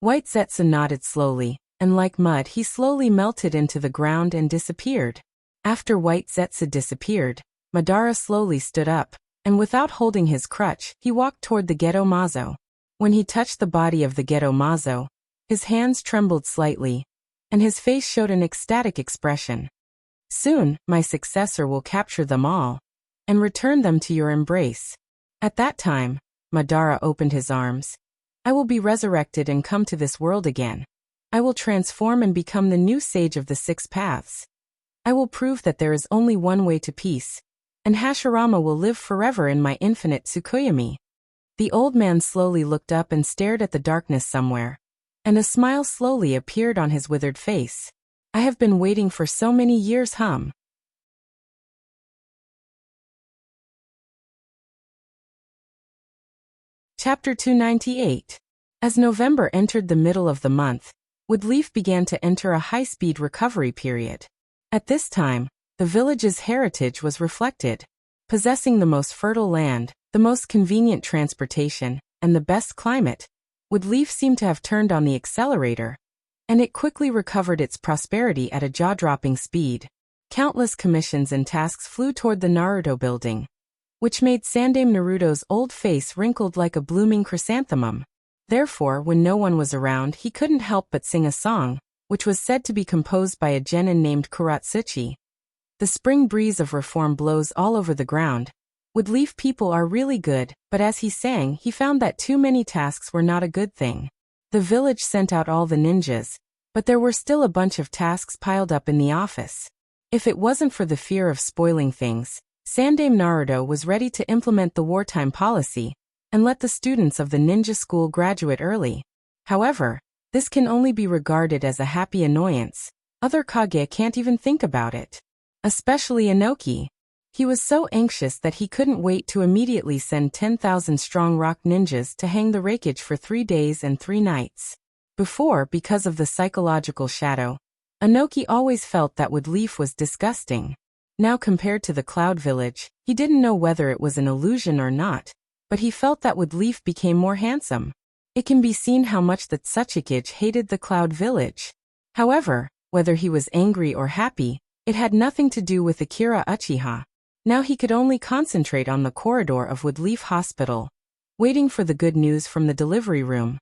Speaker 1: White Zetsu nodded slowly, and like mud he slowly melted into the ground and disappeared. After White Zetsu disappeared, Madara slowly stood up, and without holding his crutch, he walked toward the Geto Mazo. When he touched the body of the Geto Mazo, his hands trembled slightly, and his face showed an ecstatic expression. Soon, my successor will capture them all, and return them to your embrace. At that time, Madara opened his arms. I will be resurrected and come to this world again. I will transform and become the new sage of the six paths. I will prove that there is only one way to peace, and Hashirama will live forever in my infinite Tsukuyomi. The old man slowly looked up and stared at the darkness somewhere, and a smile slowly appeared on his withered face. I have been waiting for so many years. Chapter 298. As November entered the middle of the month, Woodleaf began to enter a high-speed recovery period. At this time, the village's heritage was reflected. Possessing the most fertile land, the most convenient transportation, and the best climate, Woodleaf seemed to have turned on the accelerator, and it quickly recovered its prosperity at a jaw-dropping speed. Countless commissions and tasks flew toward the Naruto building, which made Sandame Naruto's old face wrinkled like a blooming chrysanthemum. Therefore, when no one was around, he couldn't help but sing a song, which was said to be composed by a genin named Kuratsuchi. The spring breeze of reform blows all over the ground. Woodleaf people are really good, but as he sang, he found that too many tasks were not a good thing. The village sent out all the ninjas, but there were still a bunch of tasks piled up in the office. If it wasn't for the fear of spoiling things, Sandame Naruto was ready to implement the wartime policy and let the students of the ninja school graduate early. However, this can only be regarded as a happy annoyance. Other Kage can't even think about it. Especially Inoki. He was so anxious that he couldn't wait to immediately send 10,000 strong rock ninjas to hang the Raikage for 3 days and 3 nights. Before, because of the psychological shadow, Inoki always felt that Woodleaf was disgusting. Now compared to the Cloud Village, he didn't know whether it was an illusion or not, but he felt that Woodleaf became more handsome. It can be seen how much the Tsuchikage hated the Cloud Village. However, whether he was angry or happy, it had nothing to do with Akira Uchiha. Now he could only concentrate on the corridor of Woodleaf Hospital, waiting for the good news from the delivery room.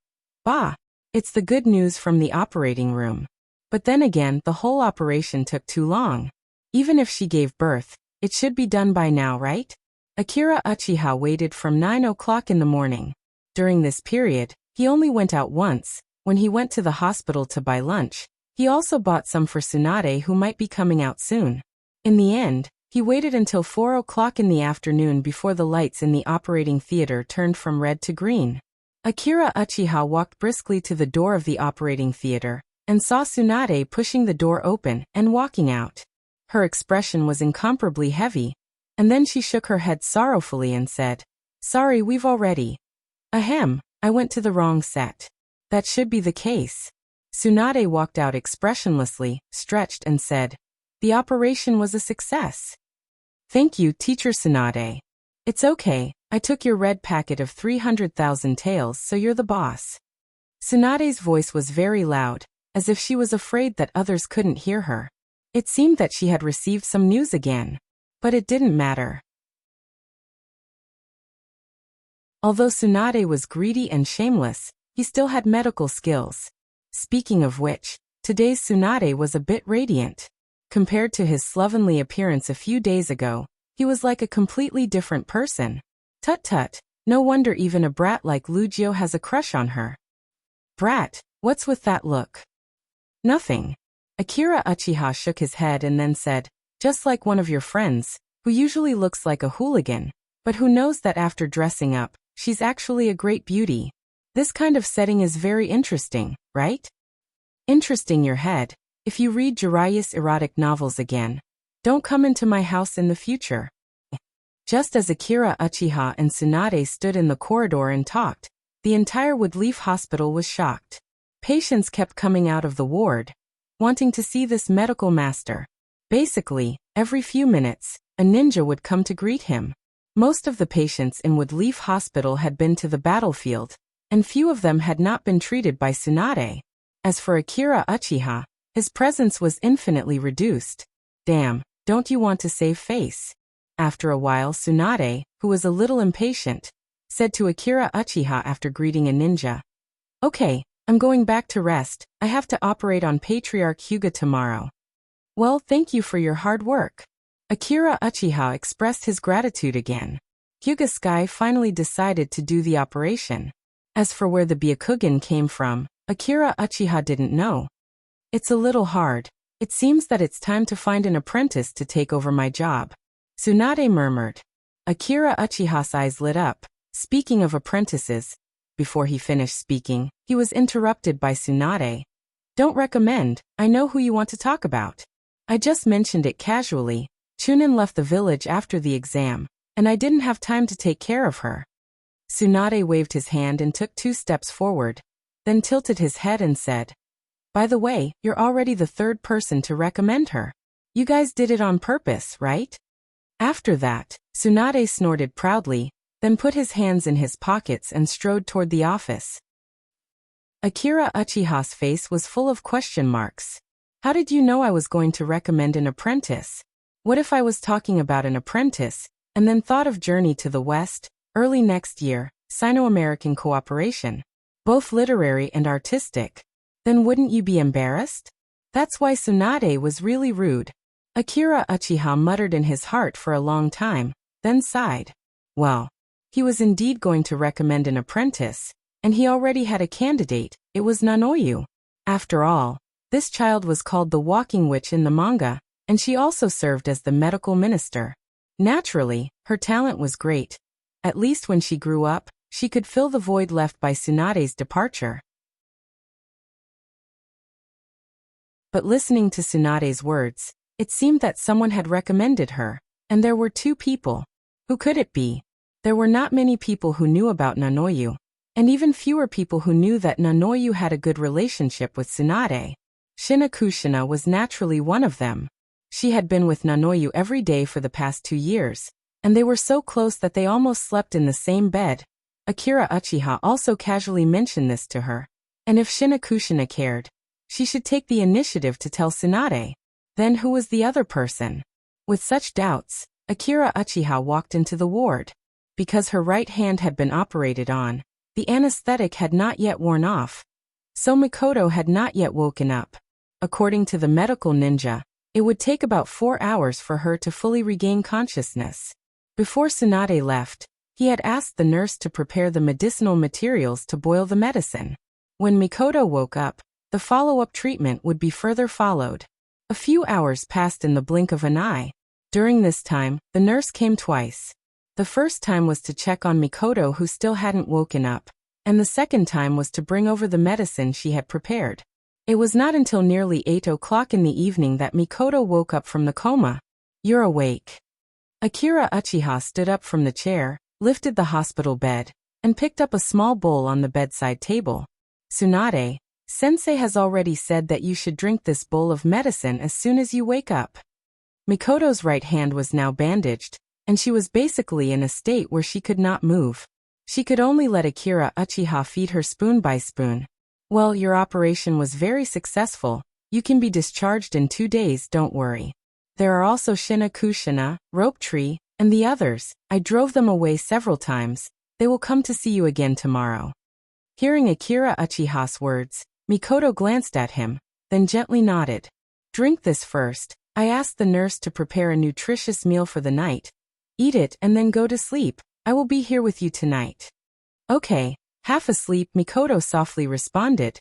Speaker 1: Bah! It's the good news from the operating room. But then again, the whole operation took too long. Even if she gave birth, it should be done by now, right? Akira Uchiha waited from 9 o'clock in the morning. During this period, he only went out once. When he went to the hospital to buy lunch, he also bought some for Tsunade, who might be coming out soon. In the end, he waited until 4 o'clock in the afternoon before the lights in the operating theater turned from red to green. Akira Uchiha walked briskly to the door of the operating theater and saw Tsunade pushing the door open and walking out. Her expression was incomparably heavy, and then she shook her head sorrowfully and said, "Sorry, we've already. Ahem, I went to the wrong set." That should be the case. Tsunade walked out expressionlessly, stretched and said, "The operation was a success." "Thank you, Teacher Tsunade. It's okay, I took your red packet of 300,000 taels, so you're the boss." Tsunade's voice was very loud, as if she was afraid that others couldn't hear her. It seemed that she had received some news again. But it didn't matter. Although Tsunade was greedy and shameless, he still had medical skills. Speaking of which, today's Tsunade was a bit radiant. Compared to his slovenly appearance a few days ago, He was like a completely different person. Tut tut, no wonder even a brat like Lugio has a crush on her. Brat, what's with that look? Nothing. Akira Uchiha shook his head and then said, just like one of your friends, who usually looks like a hooligan, but who knows that after dressing up, she's actually a great beauty. This kind of setting is very interesting, right? Interesting your head. If you read Jiraiya's erotic novels again, don't come into my house in the future. Just as Akira Uchiha and Tsunade stood in the corridor and talked, the entire Woodleaf Hospital was shocked. Patients kept coming out of the ward, wanting to see this medical master. Basically, every few minutes, a ninja would come to greet him. Most of the patients in Woodleaf Hospital had been to the battlefield, and few of them had not been treated by Tsunade. As for Akira Uchiha, his presence was infinitely reduced. Damn, don't you want to save face? After a while Tsunade, who was a little impatient, said to Akira Uchiha after greeting a ninja, "Okay, I'm going back to rest. I have to operate on Patriarch Hyuga tomorrow." "Well, thank you for your hard work." Akira Uchiha expressed his gratitude again. Hyuga Sky finally decided to do the operation. As for where the Byakugan came from, Akira Uchiha didn't know. "It's a little hard. It seems that it's time to find an apprentice to take over my job," Tsunade murmured. Akira Uchiha's eyes lit up. Speaking of apprentices, before he finished speaking, he was interrupted by Tsunade. "Don't recommend, I know who you want to talk about. I just mentioned it casually. Chunin left the village after the exam, and I didn't have time to take care of her." Tsunade waved his hand and took 2 steps forward, then tilted his head and said, "By the way, you're already the 3rd person to recommend her. You guys did it on purpose, right?" After that, Tsunade snorted proudly, then put his hands in his pockets and strode toward the office. Akira Uchiha's face was full of question marks. "How did you know I was going to recommend an apprentice? What if I was talking about an apprentice, and then thought of Journey to the West, early next year, Sino-American cooperation, both literary and artistic? Then wouldn't you be embarrassed?" That's why Tsunade was really rude. Akira Uchiha muttered in his heart for a long time, then sighed. Well, he was indeed going to recommend an apprentice, and he already had a candidate. It was Nanoyu. After all, this child was called the Walking Witch in the manga, and she also served as the medical minister. Naturally, her talent was great. At least when she grew up, she could fill the void left by Tsunade's departure. But listening to Tsunade's words, it seemed that someone had recommended her, and there were 2 people. Who could it be? There were not many people who knew about Nanoyu, and even fewer people who knew that Nanoyu had a good relationship with Tsunade. Shina Kushina was naturally one of them. She had been with Nanoyu every day for the past 2 years, and they were so close that they almost slept in the same bed. Akira Uchiha also casually mentioned this to her, and if Shina Kushina cared, she should take the initiative to tell Tsunade. Then who was the other person? With such doubts, Akira Uchiha walked into the ward. Because her right hand had been operated on, the anesthetic had not yet worn off. So Mikoto had not yet woken up. According to the medical ninja, it would take about 4 hours for her to fully regain consciousness. Before Tsunade left, he had asked the nurse to prepare the medicinal materials to boil the medicine. When Mikoto woke up, the follow-up treatment would be further followed. A few hours passed in the blink of an eye. During this time, the nurse came twice. The first time was to check on Mikoto, who still hadn't woken up, and the second time was to bring over the medicine she had prepared. It was not until nearly 8 o'clock in the evening that Mikoto woke up from the coma. "You're awake." Akira Uchiha stood up from the chair, lifted the hospital bed, and picked up a small bowl on the bedside table. "Tsunade, Sensei has already said that you should drink this bowl of medicine as soon as you wake up." Mikoto's right hand was now bandaged, and she was basically in a state where she could not move. She could only let Akira Uchiha feed her spoon by spoon. "Well, your operation was very successful. You can be discharged in 2 days, don't worry. There are also Shina Kushina, Rope Tree, and the others. I drove them away several times. They will come to see you again tomorrow." Hearing Akira Uchiha's words, Mikoto glanced at him, then gently nodded. "Drink this first. I asked the nurse to prepare a nutritious meal for the night, Eat it and then go to sleep. I will be here with you tonight. Okay, half asleep, Mikoto softly responded.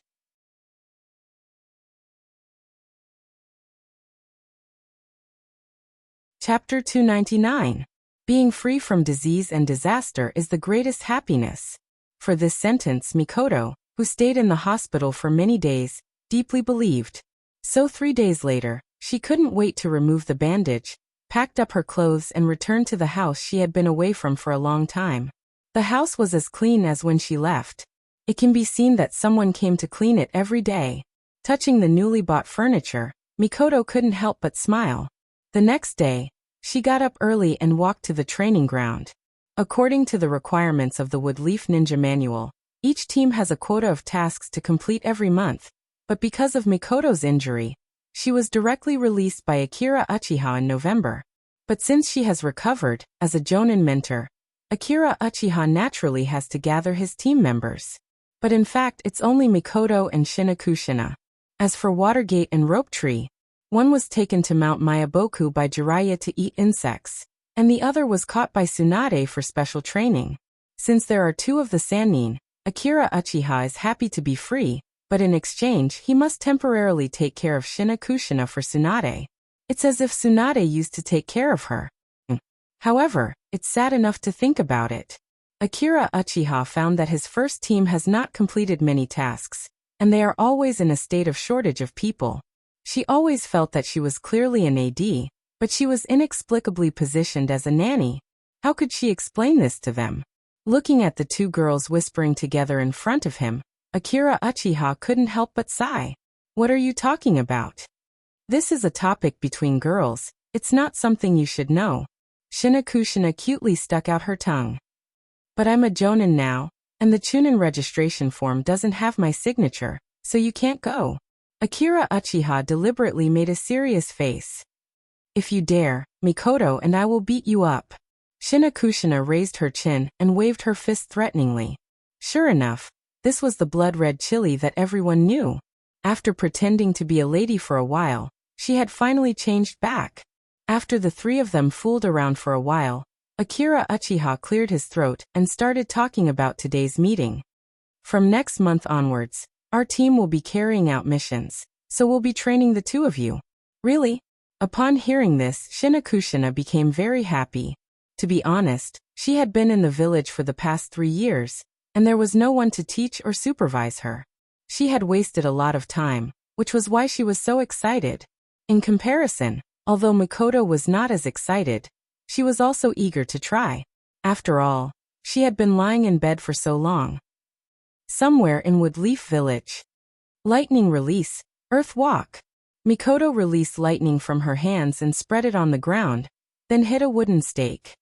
Speaker 1: Chapter 299. Being free from disease and disaster is the greatest happiness. For this sentence, Mikoto, who stayed in the hospital for many days, deeply believed. So 3 days later, she couldn't wait to remove the bandage, packed up her clothes and returned to the house she had been away from for a long time. The house was as clean as when she left. It can be seen that someone came to clean it every day. Touching the newly bought furniture, Mikoto couldn't help but smile. The next day, she got up early and walked to the training ground. According to the requirements of the Woodleaf Ninja Manual, each team has a quota of tasks to complete every month, but because of Mikoto's injury, she was directly released by Akira Uchiha in November. But since she has recovered, as a Jonin mentor, Akira Uchiha naturally has to gather his team members. But in fact it's only Mikoto and Shinakushina. As for Watergate and Rope Tree, one was taken to Mount Mayaboku by Jiraiya to eat insects, and the other was caught by Tsunade for special training. Since there are two of the Sannin, Akira Uchiha is happy to be free, but in exchange he must temporarily take care of Shinakushina for Tsunade. It's as if Tsunade used to take care of her. However, it's sad enough to think about it. Akira Uchiha found that his first team has not completed many tasks, and they are always in a state of shortage of people. She always felt that she was clearly an AD, but she was inexplicably positioned as a nanny. How could she explain this to them? Looking at the two girls whispering together in front of him, Akira Uchiha couldn't help but sigh. What are you talking about? This is a topic between girls, it's not something you should know. Shinakushina cutely stuck out her tongue. But I'm a Jonin now, and the Chunin registration form doesn't have my signature, so you can't go. Akira Uchiha deliberately made a serious face. If you dare, Mikoto and I will beat you up. Shinakushina raised her chin and waved her fist threateningly. Sure enough, this was the blood-red chili that everyone knew. After pretending to be a lady for a while, she had finally changed back. After the three of them fooled around for a while, Akira Uchiha cleared his throat and started talking about today's meeting. From next month onwards, our team will be carrying out missions, so we'll be training the two of you. Really? Upon hearing this, Shinakushina became very happy. To be honest, she had been in the village for the past 3 years, and there was no one to teach or supervise her. She had wasted a lot of time, which was why she was so excited. In comparison, although Mikoto was not as excited, she was also eager to try. After all, she had been lying in bed for so long. Somewhere in Woodleaf Village. Lightning release, earth walk. Mikoto released lightning from her hands and spread it on the ground, then hit a wooden stake.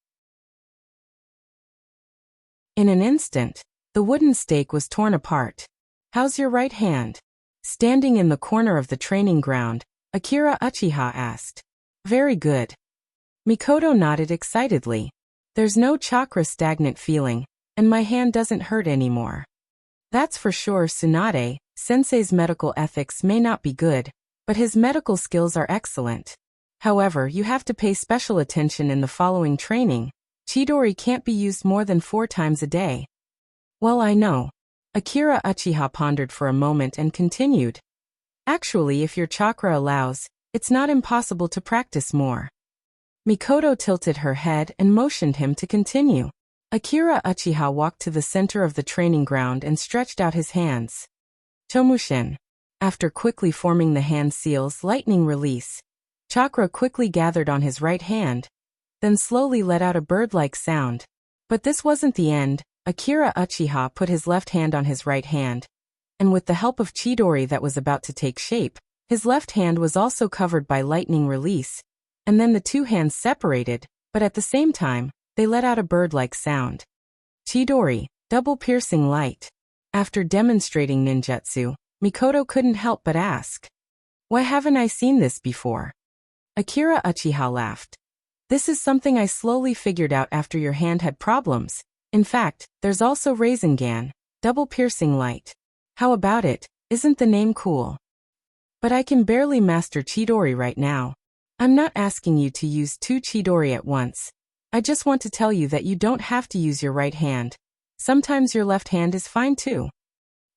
Speaker 1: In an instant, the wooden stake was torn apart. How's your right hand? Standing in the corner of the training ground, Akira Uchiha asked. Very good. Mikoto nodded excitedly. There's no chakra stagnant feeling, and my hand doesn't hurt anymore. That's for sure. Tsunade, sensei's medical ethics may not be good, but his medical skills are excellent. However, you have to pay special attention in the following training. Chidori can't be used more than 4 times a day. Well, I know. Akira Uchiha pondered for a moment and continued. Actually, if your chakra allows, it's not impossible to practice more. Mikoto tilted her head and motioned him to continue. Akira Uchiha walked to the center of the training ground and stretched out his hands. Tomushin. After quickly forming the hand seals, lightning release. Chakra quickly gathered on his right hand, then slowly let out a bird-like sound. But this wasn't the end. Akira Uchiha put his left hand on his right hand, and with the help of Chidori that was about to take shape, his left hand was also covered by lightning release, and then the two hands separated, but at the same time, they let out a bird-like sound. Chidori, double piercing light. After demonstrating ninjutsu, Mikoto couldn't help but ask. Why haven't I seen this before? Akira Uchiha laughed. This is something I slowly figured out after your hand had problems. In fact, there's also Rasengan, double piercing light. How about it? Isn't the name cool? But I can barely master Chidori right now. I'm not asking you to use 2 Chidori at once. I just want to tell you that you don't have to use your right hand. Sometimes your left hand is fine too.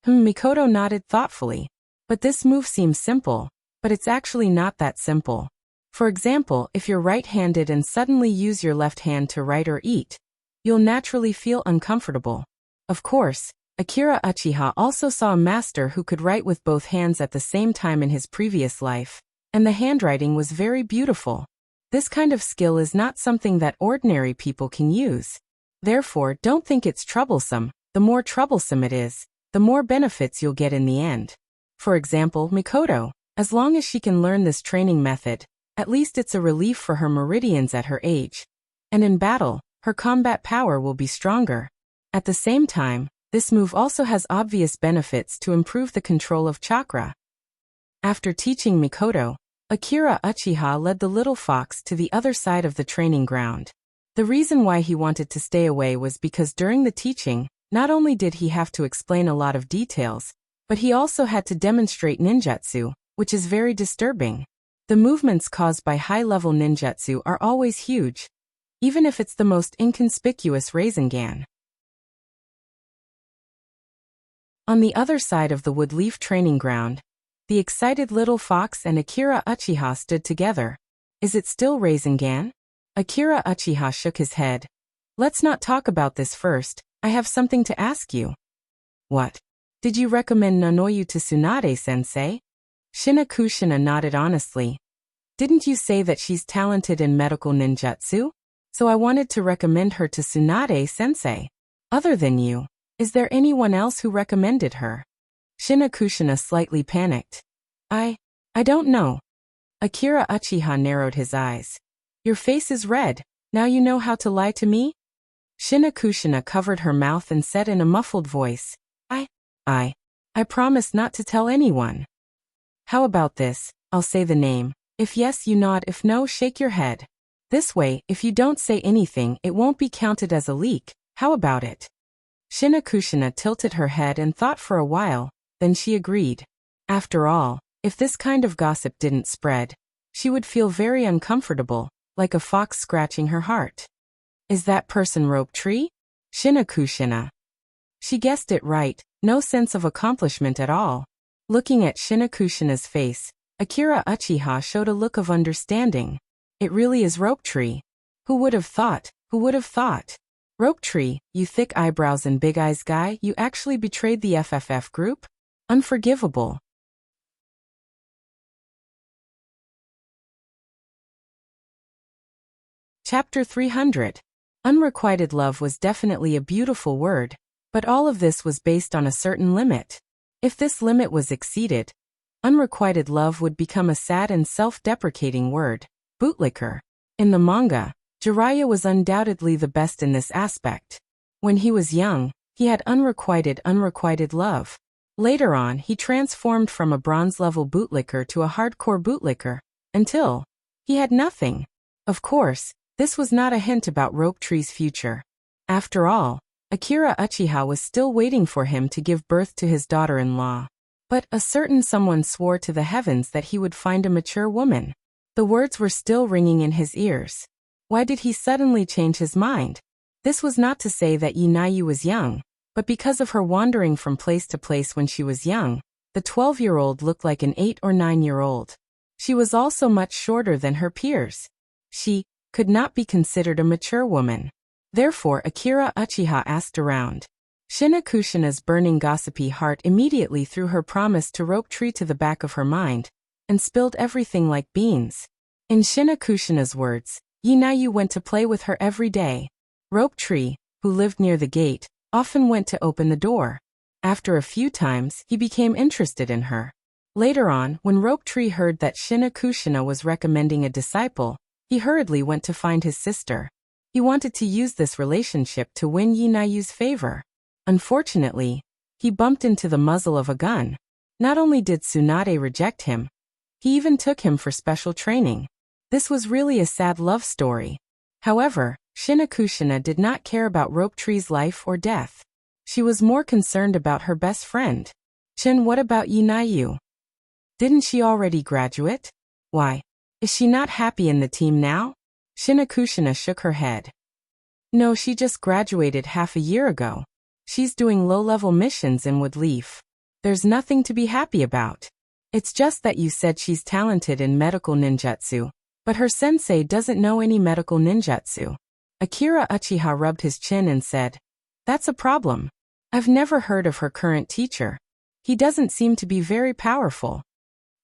Speaker 1: Mikoto nodded thoughtfully. But this move seems simple, but it's actually not that simple. For example, if you're right-handed and suddenly use your left hand to write or eat, you'll naturally feel uncomfortable. Of course, Akira Uchiha also saw a master who could write with both hands at the same time in his previous life, and the handwriting was very beautiful. This kind of skill is not something that ordinary people can use. Therefore, don't think it's troublesome. The more troublesome it is, the more benefits you'll get in the end. For example, Mikoto, as long as she can learn this training method, at least it's a relief for her meridians at her age. And in battle, her combat power will be stronger. At the same time, this move also has obvious benefits to improve the control of chakra. After teaching Mikoto, Akira Uchiha led the little fox to the other side of the training ground. The reason why he wanted to stay away was because during the teaching, not only did he have to explain a lot of details, but he also had to demonstrate ninjutsu, which is very disturbing. The movements caused by high-level ninjutsu are always huge, even if it's the most inconspicuous Rasengan. On the other side of the woodleaf training ground, the excited little fox and Akira Uchiha stood together. Is it still Rasengan? Akira Uchiha shook his head. Let's not talk about this first. I have something to ask you. What? Did you recommend Nanoyu to Tsunade-sensei? Shinakushina nodded honestly. Didn't you say that she's talented in medical ninjutsu? So I wanted to recommend her to Tsunade-sensei. Other than you, is there anyone else who recommended her? Shinakushina slightly panicked. I don't know. Akira Uchiha narrowed his eyes. Your face is red. Now you know how to lie to me? Shinakushina covered her mouth and said in a muffled voice, I promise not to tell anyone. How about this? I'll say the name. If yes, you nod. If no, shake your head. This way, if you don't say anything, it won't be counted as a leak. How about it? Shinakushina tilted her head and thought for a while, then she agreed. After all, if this kind of gossip didn't spread, she would feel very uncomfortable, like a fox scratching her heart. Is that person Rope Tree? Shinakushina. She guessed it right, no sense of accomplishment at all. Looking at Shinakushina's face, Akira Uchiha showed a look of understanding. It really is Rope Tree. Who would have thought? Who would have thought? Rope Tree, you thick eyebrows and big eyes guy, you actually betrayed the FFF group? Unforgivable. Chapter 300. Unrequited love was definitely a beautiful word, but all of this was based on a certain limit. If this limit was exceeded, unrequited love would become a sad and self-deprecating word. Bootlicker. In the manga, Jiraiya was undoubtedly the best in this aspect. When he was young, he had unrequited love. Later on, he transformed from a bronze-level bootlicker to a hardcore bootlicker, until he had nothing. Of course, this was not a hint about Rope Tree's future. After all, Akira Uchiha was still waiting for him to give birth to his daughter-in-law. But a certain someone swore to the heavens that he would find a mature woman. The words were still ringing in his ears. Why did he suddenly change his mind? This was not to say that Yunayu was young, but because of her wandering from place to place when she was young, the 12-year-old looked like an 8 or 9-year-old. She was also much shorter than her peers. She could not be considered a mature woman. Therefore, Akira Uchiha asked around. Shinakushina's burning gossipy heart immediately threw her promise to Rope Tree to the back of her mind, and spilled everything like beans. In Shinakushina's words, Yunayu went to play with her every day. Rope Tree, who lived near the gate, often went to open the door. After a few times, he became interested in her. Later on, when Rope Tree heard that Shinakushina was recommending a disciple, he hurriedly went to find his sister. He wanted to use this relationship to win Yunayu's favor. Unfortunately, he bumped into the muzzle of a gun. Not only did Tsunade reject him, he even took him for special training. This was really a sad love story. However, Shinakushina did not care about Rope Tree's life or death. She was more concerned about her best friend. Chin, what about Yunayu? Didn't she already graduate? Why, is she not happy in the team now? Shinakushina shook her head. No, she just graduated half a year ago. She's doing low-level missions in Woodleaf. There's nothing to be happy about. It's just that you said she's talented in medical ninjutsu, but her sensei doesn't know any medical ninjutsu. Akira Uchiha rubbed his chin and said, "That's a problem. I've never heard of her current teacher. He doesn't seem to be very powerful."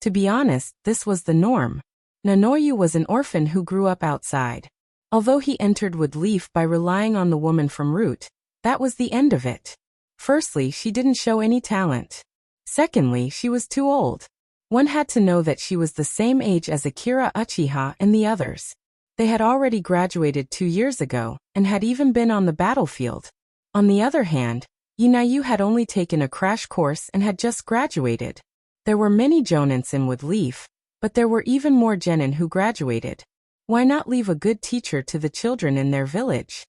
Speaker 1: To be honest, this was the norm. Nanoyu was an orphan who grew up outside. Although he entered Woodleaf by relying on the woman from Root, that was the end of it. Firstly, she didn't show any talent. Secondly, she was too old. One had to know that she was the same age as Akira Uchiha and the others. They had already graduated 2 years ago, and had even been on the battlefield. On the other hand, Yunayu had only taken a crash course and had just graduated. There were many jonins in Woodleaf, but there were even more genin who graduated. Why not leave a good teacher to the children in their village?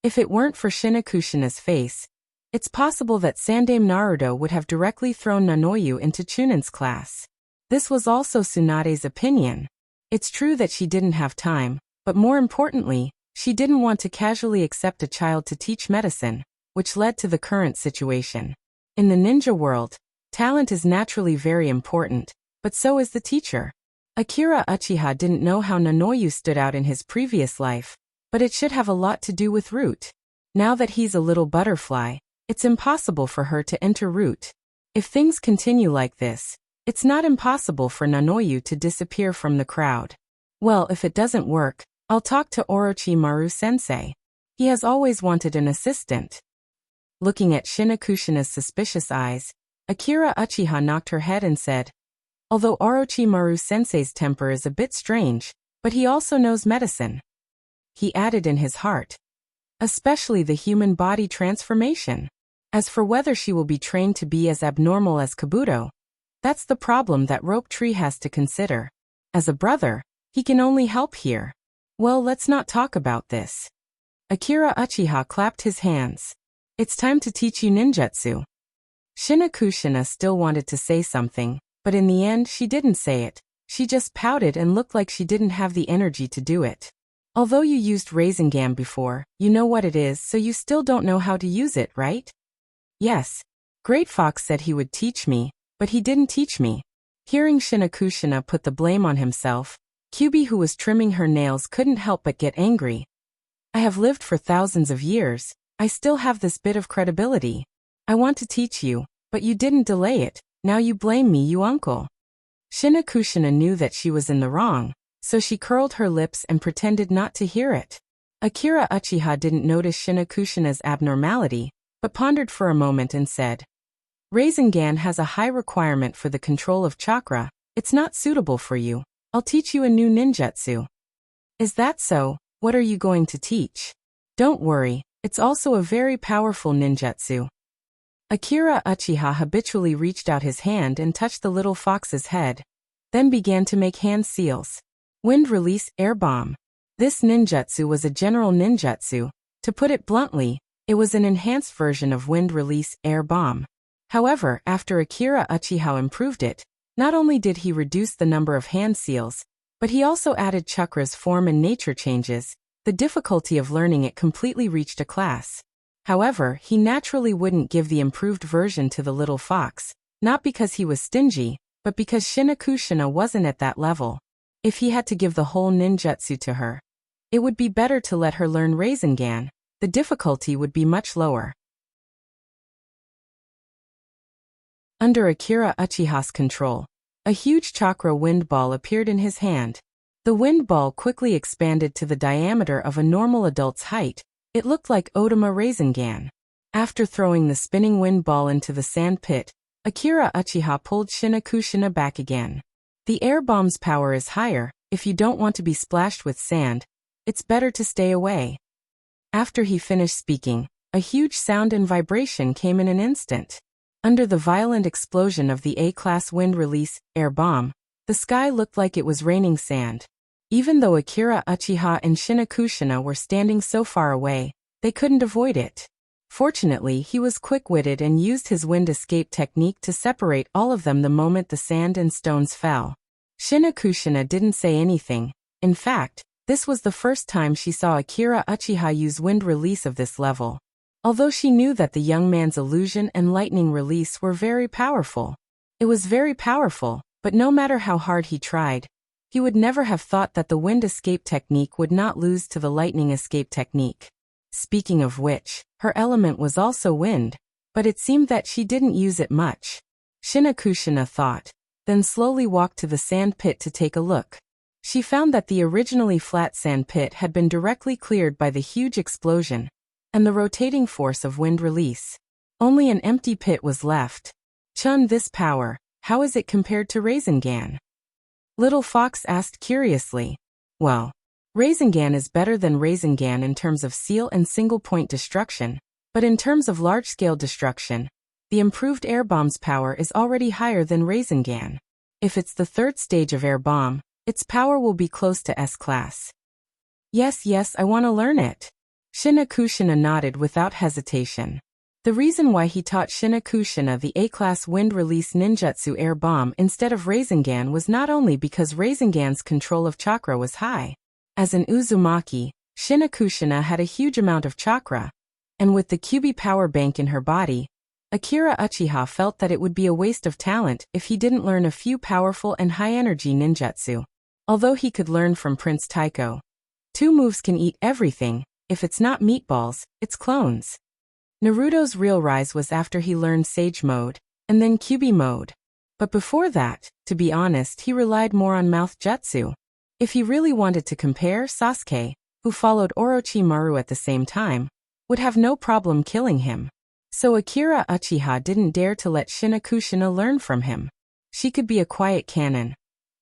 Speaker 1: If it weren't for Shinakushina's face, it's possible that Sandame Naruto would have directly thrown Nanoyu into Chunin's class. This was also Tsunade's opinion. It's true that she didn't have time, but more importantly, she didn't want to casually accept a child to teach medicine, which led to the current situation. In the ninja world, talent is naturally very important, but so is the teacher. Akira Uchiha didn't know how Nanoyu stood out in his previous life, but it should have a lot to do with Root. Now that he's a little butterfly, it's impossible for her to enter Root. If things continue like this, it's not impossible for Nanoyu to disappear from the crowd. Well, if it doesn't work, I'll talk to Orochimaru-sensei. He has always wanted an assistant. Looking at Shinakushina's suspicious eyes, Akira Uchiha knocked her head and said, "Although Orochimaru-sensei's temper is a bit strange, but he also knows medicine." He added in his heart, "Especially the human body transformation. As for whether she will be trained to be as abnormal as Kabuto, that's the problem that Rope Tree has to consider. As a brother, he can only help here. Well, let's not talk about this." Akira Uchiha clapped his hands. "It's time to teach you ninjutsu." Shinakushina still wanted to say something, but in the end she didn't say it. She just pouted and looked like she didn't have the energy to do it. Although you used Rasengan before, you know what it is, so you still don't know how to use it, right? Yes. Great Fox said he would teach me, but he didn't teach me. Hearing Shinakushina put the blame on himself, Kyubi, who was trimming her nails, couldn't help but get angry. "I have lived for thousands of years. I still have this bit of credibility. I want to teach you, but you didn't delay it. Now you blame me, you uncle." Shinakushina knew that she was in the wrong, so she curled her lips and pretended not to hear it. Akira Uchiha didn't notice Shinakushina's abnormality, but pondered for a moment and said, "Rasengan has a high requirement for the control of chakra. It's not suitable for you. I'll teach you a new ninjutsu." "Is that so? What are you going to teach?" "Don't worry, it's also a very powerful ninjutsu." Akira Uchiha habitually reached out his hand and touched the little fox's head, then began to make hand seals. Wind Release Air Bomb. This ninjutsu was a general ninjutsu. To put it bluntly, it was an enhanced version of Wind Release Air Bomb. However, after Akira Uchiha improved it, not only did he reduce the number of hand seals, but he also added chakra's form and nature changes. The difficulty of learning it completely reached a class. However, he naturally wouldn't give the improved version to the little fox, not because he was stingy, but because Shinakushina wasn't at that level. If he had to give the whole ninjutsu to her, it would be better to let her learn Rasengan. The difficulty would be much lower. Under Akira Uchiha's control, a huge chakra wind ball appeared in his hand. The wind ball quickly expanded to the diameter of a normal adult's height. It looked like Otama Rasengan. After throwing the spinning wind ball into the sand pit, Akira Uchiha pulled Shinakushina back again. The air bomb's power is higher. If you don't want to be splashed with sand, it's better to stay away. After he finished speaking, a huge sound and vibration came in an instant. Under the violent explosion of the A-class wind release air bomb, the sky looked like it was raining sand. Even though Akira Uchiha and Shinakushina were standing so far away, they couldn't avoid it. Fortunately, he was quick-witted and used his wind escape technique to separate all of them the moment the sand and stones fell. Shinakushina didn't say anything. In fact, This was the first time she saw Akira Uchiha use wind release of this level. Although she knew that the young man's illusion and lightning release were very powerful. It was very powerful, but no matter how hard he tried, he would never have thought that the wind escape technique would not lose to the lightning escape technique. Speaking of which, her element was also wind, but it seemed that she didn't use it much. Shinakushina thought, then slowly walked to the sand pit to take a look. She found that the originally flat sand pit had been directly cleared by the huge explosion and the rotating force of wind release. Only an empty pit was left. Chun, this power, how is it compared to Rasengan? Little Fox asked curiously. Well, Rasengan is better than Rasengan in terms of seal and single-point destruction, but in terms of large-scale destruction, the improved air bomb's power is already higher than Rasengan. If it's the third stage of air bomb, its power will be close to S-class. Yes, I want to learn it. Shinakushina nodded without hesitation. The reason why he taught Shinakushina the A-class wind release ninjutsu air bomb instead of Rasengan was not only because Rasengan's control of chakra was high. As an Uzumaki, Shinakushina had a huge amount of chakra, and with the Kyuubi power bank in her body, Akira Uchiha felt that it would be a waste of talent if he didn't learn a few powerful and high-energy ninjutsu. Although he could learn from Prince Taiko, 2 moves can eat everything. If it's not meatballs, it's clones. Naruto's real rise was after he learned Sage Mode, and then Kyuubi Mode. But before that, to be honest, he relied more on mouth jutsu. If he really wanted to compare, Sasuke, who followed Orochimaru at the same time, would have no problem killing him. So Akira Uchiha didn't dare to let Shinakushina learn from him. She could be a quiet cannon.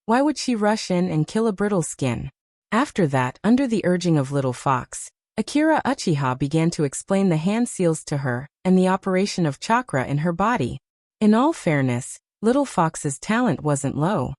Speaker 1: Why would she rush in and kill a brittle skin? After that, under the urging of Little Fox, Akira Uchiha began to explain the hand seals to her and the operation of chakra in her body. In all fairness, Little Fox's talent wasn't low.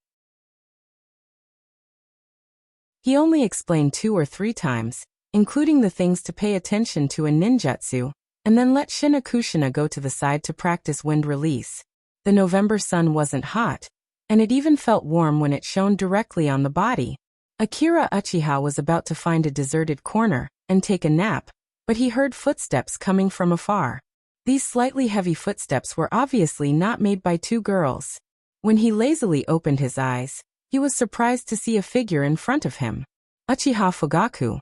Speaker 1: He only explained 2 or 3 times, including the things to pay attention to in ninjutsu, and then let Shinakushina go to the side to practice wind release. The November sun wasn't hot, and it even felt warm when it shone directly on the body. Akira Uchiha was about to find a deserted corner and take a nap, but he heard footsteps coming from afar. These slightly heavy footsteps were obviously not made by 2 girls. When he lazily opened his eyes, he was surprised to see a figure in front of him. Uchiha Fugaku.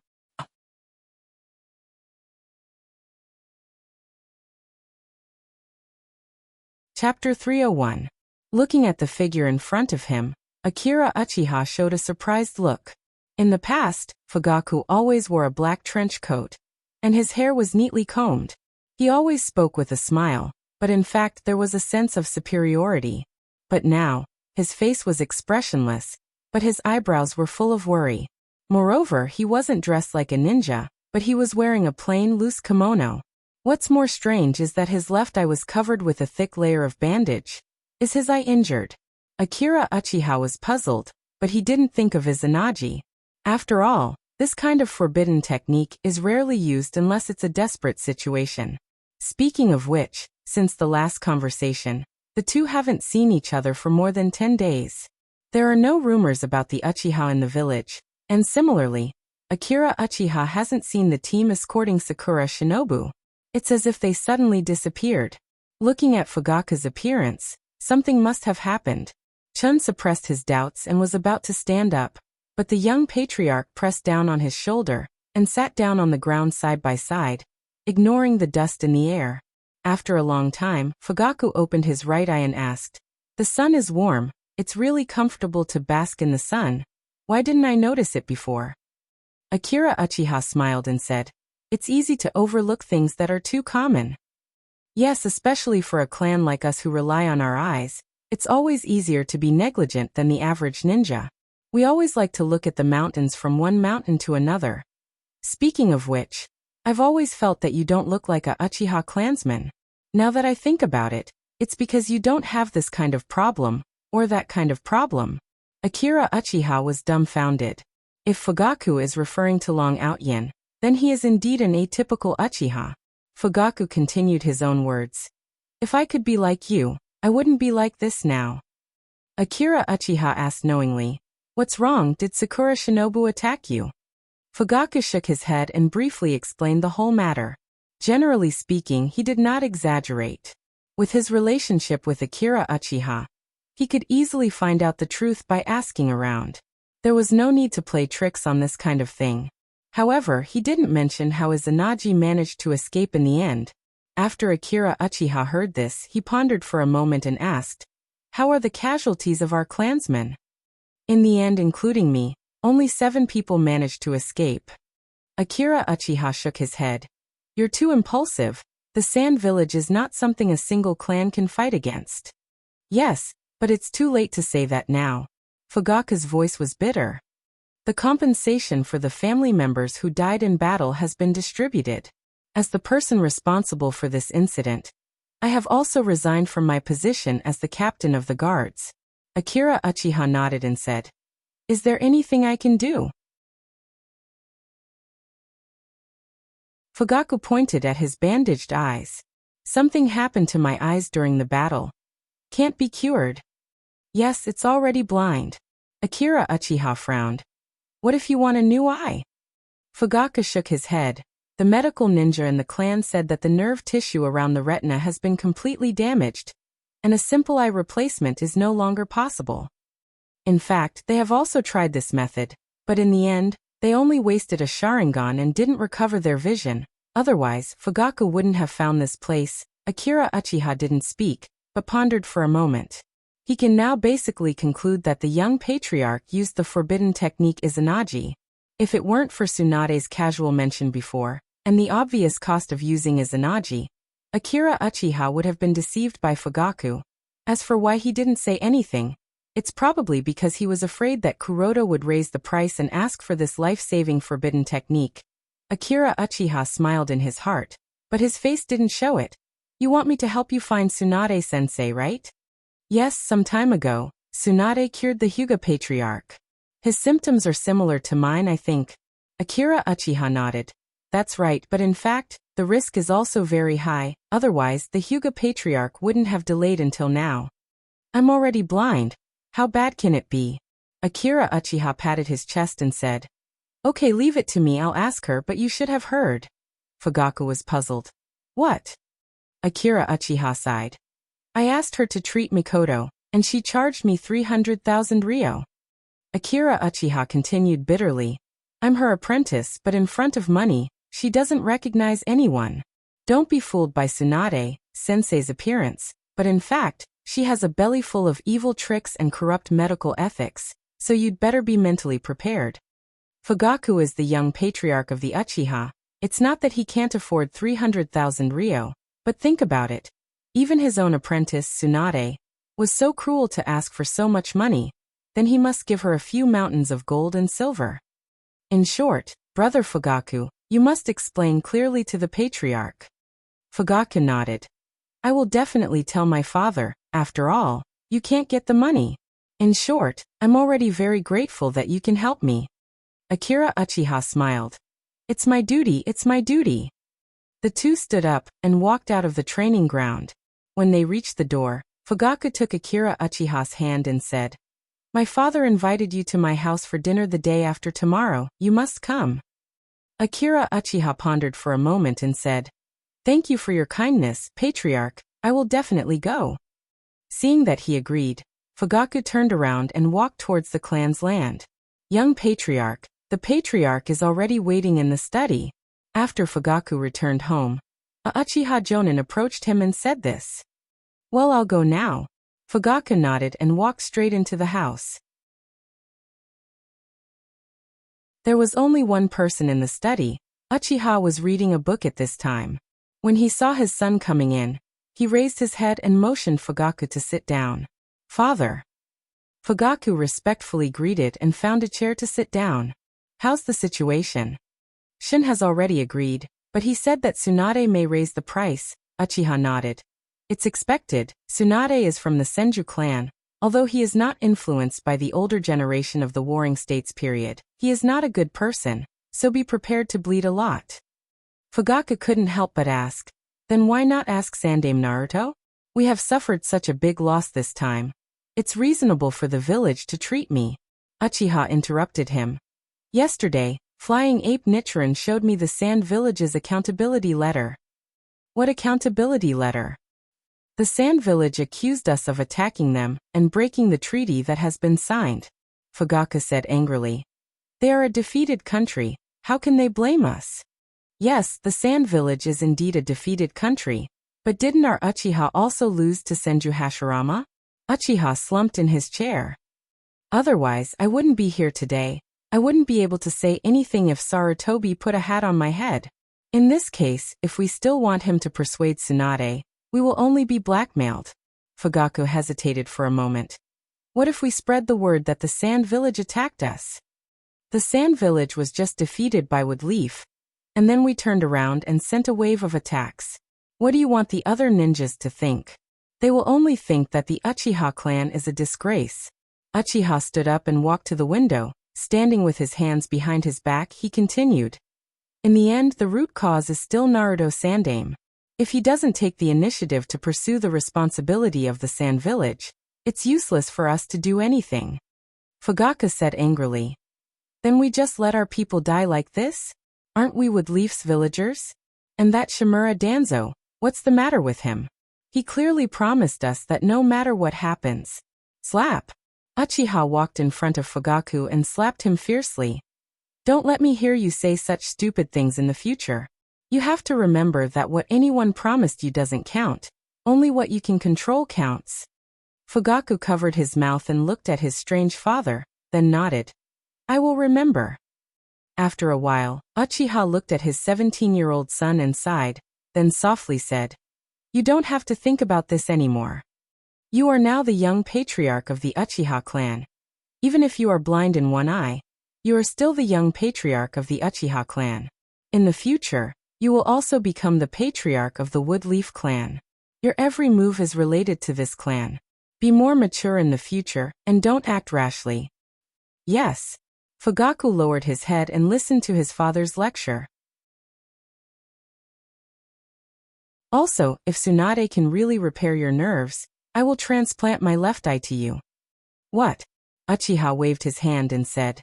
Speaker 1: Chapter 301. Looking at the figure in front of him, Akira Uchiha showed a surprised look. In the past, Fugaku always wore a black trench coat, and his hair was neatly combed. He always spoke with a smile, but in fact there was a sense of superiority. But now, his face was expressionless, but his eyebrows were full of worry. Moreover, he wasn't dressed like a ninja, but he was wearing a plain, loose kimono. What's more strange is that his left eye was covered with a thick layer of bandage. Is his eye injured? Akira Uchiha was puzzled, but he didn't think of Izanagi. After all, this kind of forbidden technique is rarely used unless it's a desperate situation. Speaking of which, since the last conversation, the 2 haven't seen each other for more than 10 days. There are no rumors about the Uchiha in the village, and similarly, Akira Uchiha hasn't seen the team escorting Sakura Shinobu. It's as if they suddenly disappeared. Looking at Fugaku's appearance, something must have happened. Chun suppressed his doubts and was about to stand up, but the young patriarch pressed down on his shoulder and sat down on the ground side by side, ignoring the dust in the air. After a long time, Fugaku opened his right eye and asked, "The sun is warm, it's really comfortable to bask in the sun. Why didn't I notice it before?" Akira Uchiha smiled and said, "It's easy to overlook things that are too common." Yes, especially for a clan like us who rely on our eyes, it's always easier to be negligent than the average ninja. We always like to look at the mountains from one mountain to another. Speaking of which, I've always felt that you don't look like a Uchiha clansman. Now that I think about it, it's because you don't have this kind of problem, or that kind of problem. Akira Uchiha was dumbfounded. If Fugaku is referring to Long Outyin, then he is indeed an atypical Uchiha. Fugaku continued his own words. "If I could be like you, I wouldn't be like this now." Akira Uchiha asked knowingly, "What's wrong? Did Sakura Shinobu attack you?" Fugaku shook his head and briefly explained the whole matter. Generally speaking, he did not exaggerate. With his relationship with Akira Uchiha, he could easily find out the truth by asking around. There was no need to play tricks on this kind of thing. However, he didn't mention how Izanagi managed to escape in the end. After Akira Uchiha heard this, he pondered for a moment and asked, "How are the casualties of our clansmen?" "In the end, including me, only 7 people managed to escape." Akira Uchiha shook his head. "You're too impulsive. The Sand Village is not something a single clan can fight against." "Yes, but it's too late to say that now." Fugaku's voice was bitter. "The compensation for the family members who died in battle has been distributed. As the person responsible for this incident, I have also resigned from my position as the captain of the guards." Akira Uchiha nodded and said, "Is there anything I can do?" Fugaku pointed at his bandaged eyes. "Something happened to my eyes during the battle. Can't be cured." "Yes, it's already blind." Akira Uchiha frowned. "What if you want a new eye?" Fugaku shook his head. The medical ninja in the clan said that the nerve tissue around the retina has been completely damaged, and a simple eye replacement is no longer possible. In fact, they have also tried this method, but in the end, they only wasted a Sharingan and didn't recover their vision. Otherwise, Fugaku wouldn't have found this place. Akira Uchiha didn't speak, but pondered for a moment. He can now basically conclude that the young patriarch used the forbidden technique Izanagi. If it weren't for Tsunade's casual mention before, and the obvious cost of using Izanagi, Akira Uchiha would have been deceived by Fugaku. As for why he didn't say anything, it's probably because he was afraid that Kuroda would raise the price and ask for this life-saving forbidden technique. Akira Uchiha smiled in his heart, but his face didn't show it. "You want me to help you find Tsunade-sensei, right?" "Yes, some time ago, Tsunade cured the Hyuga patriarch. His symptoms are similar to mine, I think." Akira Uchiha nodded. "That's right, but in fact, the risk is also very high, otherwise the Hyuga patriarch wouldn't have delayed until now." "I'm already blind. How bad can it be?" Akira Uchiha patted his chest and said, "Okay, leave it to me, I'll ask her, but you should have heard." Fugaku was puzzled. "What?" Akira Uchiha sighed. "I asked her to treat Mikoto, and she charged me 300,000 ryo." Akira Uchiha continued bitterly. "I'm her apprentice, but in front of money, she doesn't recognize anyone. Don't be fooled by Tsunade-sensei's appearance, but in fact, she has a belly full of evil tricks and corrupt medical ethics, so you'd better be mentally prepared." Fugaku is the young patriarch of the Uchiha. It's not that he can't afford 300,000 ryo, but think about it. Even his own apprentice, Tsunade, was so cruel to ask for so much money, then he must give her a few mountains of gold and silver. In short, brother Fugaku, you must explain clearly to the patriarch. Fugaku nodded. "I will definitely tell my father. After all, you can't get the money. In short, I'm already very grateful that you can help me." Akira Uchiha smiled. "It's my duty, it's my duty." The two stood up and walked out of the training ground. When they reached the door, Fugaku took Akira Uchiha's hand and said, "My father invited you to my house for dinner the day after tomorrow. You must come." Akira Uchiha pondered for a moment and said, "Thank you for your kindness, patriarch. I will definitely go." Seeing that he agreed, Fugaku turned around and walked towards the clan's land. "Young patriarch, the patriarch is already waiting in the study." After Fugaku returned home, a Uchiha Jonin approached him and said this. "Well, I'll go now." Fugaku nodded and walked straight into the house. There was only one person in the study. Uchiha was reading a book at this time. When he saw his son coming in, he raised his head and motioned Fugaku to sit down. "Father." Fugaku respectfully greeted and found a chair to sit down. "How's the situation?" "Shin has already agreed, but he said that Tsunade may raise the price." Uchiha nodded. "It's expected. Tsunade is from the Senju clan. Although he is not influenced by the older generation of the Warring States period, he is not a good person, so be prepared to bleed a lot." Fugaku couldn't help but ask, "Then why not ask Sandaime Naruto? We have suffered such a big loss this time. It's reasonable for the village to treat me." Uchiha interrupted him. "Yesterday, Flying Ape Nichiren showed me the Sand Village's accountability letter. What accountability letter? The Sand Village accused us of attacking them and breaking the treaty that has been signed, Fugaku said angrily. They are a defeated country, how can they blame us? Yes, the Sand Village is indeed a defeated country, but didn't our Uchiha also lose to Senju Hashirama? Uchiha slumped in his chair. Otherwise, I wouldn't be here today. I wouldn't be able to say anything if Sarutobi put a hat on my head. In this case, if we still want him to persuade Tsunade, we will only be blackmailed. Fugaku hesitated for a moment. What if we spread the word that the Sand Village attacked us? The Sand Village was just defeated by Woodleaf, and then we turned around and sent a wave of attacks. What do you want the other ninjas to think? They will only think that the Uchiha clan is a disgrace. Uchiha stood up and walked to the window. Standing with his hands behind his back, he continued. In the end, the root cause is still Naruto Sandaime. If he doesn't take the initiative to pursue the responsibility of the Sand Village, it's useless for us to do anything. Fugaku said angrily. Then we just let our people die like this? Aren't we Woodleaf's villagers? And that Shimura Danzo, what's the matter with him? He clearly promised us that no matter what happens. Slap! Uchiha walked in front of Fugaku and slapped him fiercely. Don't let me hear you say such stupid things in the future. You have to remember that what anyone promised you doesn't count. Only what you can control counts. Fugaku covered his mouth and looked at his strange father, then nodded. I will remember. After a while, Uchiha looked at his 17-year-old son and sighed, then softly said, You don't have to think about this anymore. You are now the young patriarch of the Uchiha clan. Even if you are blind in one eye, you are still the young patriarch of the Uchiha clan. In the future, you will also become the patriarch of the Woodleaf clan. Your every move is related to this clan. Be more mature in the future, and don't act rashly. Yes. Fugaku lowered his head and listened to his father's lecture. Also, if Tsunade can really repair your nerves, I will transplant my left eye to you. What? Uchiha waved his hand and said.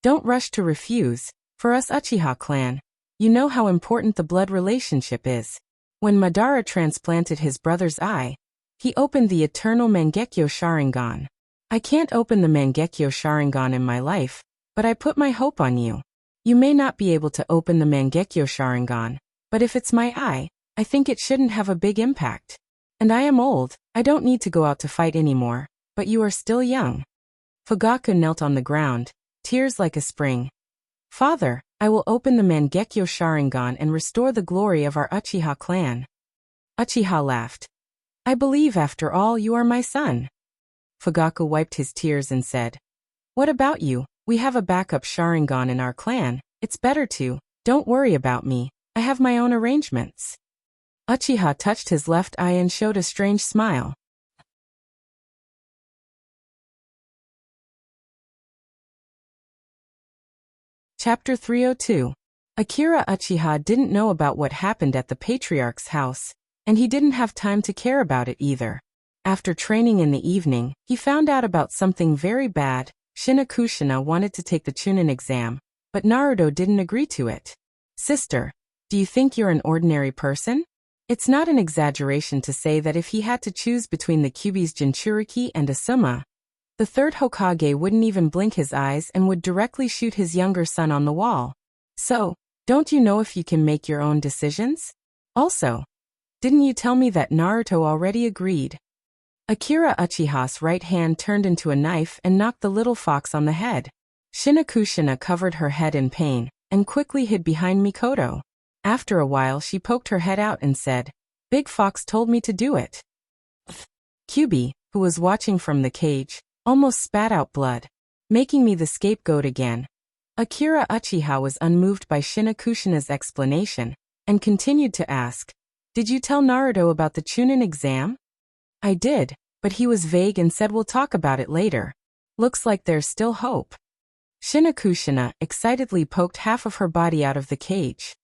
Speaker 1: Don't rush to refuse. For us Uchiha clan, you know how important the blood relationship is. When Madara transplanted his brother's eye, he opened the eternal Mangekyo Sharingan. I can't open the Mangekyo Sharingan in my life, but I put my hope on you. You may not be able to open the Mangekyo Sharingan, but if it's my eye, I think it shouldn't have a big impact. And I am old, I don't need to go out to fight anymore, but you are still young. Fugaku knelt on the ground, tears like a spring. Father, I will open the Mangekyo Sharingan and restore the glory of our Uchiha clan. Uchiha laughed. I believe after all you are my son. Fugaku wiped his tears and said, What about you? We have a backup Sharingan in our clan, it's better to, don't worry about me, I have my own arrangements. Uchiha touched his left eye and showed a strange smile. Chapter 302. Akira Uchiha didn't know about what happened at the Patriarch's house, and he didn't have time to care about it either. After training in the evening, he found out about something very bad. Shinakushina wanted to take the Chunin exam, but Naruto didn't agree to it. Sister, do you think you're an ordinary person? It's not an exaggeration to say that if he had to choose between the Kyuubi's Jinchuriki and Asuma, the third Hokage wouldn't even blink his eyes and would directly shoot his younger son on the wall. So, don't you know if you can make your own decisions? Also, didn't you tell me that Naruto already agreed? Akira Uchiha's right hand turned into a knife and knocked the little fox on the head. Shinakushina covered her head in pain and quickly hid behind Mikoto. After a while she poked her head out and said, Big Fox told me to do it. Kyuubi, who was watching from the cage, almost spat out blood, making me the scapegoat again. Akira Uchiha was unmoved by Shinakushina's explanation, and continued to ask, Did you tell Naruto about the Chunin exam? I did, but he was vague and said we'll talk about it later. Looks like there's still hope. Shinakushina excitedly poked half of her body out of the cage.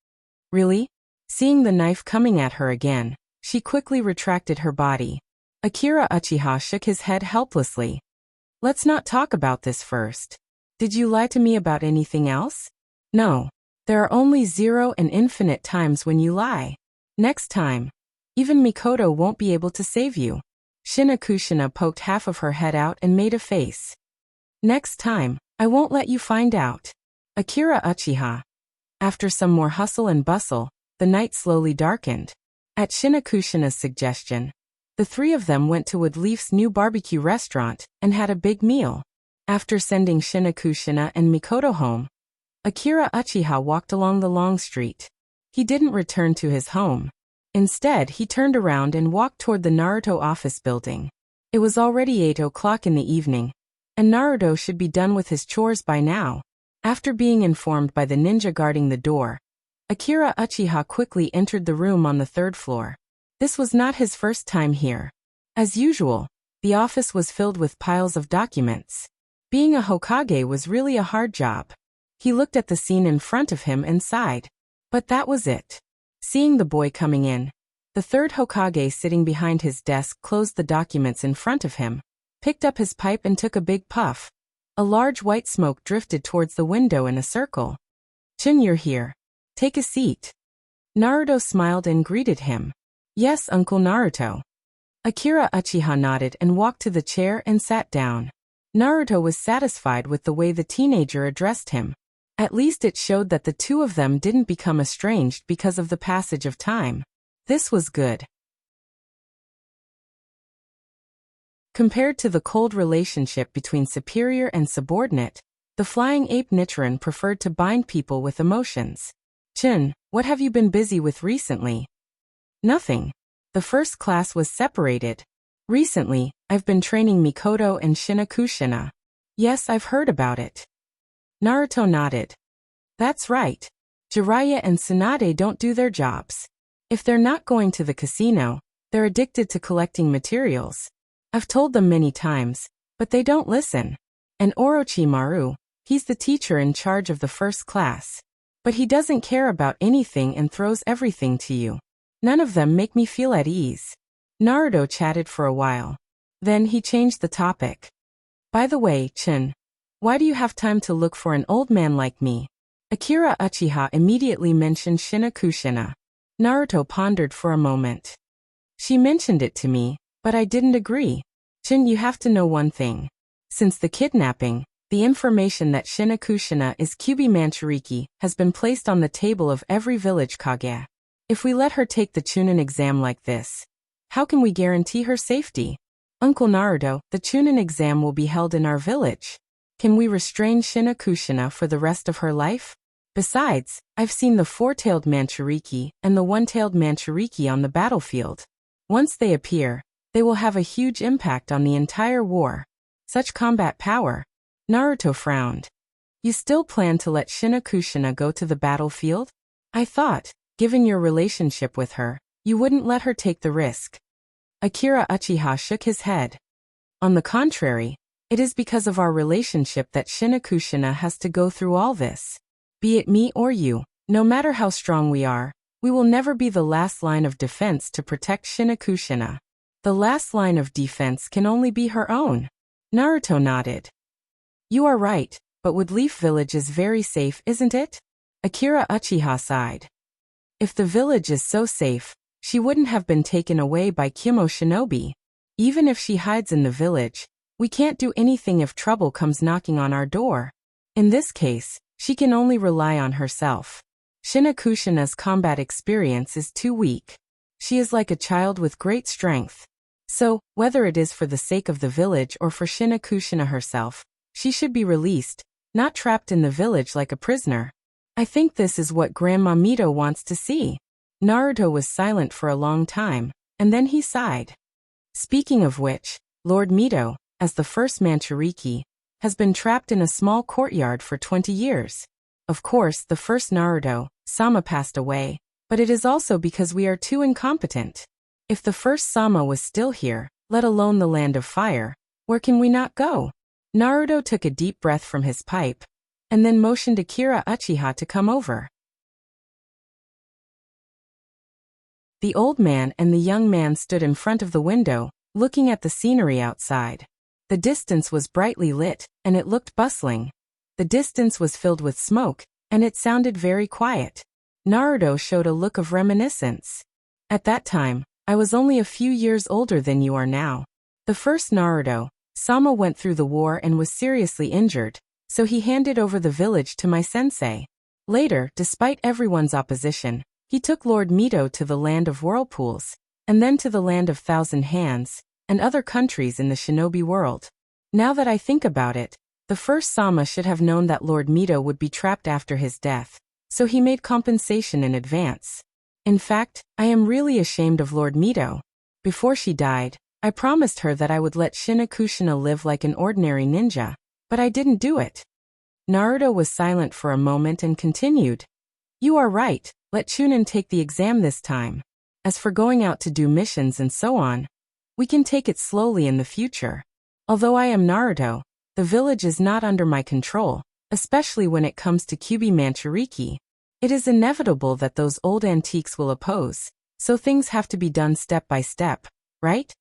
Speaker 1: Really? Seeing the knife coming at her again, she quickly retracted her body. Akira Uchiha shook his head helplessly. Let's not talk about this first. Did you lie to me about anything else? No. There are only 0 and infinite times when you lie. Next time. Even Mikoto won't be able to save you. Shinakushina poked half of her head out and made a face. Next time, I won't let you find out. Akira Uchiha. After some more hustle and bustle, the night slowly darkened. At Shinakushina's suggestion, the three of them went to Woodleaf's new barbecue restaurant and had a big meal. After sending Shinakushina and Mikoto home, Akira Uchiha walked along the long street. He didn't return to his home. Instead, he turned around and walked toward the Naruto office building. It was already 8 o'clock in the evening, and Naruto should be done with his chores by now. After being informed by the ninja guarding the door, Akira Uchiha quickly entered the room on the 3rd floor. This was not his first time here. As usual, the office was filled with piles of documents. Being a Hokage was really a hard job. He looked at the scene in front of him and sighed. But that was it. Seeing the boy coming in, the 3rd Hokage sitting behind his desk closed the documents in front of him, picked up his pipe and took a big puff. A large white smoke drifted towards the window in a circle. "Chun, you're here. Take a seat." Naruto smiled and greeted him. "Yes, Uncle Naruto." Akira Uchiha nodded and walked to the chair and sat down. Naruto was satisfied with the way the teenager addressed him. At least it showed that the two of them didn't become estranged because of the passage of time. This was good. Compared to the cold relationship between superior and subordinate, the flying ape Nichiren preferred to bind people with emotions. "Chun, what have you been busy with recently?" "Nothing. The first class was separated. Recently, I've been training Mikoto and Shinakushina." "Yes, I've heard about it." Naruto nodded. "That's right. Jiraiya and Tsunade don't do their jobs. If they're not going to the casino, they're addicted to collecting materials. I've told them many times, but they don't listen. And Orochimaru, he's the teacher in charge of the first class. But he doesn't care about anything and throws everything to you. None of them make me feel at ease." Naruto chatted for a while. Then he changed the topic. "By the way, Chun, why do you have time to look for an old man like me?" Akira Uchiha immediately mentioned Shinakushina. Naruto pondered for a moment. "She mentioned it to me, but I didn't agree. Chun, you have to know one thing. Since the kidnapping, the information that Shinakushina is Kyuubi Manchuriki has been placed on the table of every village Kage. If we let her take the Chunin exam like this, how can we guarantee her safety? Uncle Naruto, the Chunin exam will be held in our village. Can we restrain Shinakushina for the rest of her life? Besides, I've seen the 4-tailed Manchuriki and the 1-tailed Manchuriki on the battlefield. Once they appear, they will have a huge impact on the entire war. Such combat power." Naruto frowned. "You still plan to let Shinakushina go to the battlefield? I thought, given your relationship with her, you wouldn't let her take the risk." Akira Uchiha shook his head. "On the contrary, it is because of our relationship that Shinakushina has to go through all this. Be it me or you, no matter how strong we are, we will never be the last line of defense to protect Shinakushina. The last line of defense can only be her own." Naruto nodded. "You are right, but Woodleaf Village is very safe, isn't it?" Akira Uchiha sighed. "If the village is so safe, she wouldn't have been taken away by Kimo Shinobi. Even if she hides in the village, we can't do anything if trouble comes knocking on our door. In this case, she can only rely on herself. Shinakushina's combat experience is too weak. She is like a child with great strength. So, whether it is for the sake of the village or for Shinakushina herself, she should be released, not trapped in the village like a prisoner. I think this is what Grandma Mito wants to see." Naruto was silent for a long time, and then he sighed. "Speaking of which, Lord Mito, as the first Manchuriki, has been trapped in a small courtyard for 20 years. Of course, the first Naruto-sama passed away, but it is also because we are too incompetent. If the first Sama was still here, let alone the land of fire, where can we not go?" Naruto took a deep breath from his pipe, and then motioned Akira Uchiha to come over. The old man and the young man stood in front of the window, looking at the scenery outside. The distance was brightly lit, and it looked bustling. The distance was filled with smoke, and it sounded very quiet. Naruto showed a look of reminiscence. At that time, I was only a few years older than you are now. The first Naruto, Sama went through the war and was seriously injured, so he handed over the village to my sensei. Later, despite everyone's opposition, he took Lord Mito to the land of whirlpools, and then to the land of thousand hands, and other countries in the shinobi world. Now that I think about it, the first Sama should have known that Lord Mito would be trapped after his death, so he made compensation in advance. In fact, I am really ashamed of Lord Mito. Before she died, I promised her that I would let Shinakushina live like an ordinary ninja, but I didn't do it. Naruto was silent for a moment and continued. You are right, let Chunin take the exam this time. As for going out to do missions and so on, we can take it slowly in the future. Although I am Naruto, the village is not under my control, especially when it comes to Kyuubi Manchuriki. It is inevitable that those old antiques will oppose, so things have to be done step by step, right?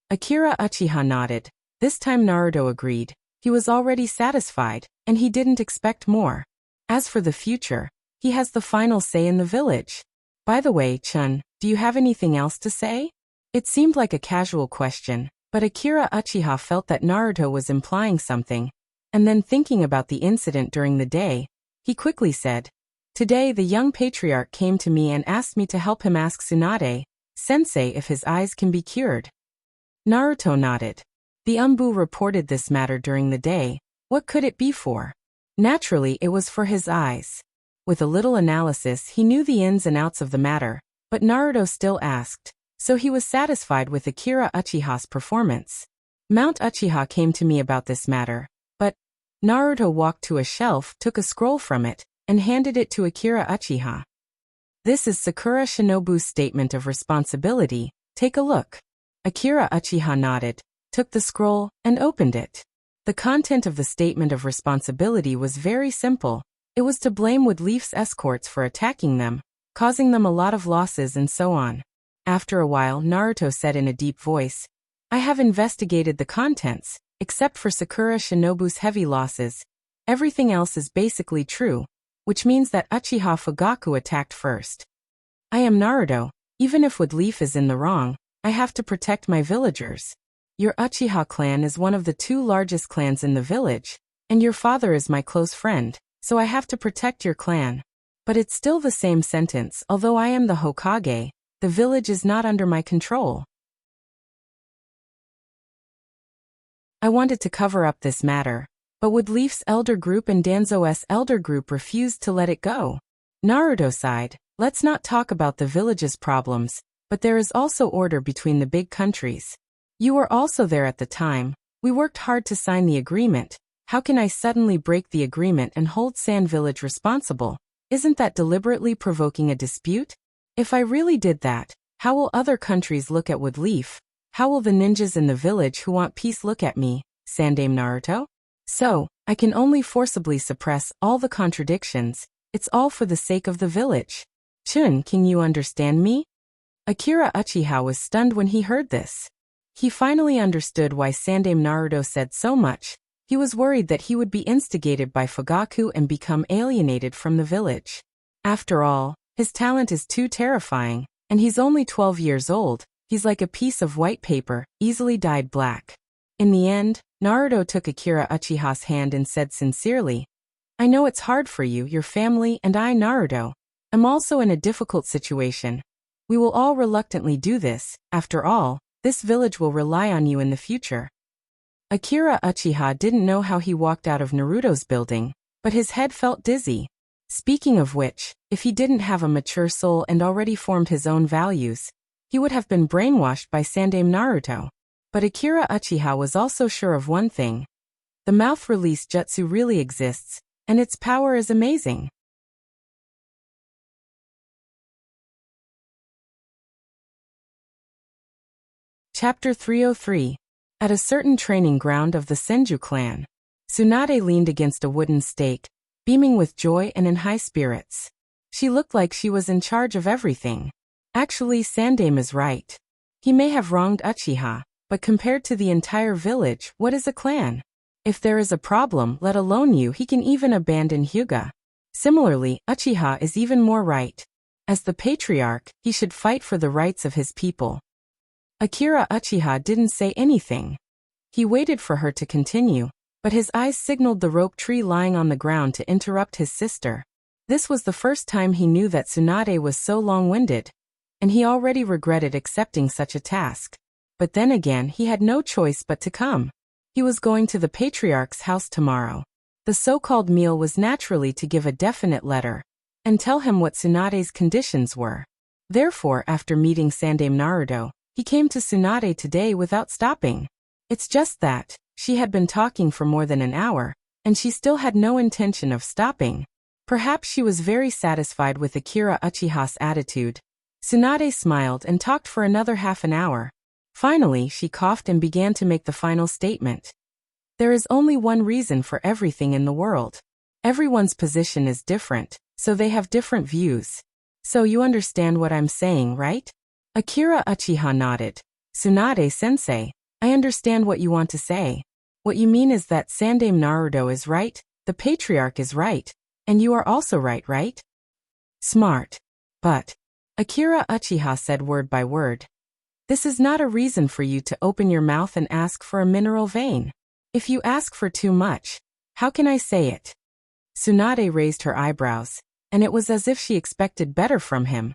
Speaker 1: Akira Uchiha nodded. This time Naruto agreed. He was already satisfied, and he didn't expect more. As for the future, he has the final say in the village. By the way, Chun, do you have anything else to say? It seemed like a casual question, but Akira Uchiha felt that Naruto was implying something, and then thinking about the incident during the day, he quickly said, Today the young patriarch came to me and asked me to help him ask Tsunade, sensei if his eyes can be cured. Naruto nodded. The Umbu reported this matter during the day. What could it be for? Naturally, it was for his eyes. With a little analysis, he knew the ins and outs of the matter, but Naruto still asked, so he was satisfied with Akira Uchiha's performance. Mount Uchiha came to me about this matter, but Naruto walked to a shelf, took a scroll from it, and handed it to Akira Uchiha. This is Sakura Shinobu's statement of responsibility. Take a look. Akira Uchiha nodded, took the scroll, and opened it. The content of the statement of responsibility was very simple. It was to blame Woodleaf's escorts for attacking them, causing them a lot of losses and so on. After a while, Naruto said in a deep voice, I have investigated the contents, except for Sakura Shinobu's heavy losses. Everything else is basically true, which means that Uchiha Fugaku attacked first. I am Naruto. Even if Woodleaf is in the wrong, I have to protect my villagers. Your Uchiha clan is one of the two largest clans in the village, and your father is my close friend, so I have to protect your clan. But it's still the same sentence. Although I am the Hokage, the village is not under my control. I wanted to cover up this matter, but Woodleaf's elder group and Danzo's elder group refused to let it go. Naruto sighed. Let's not talk about the village's problems, but there is also order between the big countries. You were also there at the time. We worked hard to sign the agreement. How can I suddenly break the agreement and hold Sand Village responsible? Isn't that deliberately provoking a dispute? If I really did that, how will other countries look at Woodleaf? How will the ninjas in the village who want peace look at me, Sandame Naruto? So, I can only forcibly suppress all the contradictions. It's all for the sake of the village. Chun, can you understand me? Akira Uchiha was stunned when he heard this. He finally understood why Sandame Naruto said so much. He was worried that he would be instigated by Fugaku and become alienated from the village. After all, his talent is too terrifying, and he's only 12 years old. He's like a piece of white paper, easily dyed black. In the end, Naruto took Akira Uchiha's hand and said sincerely, I know it's hard for you, your family, and I, Naruto, am also in a difficult situation. We will all reluctantly do this. After all, this village will rely on you in the future. Akira Uchiha didn't know how he walked out of Naruto's building, but his head felt dizzy. Speaking of which, if he didn't have a mature soul and already formed his own values, he would have been brainwashed by Sandame Naruto. But Akira Uchiha was also sure of one thing. The mouth-release jutsu really exists, and its power is amazing. Chapter 303. At a certain training ground of the Senju clan, Tsunade leaned against a wooden stake, beaming with joy and in high spirits. She looked like she was in charge of everything. Actually, Sandame is right. He may have wronged Uchiha, but compared to the entire village, what is a clan? If there is a problem, let alone you, he can even abandon Hyuga. Similarly, Uchiha is even more right. As the patriarch, he should fight for the rights of his people. Akira Uchiha didn't say anything. He waited for her to continue, but his eyes signaled the rope tree lying on the ground to interrupt his sister. This was the first time he knew that Tsunade was so long-winded, and he already regretted accepting such a task. But then again, he had no choice but to come. He was going to the patriarch's house tomorrow. The so-called meal was naturally to give a definite letter and tell him what Tsunade's conditions were. Therefore, after meeting Sandaime Naruto, he came to Tsunade today without stopping. It's just that she had been talking for more than an hour, and she still had no intention of stopping. Perhaps she was very satisfied with Akira Uchiha's attitude. Tsunade smiled and talked for another half an hour. Finally, she coughed and began to make the final statement. There is only one reason for everything in the world. Everyone's position is different, so they have different views. So you understand what I'm saying, right? Akira Uchiha nodded. Tsunade-sensei, I understand what you want to say. What you mean is that Sandaime Naruto is right, the patriarch is right, and you are also right, right? Smart. But Akira Uchiha said word by word. This is not a reason for you to open your mouth and ask for a mineral vein. If you ask for too much, how can I say it? Tsunade raised her eyebrows, and it was as if she expected better from him.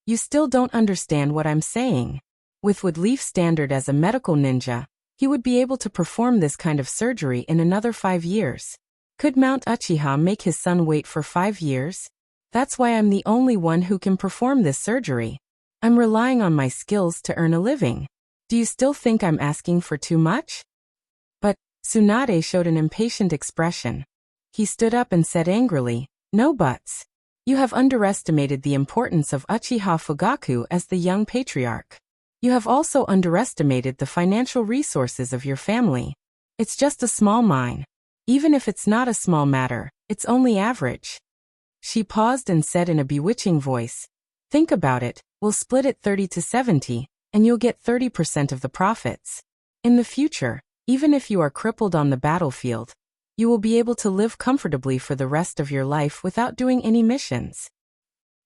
Speaker 1: You still don't understand what I'm saying. With Woodleaf Standard as a medical ninja, he would be able to perform this kind of surgery in another 5 years. Could Mount Uchiha make his son wait for 5 years? That's why I'm the only one who can perform this surgery. I'm relying on my skills to earn a living. Do you still think I'm asking for too much? But Tsunade showed an impatient expression. He stood up and said angrily, no buts. You have underestimated the importance of Uchiha Fugaku as the young patriarch. You have also underestimated the financial resources of your family. It's just a small mine. Even if it's not a small matter, it's only average. She paused and said in a bewitching voice, think about it, we'll split it 30 to 70, and you'll get 30% of the profits. In the future, even if you are crippled on the battlefield, you will be able to live comfortably for the rest of your life without doing any missions.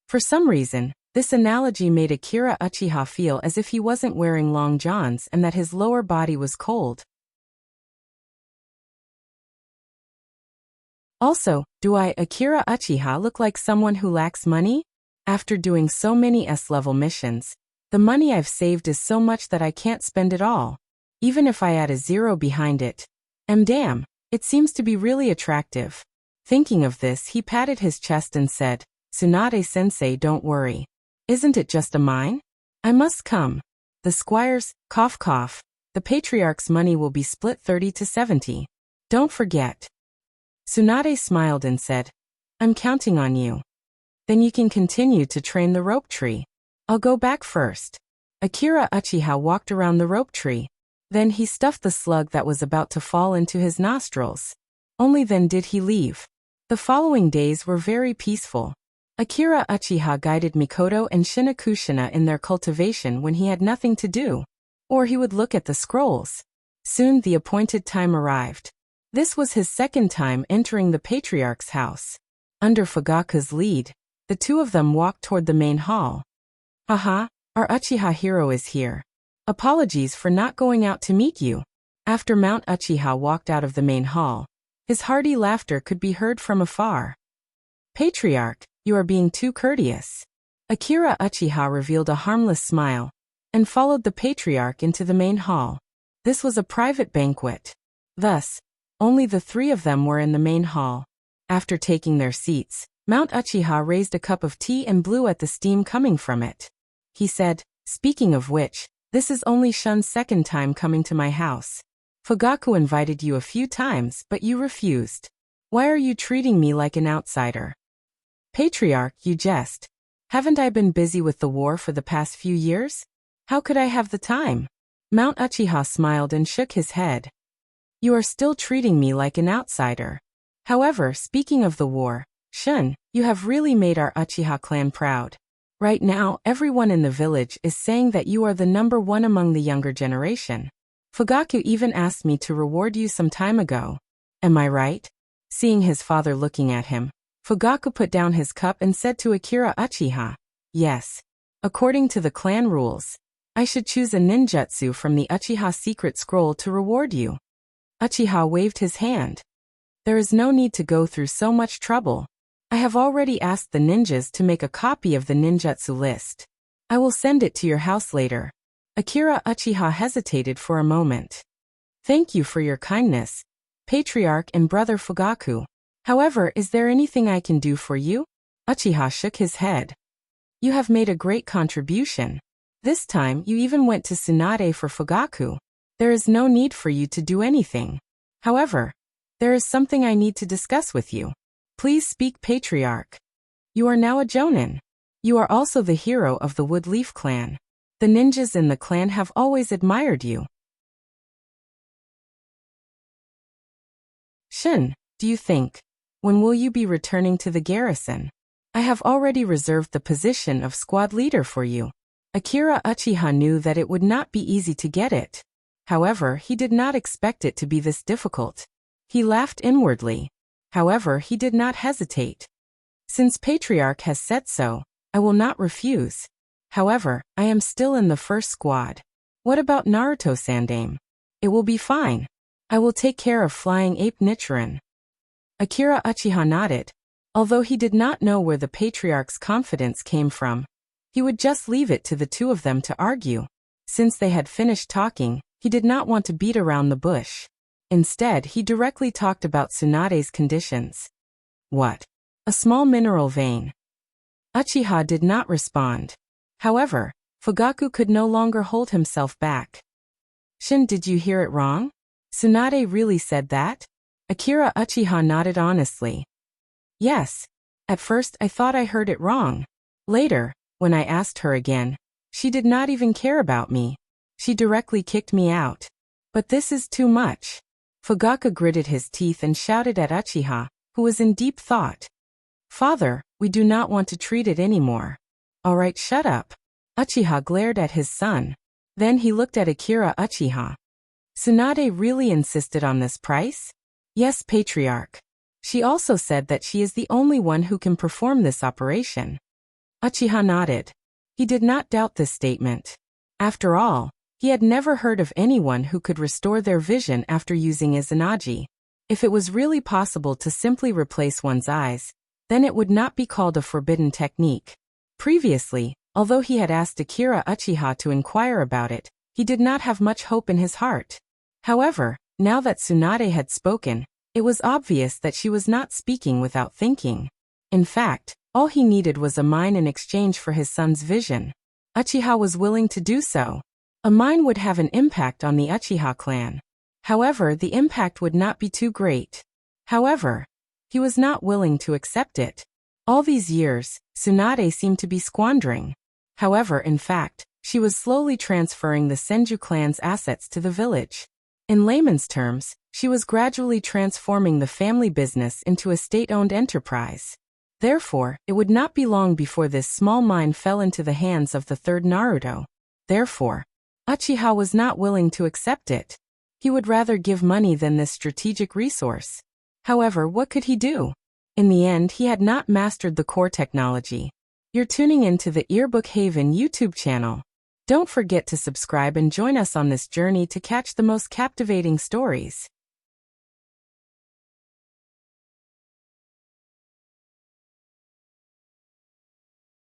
Speaker 1: For some reason, this analogy made Akira Uchiha feel as if he wasn't wearing long johns and that his lower body was cold. Also, do I, Akira Uchiha, look like someone who lacks money? After doing so many S-level missions, the money I've saved is so much that I can't spend it all. Even if I add a zero behind it. Damn, it seems to be really attractive. Thinking of this, he patted his chest and said, Tsunade-sensei, don't worry. Isn't it just a mine? I must come. The squire's, cough cough, the patriarch's money will be split 30 to 70. Don't forget. Tsunade smiled and said, I'm counting on you. Then you can continue to train the rope tree. I'll go back first. Akira Uchiha walked around the rope tree. Then he stuffed the slug that was about to fall into his nostrils. Only then did he leave. The following days were very peaceful. Akira Uchiha guided Mikoto and Shinakushina in their cultivation when he had nothing to do. Or he would look at the scrolls. Soon the appointed time arrived. This was his second time entering the patriarch's house. Under Fugaku's lead, the two of them walked toward the main hall. Haha, our Uchiha hero is here. Apologies for not going out to meet you. After Mount Uchiha walked out of the main hall, his hearty laughter could be heard from afar. Patriarch, you are being too courteous. Akira Uchiha revealed a harmless smile and followed the patriarch into the main hall. This was a private banquet. Thus, only the three of them were in the main hall. After taking their seats, Mount Uchiha raised a cup of tea and blew at the steam coming from it. He said, speaking of which, this is only Shun's second time coming to my house. Fugaku invited you a few times, but you refused. Why are you treating me like an outsider? Patriarch, you jest. Haven't I been busy with the war for the past few years? How could I have the time? Mount Uchiha smiled and shook his head. You are still treating me like an outsider. However, speaking of the war, Shun, you have really made our Uchiha clan proud. Right now, everyone in the village is saying that you are the number one among the younger generation. Fugaku even asked me to reward you some time ago. Am I right? Seeing his father looking at him, Fugaku put down his cup and said to Akira Uchiha, "Yes. According to the clan rules, I should choose a ninjutsu from the Uchiha secret scroll to reward you." Uchiha waved his hand. "There is no need to go through so much trouble. I have already asked the ninjas to make a copy of the ninjutsu list. I will send it to your house later." Akira Uchiha hesitated for a moment. "Thank you for your kindness, Patriarch and Brother Fugaku. However, is there anything I can do for you?" Uchiha shook his head. "You have made a great contribution. This time you even went to Tsunade for Fugaku. There is no need for you to do anything. However, there is something I need to discuss with you. Please speak, Patriarch. You are now a Jonin. You are also the hero of the Woodleaf clan. The ninjas in the clan have always admired you." "Shin, do you think? When will you be returning to the garrison? I have already reserved the position of squad leader for you." Akira Uchiha knew that it would not be easy to get it. However, he did not expect it to be this difficult. He laughed inwardly. However, he did not hesitate. "Since Patriarch has said so, I will not refuse. However, I am still in the first squad. What about Naruto Sandame? It will be fine. I will take care of Flying Ape Nichiren." Akira Uchiha nodded. Although he did not know where the Patriarch's confidence came from, he would just leave it to the two of them to argue. Since they had finished talking, he did not want to beat around the bush. Instead, he directly talked about Tsunade's conditions. "What? A small mineral vein?" Uchiha did not respond. However, Fugaku could no longer hold himself back. "Shin, did you hear it wrong? Tsunade really said that?" Akira Uchiha nodded honestly. "Yes. At first I thought I heard it wrong. Later, when I asked her again, she did not even care about me. She directly kicked me out. But this is too much." Fugaku gritted his teeth and shouted at Uchiha, who was in deep thought. "Father, we do not want to treat it anymore." "Alright, shut up." Uchiha glared at his son. Then he looked at Akira Uchiha. "Tsunade really insisted on this price?" "Yes, Patriarch. She also said that she is the only one who can perform this operation." Uchiha nodded. He did not doubt this statement. After all, he had never heard of anyone who could restore their vision after using Izanagi. If it was really possible to simply replace one's eyes, then it would not be called a forbidden technique. Previously, although he had asked Akira Uchiha to inquire about it, he did not have much hope in his heart. However, now that Tsunade had spoken, it was obvious that she was not speaking without thinking. In fact, all he needed was a mine in exchange for his son's vision. Uchiha was willing to do so. A mine would have an impact on the Uchiha clan. However, the impact would not be too great. However, he was not willing to accept it. All these years, Tsunade seemed to be squandering. However, in fact, she was slowly transferring the Senju clan's assets to the village. In layman's terms, she was gradually transforming the family business into a state-owned enterprise. Therefore, it would not be long before this small mine fell into the hands of the third Naruto. Therefore, Uchiha was not willing to accept it. He would rather give money than this strategic resource. However, what could he do? In the end, he had not mastered the core technology. You're tuning into the Earbook Haven YouTube channel. Don't forget to subscribe and join us on this journey to catch the most captivating stories.